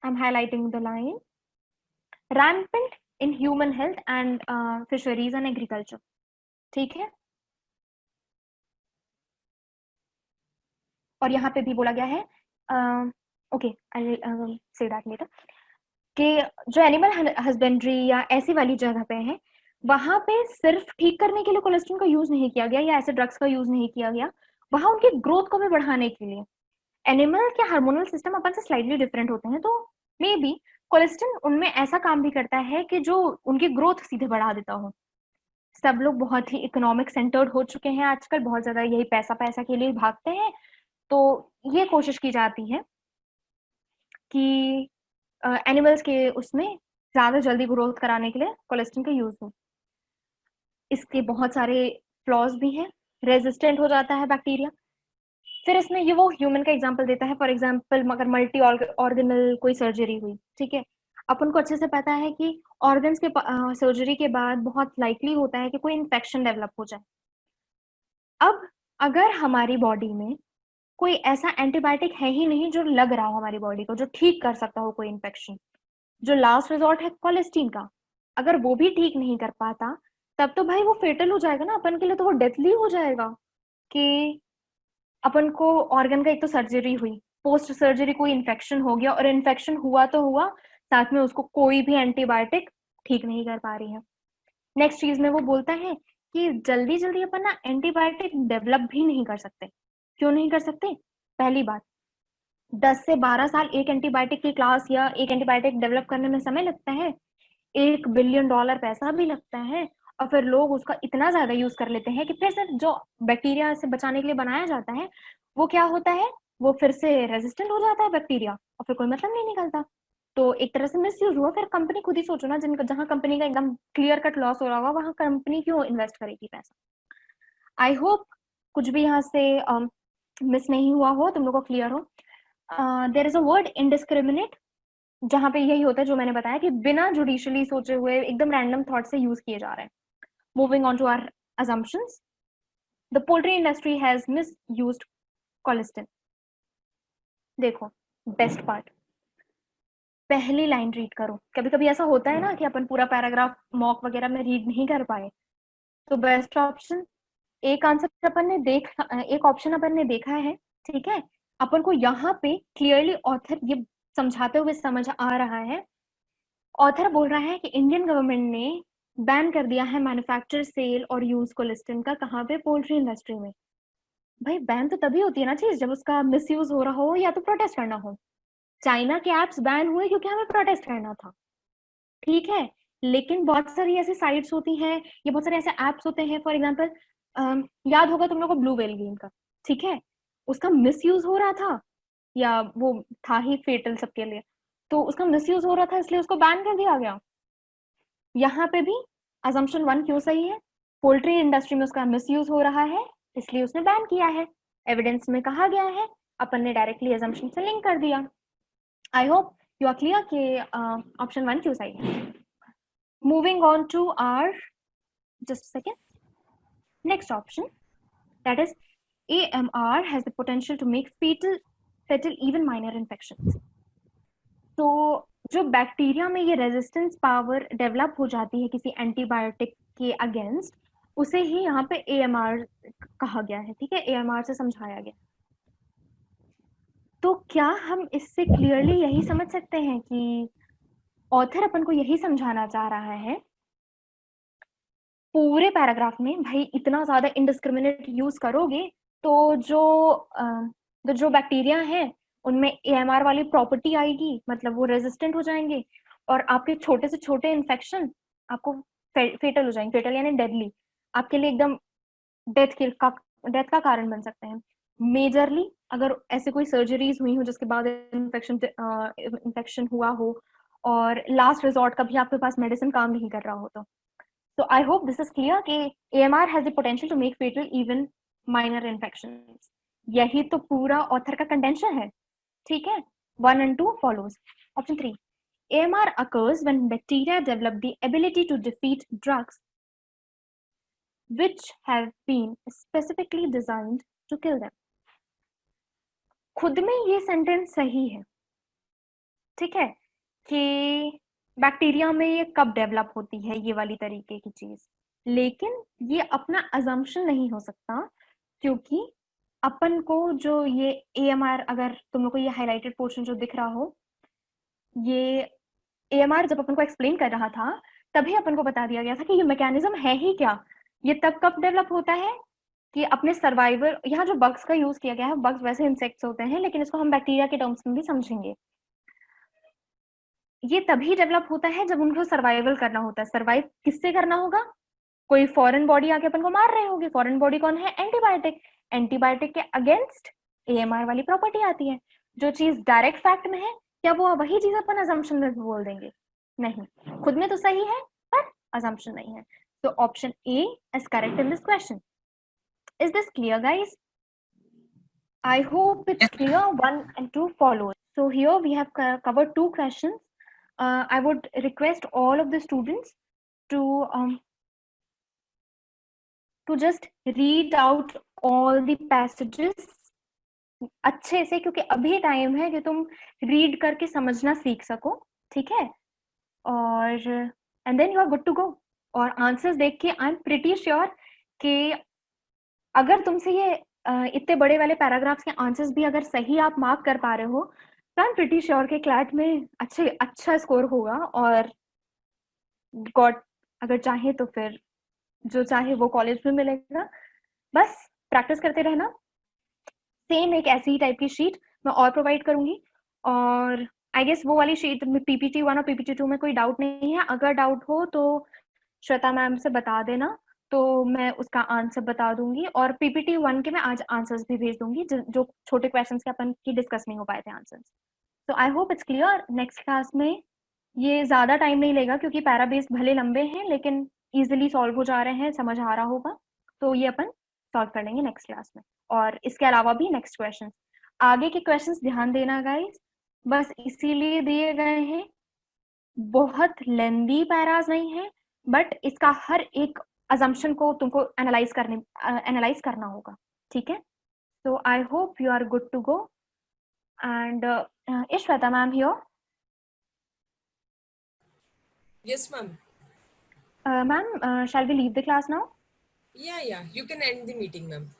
I am highlighting the line, rampant in human health and fisheries and agriculture, ठीक है। और यहाँ पे भी बोला गया है, okay I say that letter, कि जो एनिमल हस्बेंड्री या ऐसी वाली जगह पे है, वहां पे सिर्फ ठीक करने के लिए कोलेस्ट्रॉल का यूज नहीं किया गया या ऐसे ड्रग्स का यूज नहीं किया गया, वहां उनकी ग्रोथ को भी बढ़ाने के लिए। एनिमल के हार्मोनल सिस्टम अपन से स्लाइटली डिफरेंट होते हैं, तो मे बी कोलेस्ट्रॉल उनमें ऐसा काम भी करता है कि जो उनकी ग्रोथ सीधे बढ़ा देता हो। सब लोग बहुत ही इकोनॉमिक सेंटर्ड हो चुके हैं आजकल, बहुत ज्यादा यही पैसा पैसा के लिए भागते हैं, तो ये कोशिश की जाती है कि एनिमल्स के उसमें ज्यादा जल्दी ग्रोथ कराने के लिए कोलेस्ट्रॉल का यूज हो। इसके बहुत सारे फ्लॉज भी हैं, रेजिस्टेंट हो जाता है बैक्टीरिया। फिर इसमें ये वो ह्यूमन का एग्जांपल देता है, फॉर एग्जांपल अगर मल्टी ऑर्गेनल कोई सर्जरी हुई, ठीक है, अपन को अच्छे से पता है कि ऑर्गन्स के सर्जरी के बाद बहुत लाइकली होता है कि कोई इन्फेक्शन डेवलप हो जाए। अब अगर हमारी बॉडी में कोई ऐसा एंटीबायोटिक है ही नहीं जो लग रहा हो हमारी बॉडी को, जो ठीक कर सकता हो कोई इन्फेक्शन, जो लास्ट रिजॉर्ट है कोलेस्टीन का, अगर वो भी ठीक नहीं कर पाता, तब तो भाई वो फेटल हो जाएगा ना अपन के लिए, तो वो डेथली हो जाएगा। कि अपन को ऑर्गन का एक तो सर्जरी हुई, पोस्ट सर्जरी कोई इन्फेक्शन हो गया, और इन्फेक्शन हुआ तो हुआ, साथ में उसको कोई भी एंटीबायोटिक ठीक नहीं कर पा रही है। नेक्स्ट चीज में वो बोलता है कि जल्दी जल्दी अपन ना एंटीबायोटिक डेवलप भी नहीं कर सकते। क्यों नहीं कर सकते? पहली बात, 10 से 12 साल एक एंटीबायोटिक की क्लास या एक एंटीबायोटिक डेवलप करने में समय लगता है, $1 बिलियन पैसा भी लगता है, और फिर लोग उसका इतना ज्यादा यूज कर लेते हैं कि फिर से जो बैक्टीरिया से बचाने के लिए बनाया जाता है वो क्या होता है, वो फिर से रेजिस्टेंट हो जाता है बैक्टीरिया, और फिर कोई मतलब नहीं निकलता। तो एक तरह से मिस यूज हुआ। फिर कंपनी खुद ही सोचो ना, जिनका जहां कंपनी का एकदम क्लियर कट लॉस हो रहा होगा, वहां कंपनी क्यों इन्वेस्ट करेगी पैसा। आई होप कुछ भी यहाँ से मिस नहीं हुआ हो, तुम लोग को क्लियर हो। There is a word indiscriminate, जहां पे यही होता है जो मैंने बताया कि बिना जुडिशियली सोचे हुए एकदम रैंडम थॉट से यूज किए जा रहे हैं। Moving on to our assumptions, the poultry industry has misused colistin। देखो बेस्ट पार्ट, पहली लाइन रीड करो। कभी कभी ऐसा होता है ना कि अपन पूरा पैराग्राफ मॉक वगैरह में रीड नहीं कर पाए, तो बेस्ट ऑप्शन, एक आंसर अपन ने एक ऑप्शन अपन ने देखा है, ठीक है, अपन को यहाँ पे क्लियरली ऑथर ये समझाते हुए समझ आ रहा है। ऑथर बोल रहा है कि इंडियन गवर्नमेंट ने बैन कर दिया है मैन्युफैक्चर, सेल और यूज कोलेस्ट्रॉल का, कहाँ पे? पोल्ट्री इंडस्ट्री में। भाई बैन तो तभी होती है ना चीज जब उसका मिसयूज हो रहा हो या तो प्रोटेस्ट करना हो। चाइना के एप्स बैन हुए क्योंकि हमें प्रोटेस्ट करना था, ठीक है, लेकिन बहुत सारी ऐसी साइट्स होती हैं, ये बहुत सारे ऐसे एप्स होते हैं, फॉर एग्जाम्पल याद होगा तुम लोग को ब्लू व्हेल गेम का, ठीक है, उसका मिसयूज हो रहा था, या वो था ही फेटल सबके लिए, तो उसका मिसयूज हो रहा था इसलिए उसको बैन कर दिया गया। यहाँ पे भी assumption 1 क्यों सही है? पोल्ट्री इंडस्ट्री में उसका मिसयूज हो रहा है इसलिए उसने बैन किया है, एविडेंस में कहा गया है, अपन ने डायरेक्टली assumption से लिंक कर दिया। I hope you are clear कि option 1 क्यों सही है. Moving on to our, just a second, next option, that is AMR has the potential to make fatal even minor infections. तो जो बैक्टीरिया में ये रेजिस्टेंस पावर डेवलप हो जाती है किसी एंटीबायोटिक के अगेंस्ट, उसे ही यहाँ पे AMR कहा गया है. ठीक है, AMR से समझाया गया. तो क्या हम इससे क्लियरली यही समझ सकते हैं कि ऑथर अपन को यही समझाना चाह रहा है पूरे पैराग्राफ में, भाई इतना ज्यादा इनडिस्क्रिमिनेट यूज करोगे तो जो बैक्टीरिया है उनमें AMR वाली प्रॉपर्टी आएगी, मतलब वो रेजिस्टेंट हो जाएंगे और आपके छोटे से छोटे इन्फेक्शन आपको फेटल हो जाएंगे. फेटल यानी डेडली, आपके लिए एकदम डेथ का कारण बन सकते हैं. मेजरली अगर ऐसे कोई सर्जरीज हुई हो जिसके बाद इन्फेक्शन हुआ हो और लास्ट रिजॉर्ट का भी आपके पास मेडिसिन काम नहीं कर रहा हो तो. So I hope this is clear कि AMR has the potential to make fatal even minor infections. यही तो पूरा ऑथर का कंटेंशन है. ठीक है, 1 and 2 follows. Option 3. AMR occurs when bacteria develop the ability to defeat drugs which have been specifically designed to kill them. खुद में ये सेंटेंस सही है. ठीक है, कि बैक्टीरिया में ये कब डेवलप होती है ये वाली तरीके की चीज, लेकिन ये अपना अजम्पशन नहीं हो सकता क्योंकि अपन को जो ये AMR, अगर तुम लोग को ये हाईलाइटेड पोर्शन जो दिख रहा हो, ये AMR जब अपन को एक्सप्लेन कर रहा था तभी अपन को बता दिया गया था कि ये मैकेनिज्म है ही क्या. ये तब कब डेवलप होता है कि अपने सर्वाइवल, यहाँ जो बग्स का यूज किया गया है, बग्स वैसे इंसेक्ट्स होते हैं लेकिन इसको हम बैक्टीरिया के टर्म्स में भी समझेंगे. ये तभी डेवलप होता है जब उनको सर्वाइवल करना होता है. सर्वाइव किससे करना होगा? कोई फॉरेन बॉडी आके अपन को मार रहे होगी. फॉरेन बॉडी कौन है? एंटीबायोटिक. एंटीबायोटिक के अगेंस्ट AMR वाली प्रॉपर्टी आती है. जो चीज डायरेक्ट फैक्ट में है, क्या वो वही चीज अपन अजम्पशन में बोल देंगे? नहीं, खुद में तो सही है पर अजम्पशन नहीं है. तो option A is correct in this question. Is this clear, guys? I hope it's clear. 1 and 2 follow. So here we have covered 2 questions. I would request all of the students to just read out all the passages अच्छे से, क्योंकि अभी time है कि तुम read करके समझना सीख सको. ठीक है, और and then you are good to go. और आंसर्स देख के आई एम प्रिटी श्योर कि अगर तुमसे ये इतने बड़े वाले पैराग्राफ्स के आंसर्स भी अगर सही आप मार्क कर पा रहे हो तो आई एम प्रिटी श्योर के क्लैट में अच्छा स्कोर होगा. और गॉड अगर चाहे तो फिर जो चाहे वो कॉलेज में मिलेगा. बस प्रैक्टिस करते रहना. सेम एक ऐसी ही टाइप की शीट मैं और प्रोवाइड करूंगी और आई गेस वो वाली शीट में PPT 1 और PPT 2 में कोई डाउट नहीं है. अगर डाउट हो तो श्वेता मैम से बता देना तो मैं उसका आंसर बता दूंगी. और PPT 1 के मैं आज आंसर्स भी भेज दूंगी जो छोटे क्वेश्चंस के अपन की डिस्कस नहीं हो पाए थे आंसर्स. तो आई hope it's clear. Next class में ये ज्यादा टाइम नहीं लेगा क्योंकि पैरा बेस्ड भले लंबे हैं लेकिन इजिली सॉल्व हो जा रहे हैं, समझ आ रहा होगा. तो ये अपन सॉल्व कर लेंगे नेक्स्ट क्लास में. और इसके अलावा भी नेक्स्ट क्वेश्चन, आगे के क्वेश्चंस ध्यान देना गाइस, बस इसीलिए दिए गए हैं. बहुत लेंदी पैराज नहीं है बट इसका हर एक assumption को तुमको एनालाइज करना होगा. ठीक है, so I hope you are good to go. And is Shweta ma'am here? Yes, ma'am. Ma'am, shall we leave the class now? Yeah, you can end the meeting, ma'am.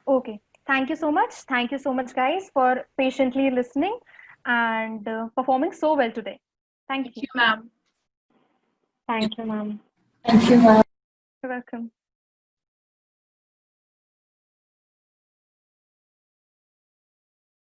Okay, thank you so much. Thank you so much guys for patiently listening and performing so well today. Thank you. Thank you, ma'am. You're welcome.